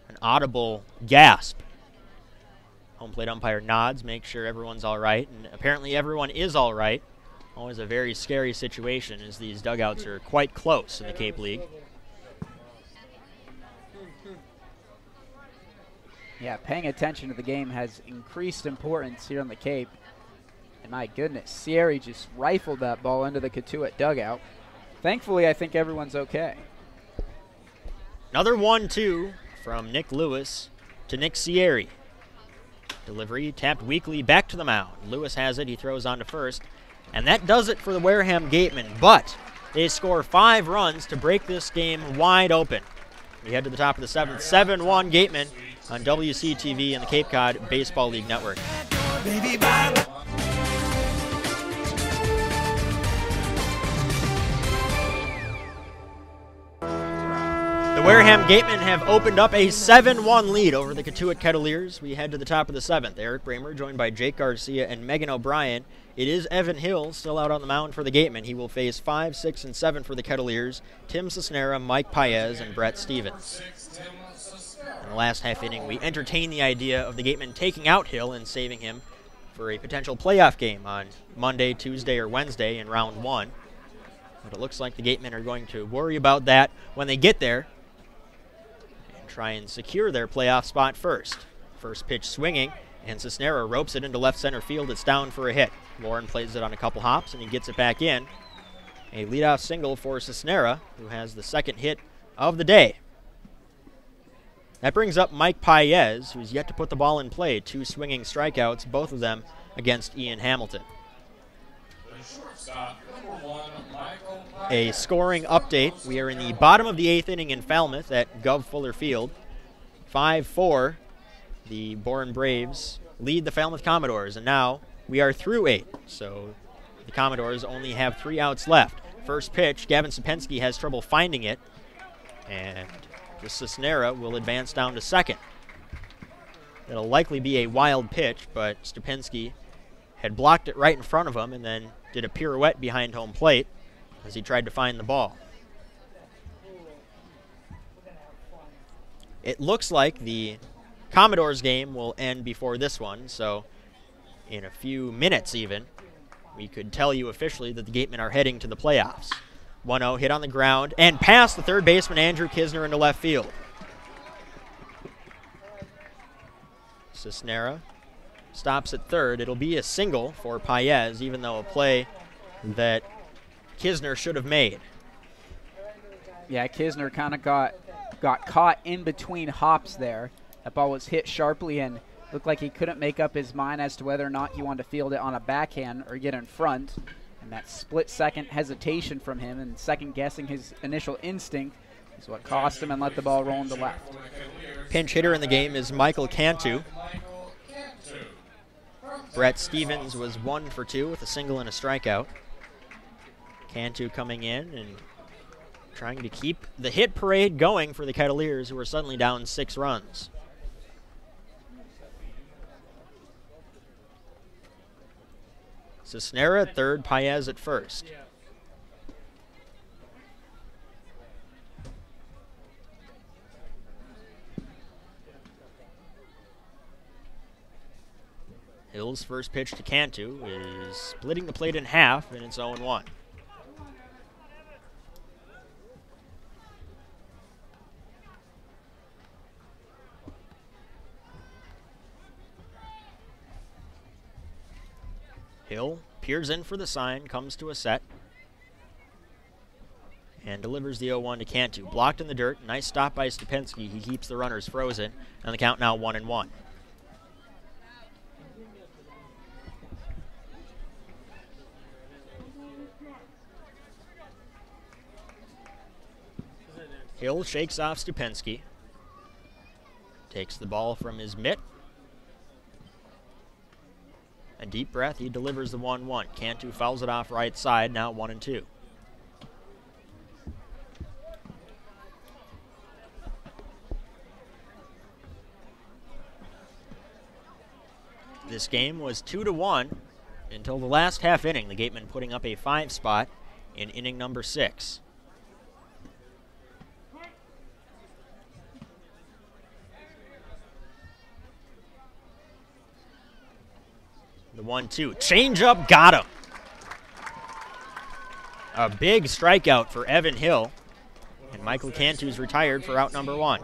An audible gasp. Home plate umpire nods, makes sure everyone's all right, and apparently everyone is all right. Always a very scary situation as these dugouts are quite close in the Cape League. Yeah, paying attention to the game has increased importance here on the Cape. And my goodness, Sierra just rifled that ball into the Cotuit dugout. Thankfully, I think everyone's okay. Another 1-2 from Nick Lewis to Nick Sierra. Delivery tapped weakly back to the mound. Lewis has it. He throws on to first. And that does it for the Wareham Gatemen. But they score 5 runs to break this game wide open. We head to the top of the 7th. 7-1 Gatemen on WCTV and the Cape Cod Baseball League Network. The Wareham Gatemen have opened up a 7-1 lead over the Cotuit Kettleers. We head to the top of the 7th. Eric Bramer joined by Jake Garcia and Megan O'Brien. It is Evan Hill still out on the mound for the Gatemen. He will face 5, 6, and 7 for the Kettleers. Tim Cisnera, Mike Paez, and Brett Stevens. In the last half inning, we entertained the idea of the Gatemen taking out Hill and saving him for a potential playoff game on Monday, Tuesday, or Wednesday in round 1. But it looks like the Gatemen are going to worry about that when they get there and try and secure their playoff spot first. First pitch swinging, and Cisnera ropes it into left center field. It's down for a hit. Lauren plays it on a couple hops, and he gets it back in. A leadoff single for Cisnera, who has the second hit of the day. That brings up Mike Paez, who's yet to put the ball in play. 2 swinging strikeouts, both of them against Ian Hamilton. A scoring update. We are in the bottom of the 8th inning in Falmouth at Gov Fuller Field. 5-4. The Bourne Braves lead the Falmouth Commodores, and now we are through 8. So the Commodores only have 3 outs left. First pitch, Gavin Sapensky has trouble finding it, and the Cisnera will advance down to second. It'll likely be a wild pitch, but Stupinski had blocked it right in front of him and then did a pirouette behind home plate as he tried to find the ball. It looks like the Commodores game will end before this one, so in a few minutes even, we could tell you officially that the Gatemen are heading to the playoffs. 1-0 hit on the ground and past the third baseman Andrew Kisner into left field. Cisnera stops at third. It'll be a single for Paez, even though a play that Kisner should have made. Yeah, Kisner kind of got caught in between hops there. That ball was hit sharply and looked like he couldn't make up his mind as to whether or not he wanted to field it on a backhand or get in front. And that split-second hesitation from him and second-guessing his initial instinct is what cost him and let the ball roll into left. Pinch hitter in the game is Michael Cantu. Brett Stevens was 1 for 2 with a single and a strikeout. Cantu coming in and trying to keep the hit parade going for the Kettleers, who are suddenly down 6 runs. Cisnera at third, Paez at first. Hill's first pitch to Cantu is splitting the plate in half, and it's 0-1. Hill peers in for the sign, comes to a set, and delivers the 0-1 to Cantu. Blocked in the dirt. Nice stop by Stupinski. He keeps the runners frozen, and the count now 1-1. Hill shakes off Stupinski. Takes the ball from his mitt. A deep breath, he delivers the 1-1. Cantu fouls it off right side, now 1-2. This game was 2-1 until the last half inning. The Gatemen putting up a 5 spot in inning number 6. The 1-2. Change-up got him. A big strikeout for Evan Hill. And Michael Cantu's retired for out number 1.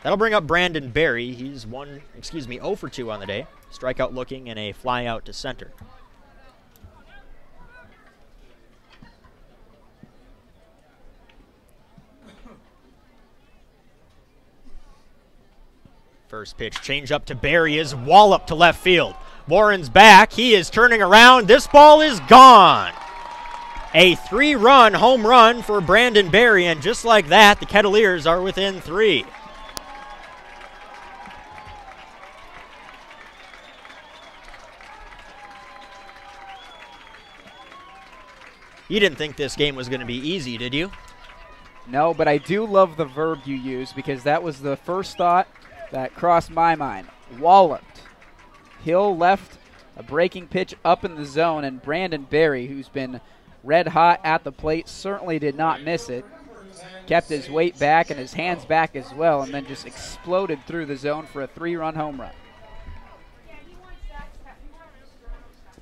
That'll bring up Brandon Berry. He's 0 for 2 on the day. Strikeout looking and a fly out to center. First pitch, change up to Berry is wallop to left field. Warren's back. He is turning around. This ball is gone. A 3-run home run for Brandon Berry, and just like that, the Kettleers are within 3. You didn't think this game was going to be easy, did you? No, but I do love the verb you use because that was the first thought that crossed my mind. Walloped. Hill left a breaking pitch up in the zone, and Brandon Berry, who's been red hot at the plate, certainly did not miss it. Kept his weight back and his hands back as well, and then just exploded through the zone for a 3-run home run.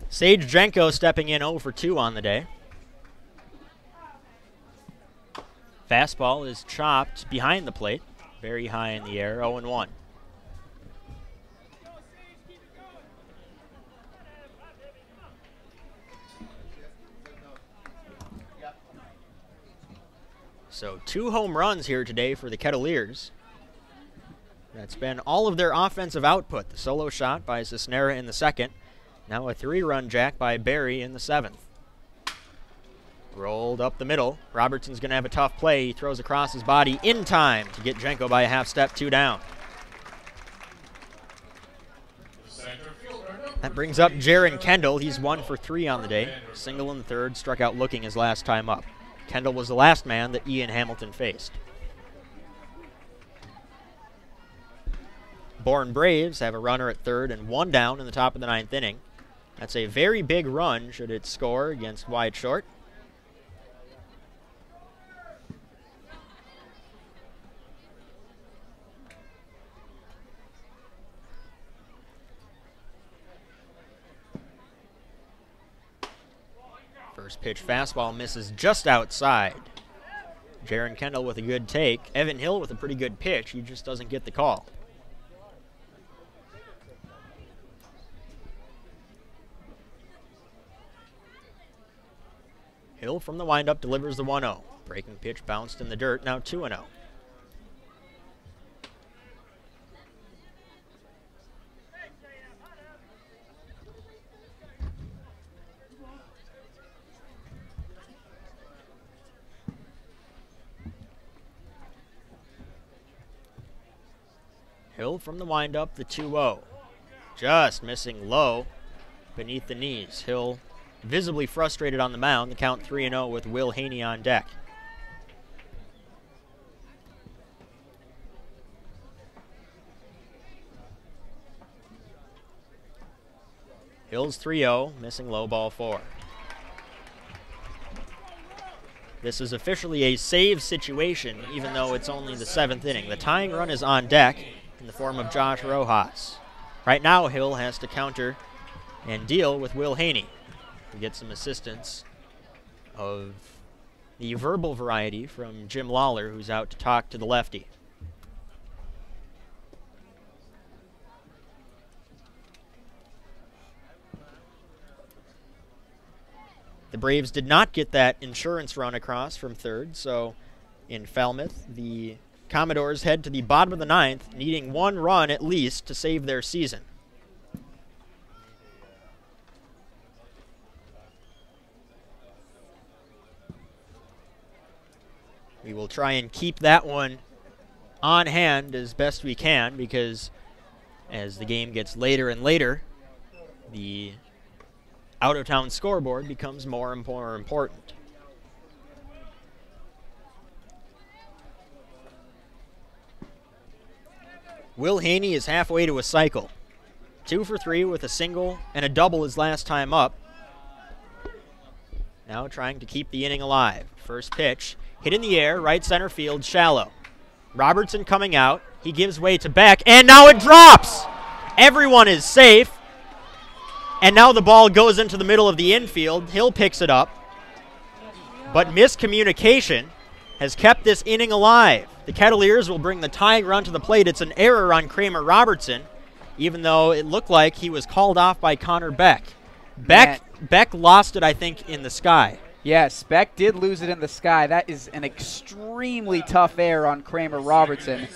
Sage Jenko stepping in 0 for 2 on the day. Fastball is chopped behind the plate, very high in the air, 0-1. So 2 home runs here today for the Kettleers. That's been all of their offensive output. The solo shot by Cisnera in the 2nd. Now a 3-run jack by Berry in the 7th. Rolled up the middle. Robertson's going to have a tough play. He throws across his body in time to get Jenko by a half step, 2 down. That brings up Jaron Kendall. He's 1 for 3 on the day. Single in the 3rd, struck out looking his last time up. Kendall was the last man that Ian Hamilton faced. Bourne Braves have a runner at 3rd and 1 down in the top of the 9th inning. That's a very big run should it score against Wyatt Short. First pitch fastball misses just outside. Jaron Kendall with a good take. Evan Hill with a pretty good pitch. He just doesn't get the call. Hill from the windup delivers the 1-0. Breaking pitch bounced in the dirt, now 2-0. Hill from the windup, the 2-0. Just missing low beneath the knees. Hill visibly frustrated on the mound. The count 3-0 with Will Haney on deck. Hill's 3-0, missing low, ball 4. This is officially a save situation, even though it's only the 7th inning. The tying run is on deck in the form of Josh Rojas. Right now, Hill has to counter and deal with Will Haney. We get some assistance of the verbal variety from Jim Lawler, who's out to talk to the lefty. The Braves did not get that insurance run across from 3rd, so in Falmouth, the Commodores head to the bottom of the 9th, needing 1 run at least to save their season. We will try and keep that one on hand as best we can, because as the game gets later and later, the out-of-town scoreboard becomes more and more important. Will Haney is halfway to a cycle. 2 for 3 with a single and a double his last time up. Now trying to keep the inning alive. First pitch, hit in the air, right center field, shallow. Robertson coming out. He gives way to Beck, and now it drops! Everyone is safe. And now the ball goes into the middle of the infield. Hill picks it up. But miscommunication has kept this inning alive. The Kettleers will bring the tying run to the plate. It's an error on Kramer Robertson, even though it looked like he was called off by Connor Beck. Beck lost it, I think, in the sky. Yes, Beck did lose it in the sky. That is an extremely tough error on Kramer Robertson.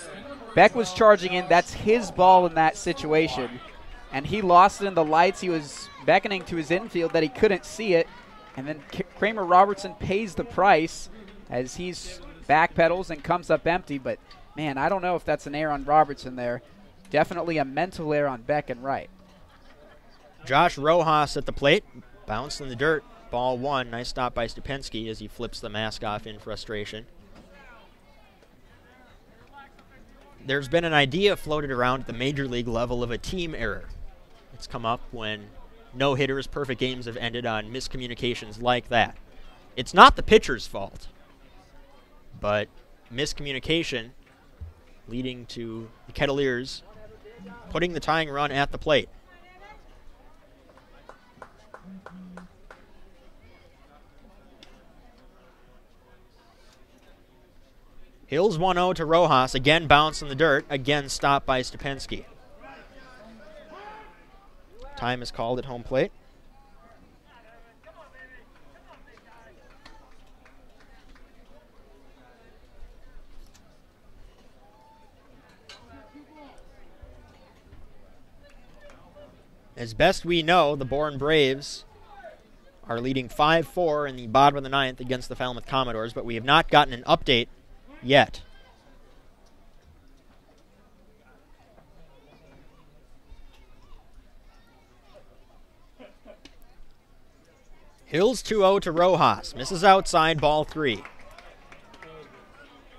Beck was charging in. That's his ball in that situation. And he lost it in the lights. He was beckoning to his infield that he couldn't see it. And then Kramer Robertson pays the price as he's backpedals and comes up empty. But, man, I don't know if that's an error on Robertson there. Definitely a mental error on Beck and right. Josh Rojas at the plate. Bounced in the dirt. Ball 1. Nice stop by Stupinski as he flips the mask off in frustration. There's been an idea floated around at the major league level of a team error. It's come up when no-hitters, perfect games have ended on miscommunications like that. It's not the pitcher's fault, but miscommunication leading to the Kettleers putting the tying run at the plate. Hills 1-0 to Rojas, again bounced in the dirt, again stopped by Stupinski. Time is called at home plate. As best we know, the Bourne Braves are leading 5-4 in the bottom of the ninth against the Falmouth Commodores, but we have not gotten an update yet. Hills 2-0 to Rojas. Misses outside, ball 3.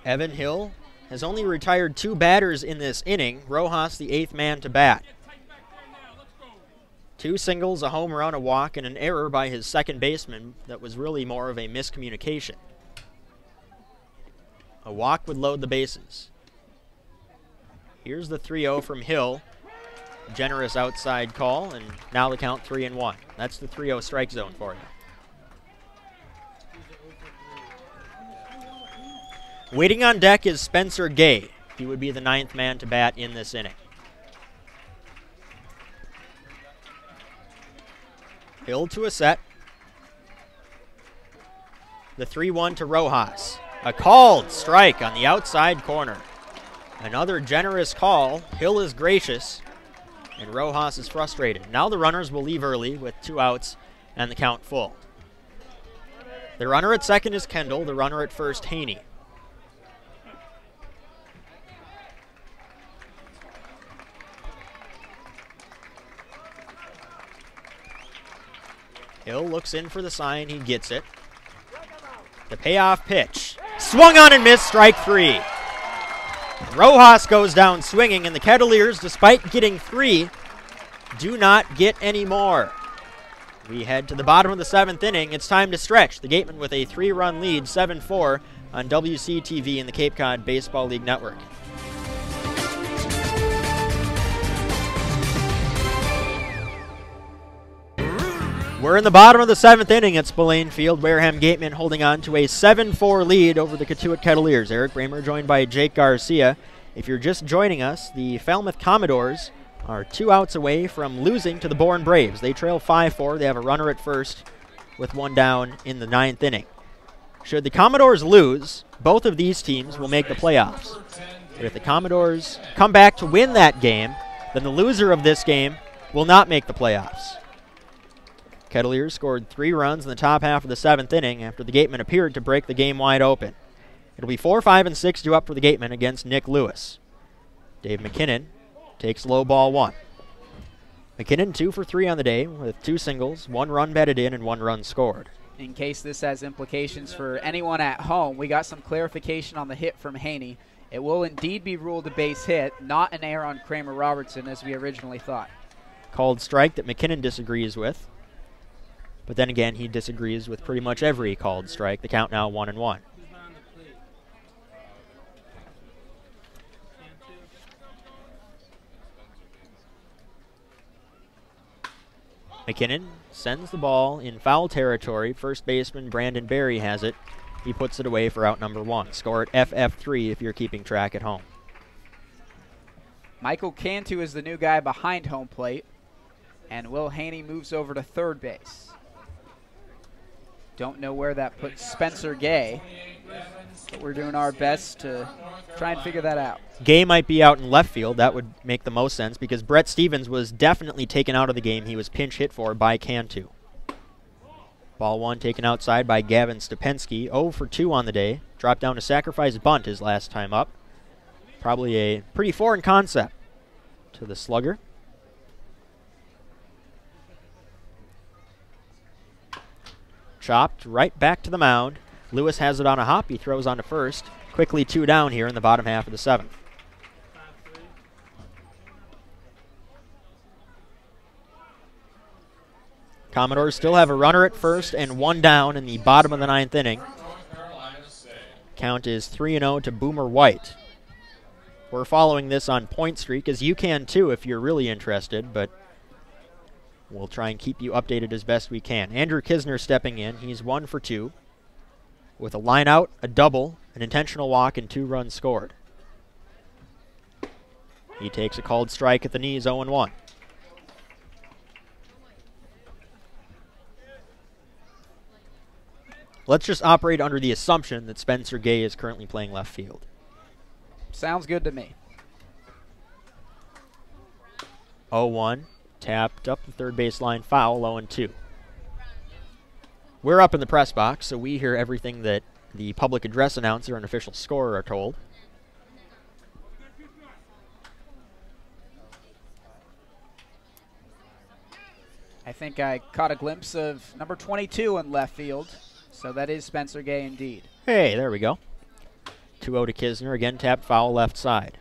Evan Hill has only retired 2 batters in this inning. Rojas, the 8th man to bat. 2 singles, a home run, a walk, and an error by his second baseman that was really more of a miscommunication. A walk would load the bases. Here's the 3-0 from Hill. Generous outside call, and now the count 3-1. That's the 3-0 strike zone for you. Waiting on deck is Spencer Gay. He would be the 9th man to bat in this inning. Hill to a set. The 3-1 to Rojas. A called strike on the outside corner. Another generous call. Hill is gracious, and Rojas is frustrated. Now the runners will leave early with 2 outs and the count full. The runner at second is Kendall. The runner at first, Haney. Hill looks in for the sign. He gets it. The payoff pitch. Swung on and missed, strike 3. Rojas goes down swinging, and the Kettleers, despite getting 3, do not get any more. We head to the bottom of the 7th inning. It's time to stretch. The Gatemen with a 3-run lead, 7-4 on WCTV and the Cape Cod Baseball League Network. We're in the bottom of the 7th inning at Spillane Field. Wareham Gatemen holding on to a 7-4 lead over the Cotuit Kettleers. Eric Bramer joined by Jake Garcia. If you're just joining us, the Falmouth Commodores are 2 outs away from losing to the Bourne Braves. They trail 5-4. They have a runner at first with 1 down in the 9th inning. Should the Commodores lose, both of these teams will make the playoffs. But if the Commodores come back to win that game, then the loser of this game will not make the playoffs. Kettleers scored 3 runs in the top half of the 7th inning after the Gatemen appeared to break the game wide open. It'll be 4, 5, and 6 due up for the Gatemen against Nick Lewis. Dave McKinnon takes low ball 1. McKinnon 2 for 3 on the day with 2 singles, 1 run batted in, and 1 run scored. In case this has implications for anyone at home, we got some clarification on the hit from Haney. It will indeed be ruled a base hit, not an error on Kramer Robertson as we originally thought. Called strike that McKinnon disagrees with. But then again, he disagrees with pretty much every called strike. The count now 1-1. McKinnon sends the ball in foul territory. First baseman Brandon Berry has it He puts it away for out number 1. Score at FF3 if you're keeping track at home. Michael Cantu is the new guy behind home plate, and Will Haney moves over to third base. Don't know where that puts Spencer Gay, but we're doing our best to try and figure that out. Gay might be out in left field. That would make the most sense because Brett Stevens was definitely taken out of the game. He was pinch hit for by Cantu. Ball 1 taken outside by Gavin Stupensky. 0 for 2 on the day. Dropped down to sacrifice bunt his last time up. Probably a pretty foreign concept to the slugger. Chopped right back to the mound. Lewis has it on a hop. He throws on to first. Quickly 2 down here in the bottom half of the 7th. Commodores still have a runner at first and 1 down in the bottom of the 9th inning. Count is 3-0 to Boomer White. We're following this on Point Streak, as you can too if you're really interested, but we'll try and keep you updated as best we can. Andrew Kisner stepping in. He's 1 for 2 with a line out, a double, an intentional walk, and 2 runs scored. He takes a called strike at the knees, 0-1. Let's just operate under the assumption that Spencer Gay is currently playing left field. Sounds good to me. 0-1. Tapped up the third baseline foul, 0-2. We're up in the press box, so we hear everything that the public address announcer and official scorer are told. I think I caught a glimpse of number 22 in left field, so that is Spencer Gay indeed. Hey, there we go. 2-0 to Kisner, again tapped foul left side.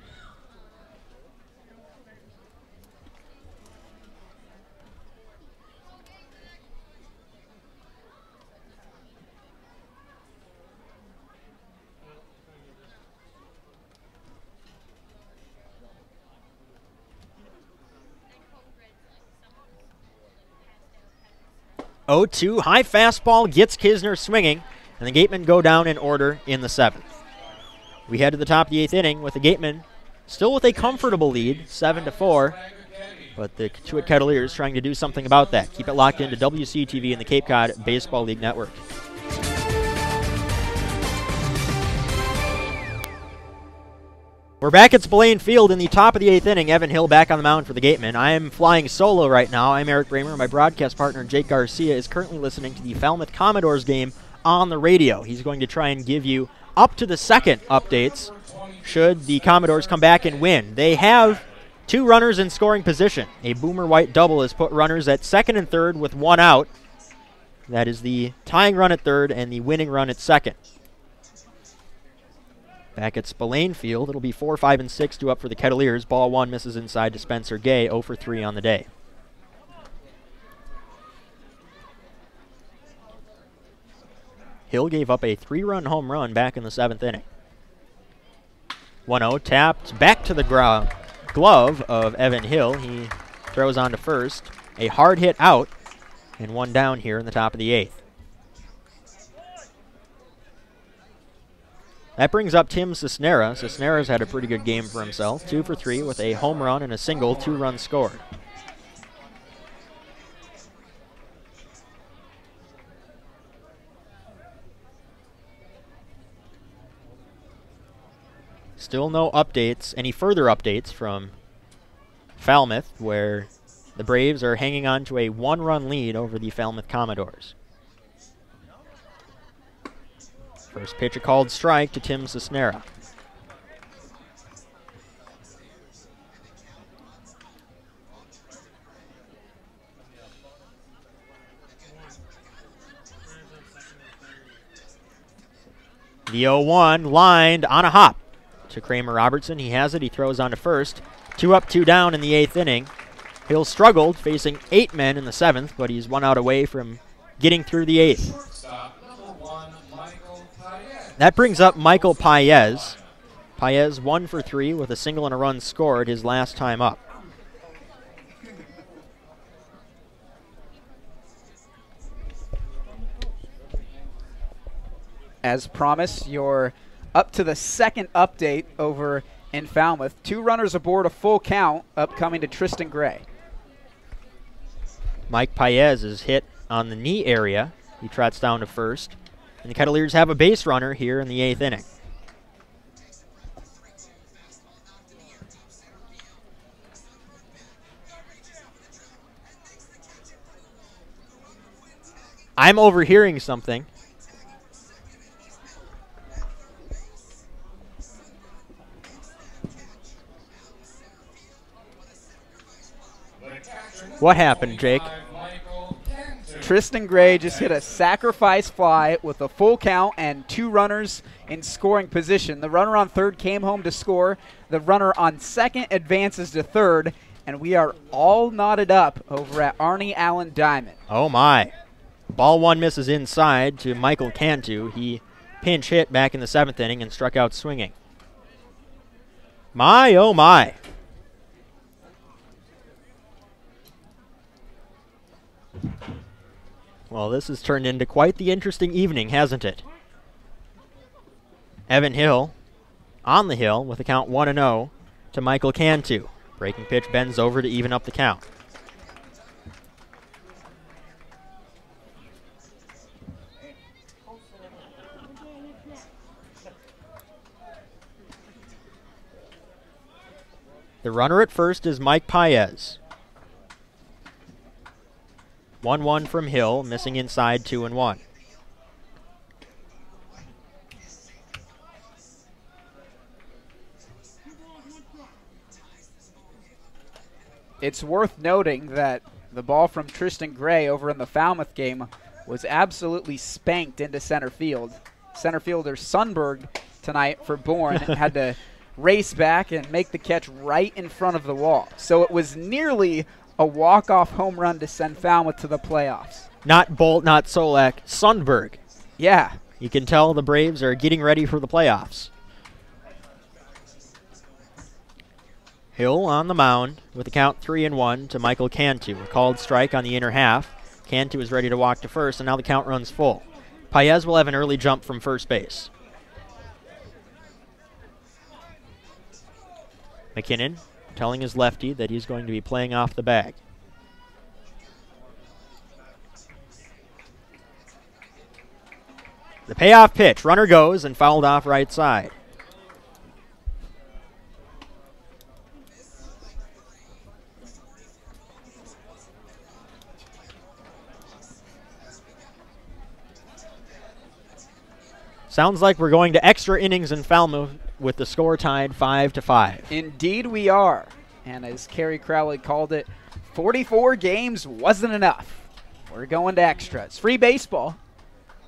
Oh, 2 high fastball gets Kisner swinging, and the Gatemen go down in order in the 7th. We head to the top of the 8th inning with the Gatemen still with a comfortable lead, 7-4, but the Cotuit Kettleers trying to do something about that. Keep it locked into WCTV and the Cape Cod Baseball League Network. We're back at Spillane Field in the top of the 8th inning. Evan Hill back on the mound for the Gatemen. I am flying solo right now. I'm Eric Bramer. My broadcast partner, Jake Garcia, is currently listening to the Falmouth Commodores game on the radio. He's going to try and give you up to the second updates should the Commodores come back and win. They have 2 runners in scoring position. A Boomer White double has put runners at second and third with 1 out. That is the tying run at third and the winning run at second. Back at Spillane Field, it'll be 4, 5, and 6 due up for the Kettleers. Ball 1 misses inside to Spencer Gay, 0 for 3 on the day. Hill gave up a 3-run home run back in the 7th inning. 1-0 tapped back to the glove of Evan Hill. He throws on to first. A hard hit out and 1 down here in the top of the 8th. That brings up Tim Cisnera. Cisnera's had a pretty good game for himself. 2 for 3 with a home run and a single, 2 runs scored. Still no updates, any further updates from Falmouth, where the Braves are hanging on to a 1-run lead over the Falmouth Commodores. First pitch, a called strike to Tim Cisnera. The 0-1 lined on a hop to Kramer Robertson. He has it. He throws on to first. 2 up, 2 down in the 8th inning. Hill struggled, facing 8 men in the 7th, but he's 1 out away from getting through the 8th. That brings up Michael Paez. Paez 1 for 3 with a single and a run scored his last time up. as promised, you're up to the second update over in Falmouth. 2 runners aboard, a full count, upcoming to Tristan Gray. Mike Paez is hit on the knee area. He trots down to first. And the Kettleers have a base runner here in the 8th inning. I'm overhearing something. What happened, Jake? Tristan Gray just hit a sacrifice fly with a full count and 2 runners in scoring position. The runner on third came home to score. The runner on second advances to third, and we are all knotted up over at Arnie Allen Diamond. Oh, my. Ball 1 misses inside to Michael Cantu. He pinch hit back in the 7th inning and struck out swinging. My, oh, my. Well, this has turned into quite the interesting evening, hasn't it? Evan Hill on the hill with a count 1-0 to Michael Cantu. Breaking pitch bends over to even up the count. The runner at first is Mike Paez. 1-1 from Hill, missing inside 2-1. It's worth noting that the ball from Tristan Gray over in the Falmouth game was absolutely spanked into center field. Center fielder Sundberg tonight for Bourne had to race back and make the catch right in front of the wall. So it was nearly a walk-off home run to send Falmouth to the playoffs. Not Bolt, not Solak, Sundberg. Yeah. You can tell the Braves are getting ready for the playoffs. Hill on the mound with a count 3-1 to Michael Cantu. A called strike on the inner half. Cantu is ready to walk to first, and now the count runs full. Paez will have an early jump from first base. McKinnon telling his lefty that he's going to be playing off the bag. The payoff pitch. Runner goes and fouled off right side. Sounds like we're going to extra innings in Falmouth with the score tied 5-5. Indeed we are. And as Kerry Crowley called it, 44 games wasn't enough. We're going to extras. Free baseball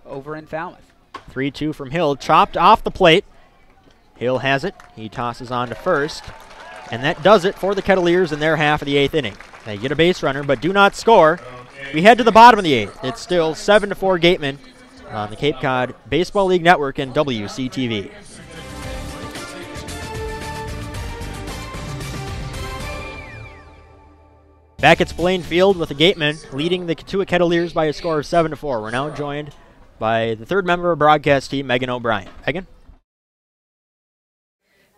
over in Falmouth. 3-2 from Hill, chopped off the plate. Hill has it. He tosses on to first. And that does it for the Kettleers in their half of the 8th inning. They get a base runner but do not score. We head to the bottom of the 8th. It's still 7-4 Gatemen on the Cape Cod Baseball League Network and WCTV. Back at Spillane Field with the Gatemen leading the Cotuit Kettleers by a score of 7-4. We're now joined by the third member of our broadcast team, Megan O'Brien. Megan?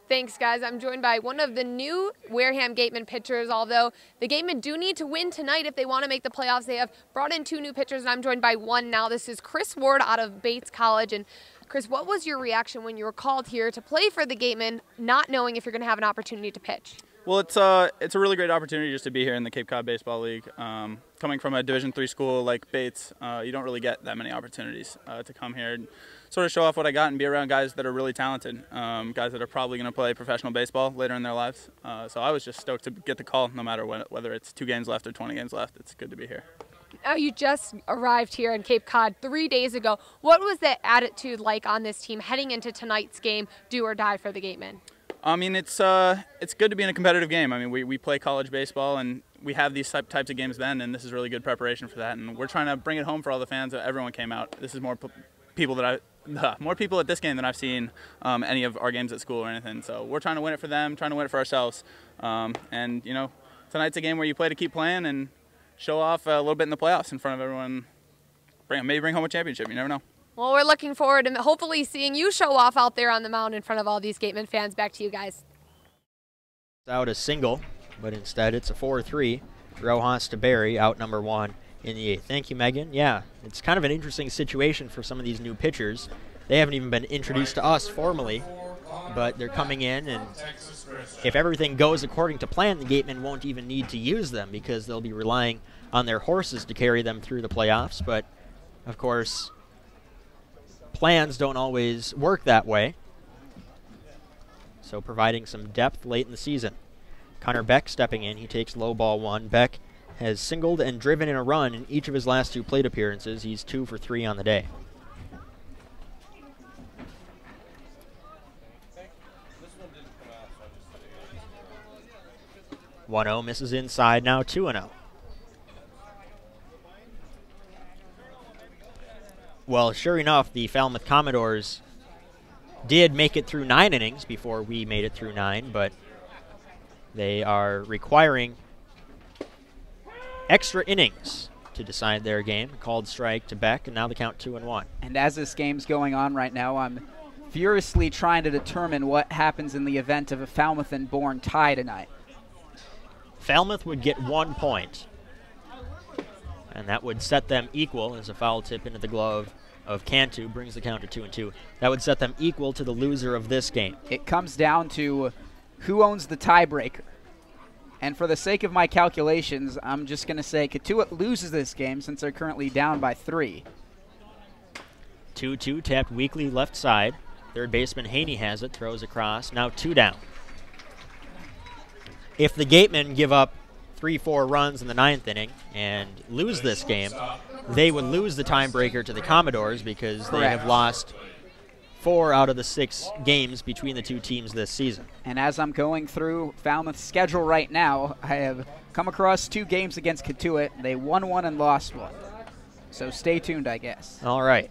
Thanks, guys. I'm joined by one of the new Wareham Gatemen pitchers, although the Gatemen do need to win tonight if they want to make the playoffs. They have brought in 2 new pitchers, and I'm joined by one now. This is Chris Ward out of Bates College. And Chris, what was your reaction when you were called here to play for the Gatemen, not knowing if you're going to have an opportunity to pitch? Well, it's a really great opportunity just to be here in the Cape Cod Baseball League. Coming from a Division III school like Bates, you don't really get that many opportunities to come here and sort of show off what I got and be around guys that are really talented, guys that are probably going to play professional baseball later in their lives. So I was just stoked to get the call, no matter whether it's 2 games left or 20 games left. It's good to be here. Now, you just arrived here in Cape Cod 3 days ago. What was the attitude like on this team heading into tonight's game, do or die for the Gatemen? I mean, it's good to be in a competitive game. I mean, we play college baseball, and we have these types of games then, and this is really good preparation for that. And we're trying to bring it home for all the fans. Everyone came out. This is more people at this game than I've seen any of our games at school or anything. So we're trying to win it for them, trying to win it for ourselves. And you know, tonight's a game where you play to keep playing and show off a little bit in the playoffs in front of everyone. Maybe bring home a championship. You never know. Well, we're looking forward to hopefully seeing you show off out there on the mound in front of all these Gatemen fans. Back to you guys. Out a single, but instead it's a 4-3. Rojas to Barry, out number 1 in the 8th. Thank you, Megan. Yeah, it's kind of an interesting situation for some of these new pitchers. They haven't even been introduced to us formally, but they're coming in, and if everything goes according to plan, the Gatemen won't even need to use them because they'll be relying on their horses to carry them through the playoffs. But, of course, plans don't always work that way. So providing some depth late in the season. Connor Beck stepping in. He takes low ball 1. Beck has singled and driven in a run in each of his last 2 plate appearances. He's 2 for 3 on the day. 1-0 misses inside, now 2-0. Well, sure enough, the Falmouth Commodores did make it through 9 innings before we made it through 9, but they are requiring extra innings to decide their game. Called strike to Beck, and now the count 2-1. And as this game's going on right now, I'm furiously trying to determine what happens in the event of a Falmouth and Bourne tie tonight. Falmouth would get 1 point, and that would set them equal as a foul tip into the glove of Cantu brings the count to 2-2. That would set them equal to the loser of this game. It comes down to who owns the tiebreaker. And for the sake of my calculations, I'm just going to say Cotuit loses this game since they're currently down by 3. 2-2 tapped weakly left side. Third baseman Haney has it, throws across, now 2 down. If the Gatemen give up 3-4 runs in the 9th inning and lose this game, they would lose the tiebreaker to the Commodores because they have lost 4 out of the 6 games between the 2 teams this season. And as I'm going through Falmouth's schedule right now, I have come across 2 games against Cotuit. They won 1 and lost 1. So stay tuned, I guess. All right.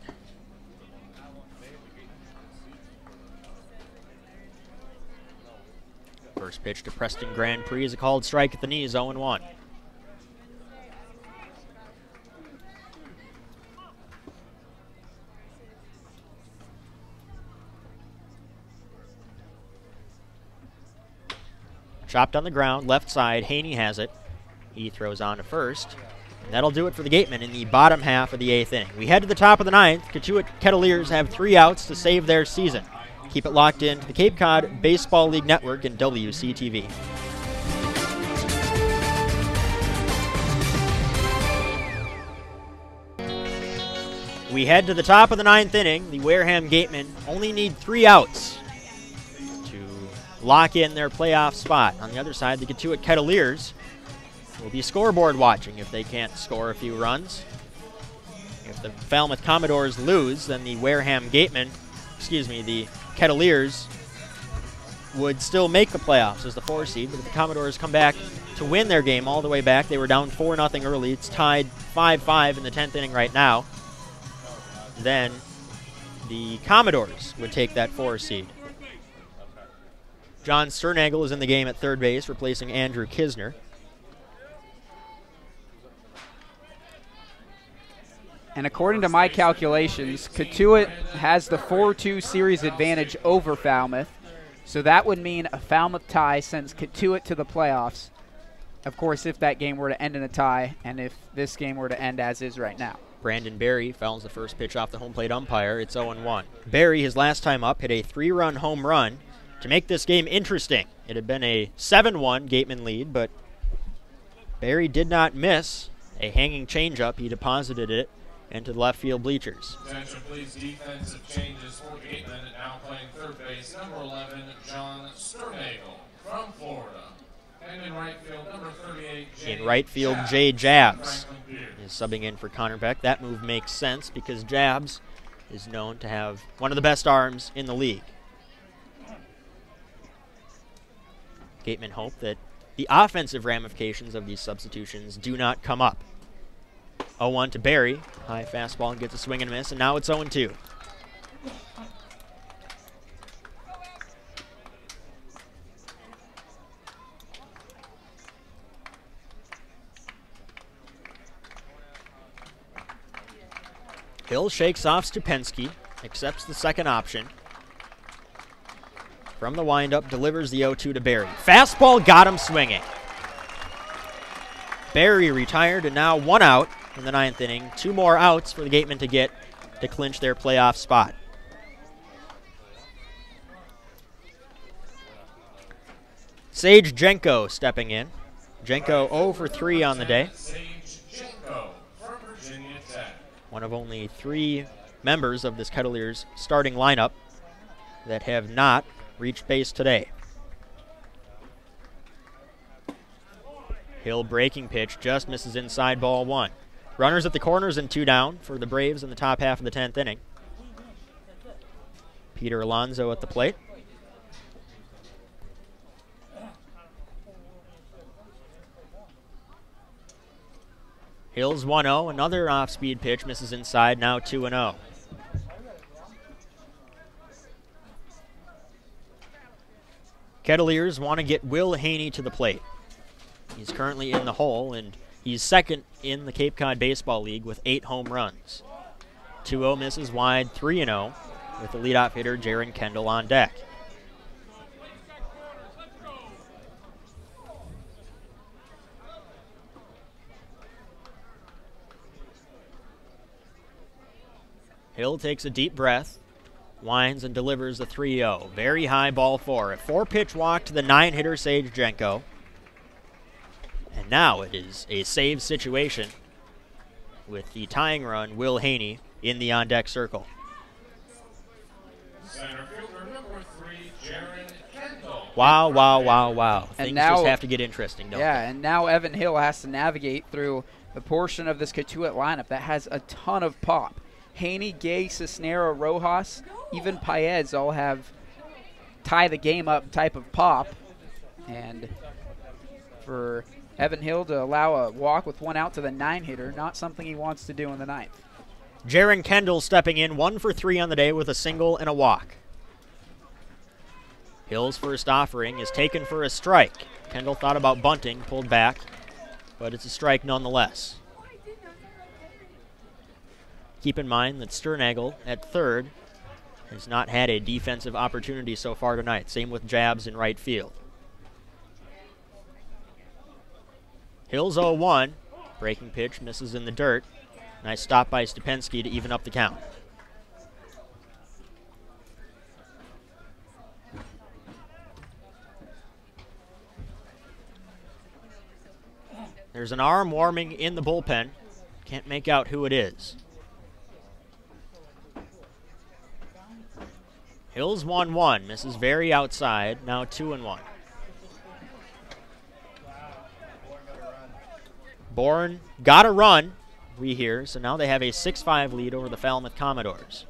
First pitch to Preston Grand Prix is a called strike at the knees, 0-1. Chopped on the ground, left side, Haney has it. He throws on to first. And that'll do it for the Gatemen in the bottom half of the 8th inning. We head to the top of the 9th. Cotuit Kettleers have 3 outs to save their season. Keep it locked in to the Cape Cod Baseball League Network and WCTV. We head to the top of the 9th inning. The Wareham Gatemen only need 3 outs to lock in their playoff spot. On the other side, the Cotuit Kettleers will be scoreboard watching if they can't score a few runs. If the Falmouth Commodores lose, then the Wareham Gatemen, the Kettleers would still make the playoffs as the 4 seed, but if the Commodores come back to win their game all the way back, they were down 4-0 early. It's tied 5-5 in the 10th inning right now. Then the Commodores would take that 4 seed. John Sternagel is in the game at third base, replacing Andrew Kisner. And according to my calculations, Cotuit has the 4-2 series advantage over Falmouth. So that would mean a Falmouth tie sends Cotuit to the playoffs. Of course, if that game were to end in a tie, and if this game were to end as is right now. Brandon Berry fouls the first pitch off the home plate umpire. It's 0-1. Berry, his last time up, hit a 3-run home run to make this game interesting. It had been a 7-1 Gateman lead, but Berry did not miss a hanging changeup. He deposited it into the left field bleachers. Attention please, defensive changes for Gatemen, now playing third base, number 11, John Sternagel from Florida. And in right field, number 38, In right field, Jay Jabs is subbing in for Connor Beck. That move makes sense because Jabs is known to have one of the best arms in the league. Gatemen hope that the offensive ramifications of these substitutions do not come up. 0-1 to Barry. High fastball and gets a swing and miss, and now it's 0-2. Hill shakes off Stupensky, accepts the second option. From the windup, delivers the 0-2 to Barry. Fastball got him swinging. Barry retired, and now 1 out in the 9th inning. 2 more outs for the Gatemen to get to clinch their playoff spot. Sage Jenko stepping in. Jenko 0 for 3 on the day. One of only 3 members of this Kettleers starting lineup that have not reached base today. Hill breaking pitch, just misses inside, ball 1. Runners at the corners and 2 down for the Braves in the top half of the 10th inning. Peter Alonso at the plate. Hill's 1-0, another off-speed pitch, misses inside, now 2-0. Kettleers want to get Will Haney to the plate. He's currently in the hole, and he's second in the Cape Cod Baseball League with 8 home runs. 2-0 misses wide, 3-0 with the leadoff hitter Jaron Kendall on deck. Hill takes a deep breath, winds and delivers the 3-0. Very high, ball 4. A 4-pitch walk to the 9-hitter Sage Jenko. And now it is a save situation with the tying run, Will Haney, in the on-deck circle. Center fielder number 3, Jaron Kendall. Wow, wow, wow, wow. And Things now, just have to get interesting, don't they? Yeah, and now Evan Hill has to navigate through the portion of this Cotuit lineup that has a ton of pop. Haney, Gay, Cisnero, Rojas, even Paez all have tie the game up type of pop. And for Evan Hill to allow a walk with 1 out to the 9-hitter, not something he wants to do in the 9th. Jaron Kendall stepping in, 1 for 3 on the day with a single and a walk. Hill's first offering is taken for a strike. Kendall thought about bunting, pulled back, but it's a strike nonetheless. Keep in mind that Sternagel at third has not had a defensive opportunity so far tonight. Same with Jabs in right field. Hill's 0-1. Breaking pitch misses in the dirt. Nice stop by Stupensky to even up the count. There's an arm warming in the bullpen. Can't make out who it is. Hill's 1-1, misses very outside, now 2-1. Bourne got a run, we hear, so now they have a 6-5 lead over the Falmouth Commodores.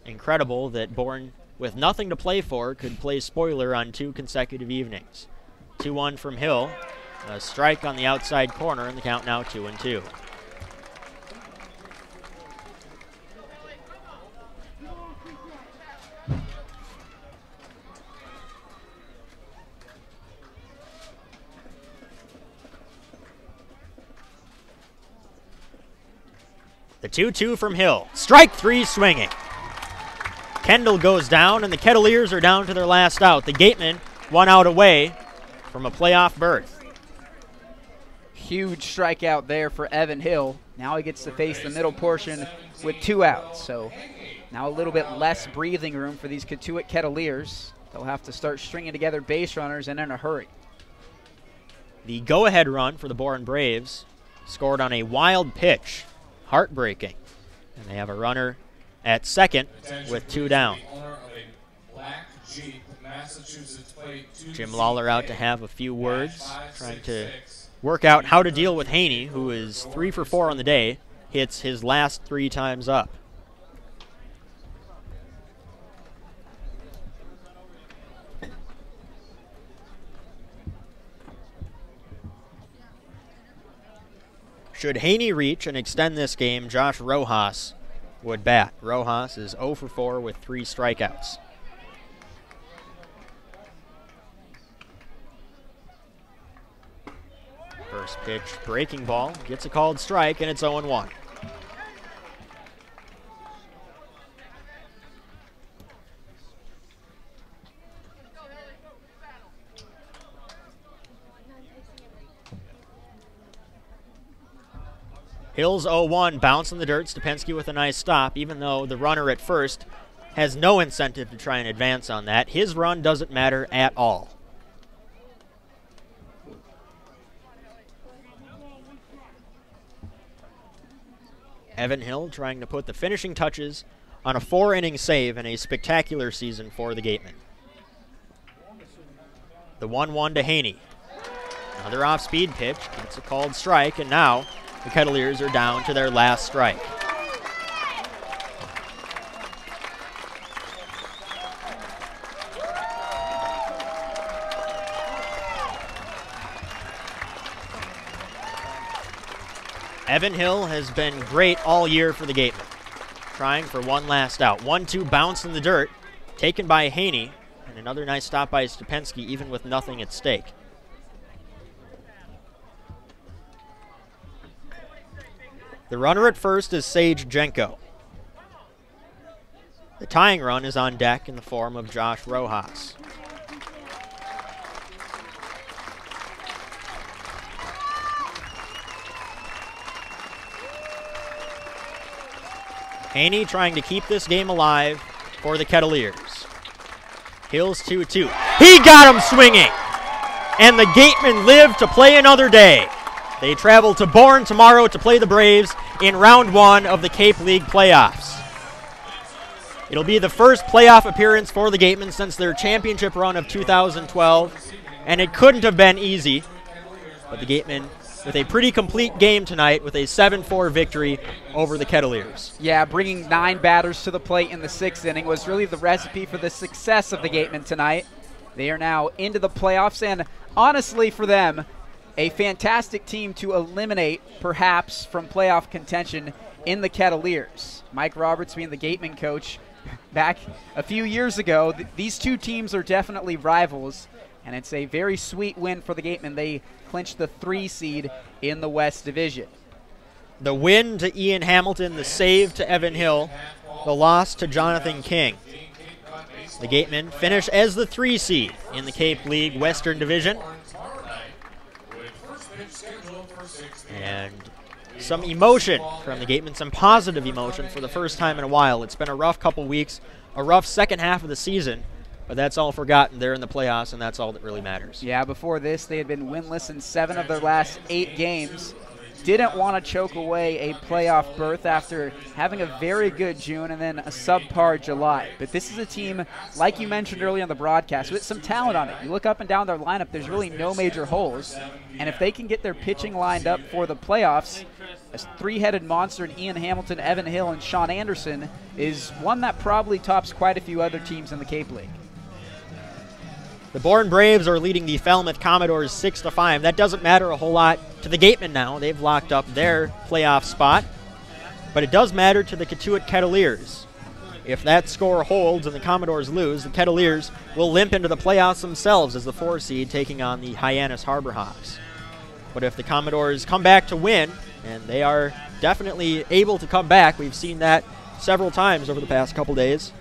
Incredible that Bourne, with nothing to play for, could play spoiler on 2 consecutive evenings. 2-1 from Hill, a strike on the outside corner, and the count now 2-2. The 2-2 from Hill. Strike 3 swinging. Kendall goes down, and the Kettleers are down to their last out. The Gatemen 1 out away from a playoff berth. Huge strikeout there for Evan Hill. Now he gets to face the middle portion with 2 outs. So now a little bit less breathing room for these Cotuit Kettleers. They'll have to start stringing together base runners and in a hurry. The go-ahead run for the Bourne Braves scored on a wild pitch. Heartbreaking. And they have a runner at second with 2 down. Jim Lawler out to have a few words, trying to work out how to deal with Haney, who is 3 for 4 on the day, hits his last 3 times up. Should Haney reach and extend this game, Josh Rojas would bat. Rojas is 0 for 4 with 3 strikeouts. First pitch, breaking ball, gets a called strike, and it's 0-1. Hill's 0-1, bounce in the dirt. Stupensky with a nice stop, even though the runner at first has no incentive to try and advance on that. His run doesn't matter at all. Evan Hill trying to put the finishing touches on a 4-inning save in a spectacular season for the Gatemen. The 1-1 to Haney. Another off-speed pitch, gets a called strike, and now the Kettleers are down to their last strike. Evan Hill has been great all year for the Gatemen. Trying for one last out. 1-2 bounce in the dirt, taken by Haney, and another nice stop by Stupensky, even with nothing at stake. The runner at first is Sage Jenko. The tying run is on deck in the form of Josh Rojas. Haney trying to keep this game alive for the Kettleers. Hill's 2-2. He got him swinging! And the Gatemen live to play another day. They travel to Bourne tomorrow to play the Braves in round 1 of the Cape League playoffs. It'll be the first playoff appearance for the Gatemen since their championship run of 2012, and it couldn't have been easy. But the Gatemen with a pretty complete game tonight with a 7-4 victory over the Kettleers. Yeah, bringing 9 batters to the plate in the 6th inning was really the recipe for the success of the Gatemen tonight. They are now into the playoffs, and honestly for them, a fantastic team to eliminate, perhaps, from playoff contention in the Kettleers. Mike Roberts being the Gatemen coach back a few years ago. These two teams are definitely rivals, and it's a very sweet win for the Gatemen. They clinched the 3 seed in the West Division. The win to Ian Hamilton, the save to Evan Hill, the loss to Jonathan King. The Gatemen finish as the 3 seed in the Cape League Western Division. And some emotion from the Gatemen, some positive emotion for the first time in a while. It's been a rough couple weeks, a rough second half of the season, but that's all forgotten. They're in the playoffs, and that's all that really matters. Yeah, before this, they had been winless in 7 of their last 8 games. Didn't want to choke away a playoff berth after having a very good June and then a subpar July. But this is a team, like you mentioned earlier on the broadcast, with some talent on it. You look up and down their lineup, there's really no major holes. And if they can get their pitching lined up for the playoffs, a 3-headed monster in Ian Hamilton, Evan Hill, and Sean Anderson is one that probably tops quite a few other teams in the Cape League. The Bourne Braves are leading the Falmouth Commodores 6-5. That doesn't matter a whole lot to the Gatemen now. They've locked up their playoff spot. But it does matter to the Cotuit Kettleers. If that score holds and the Commodores lose, the Kettleers will limp into the playoffs themselves as the 4 seed, taking on the Hyannis Harbor Hawks. But if the Commodores come back to win, and they are definitely able to come back, we've seen that several times over the past couple days,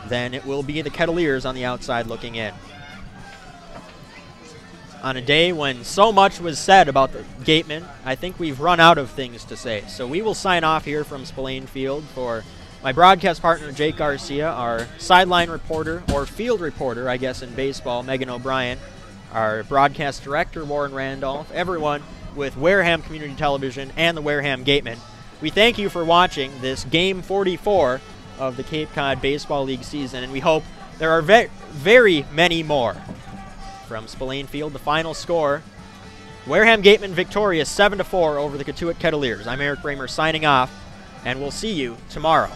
then it will be the Kettleers on the outside looking in. On a day when so much was said about the Gatemen, I think we've run out of things to say. So we will sign off here from Spillane Field. For my broadcast partner, Jake Garcia, our sideline reporter, or field reporter, I guess, in baseball, Megan O'Brien, our broadcast director, Warren Randolph, everyone with Wareham Community Television and the Wareham Gatemen, we thank you for watching this Game 44 of the Cape Cod Baseball League season, and we hope there are very many more. From Spillane Field, the final score, Wareham Gatemen victorious 7-4 over the Cotuit Kettleers. I'm Eric Bramer signing off, and we'll see you tomorrow.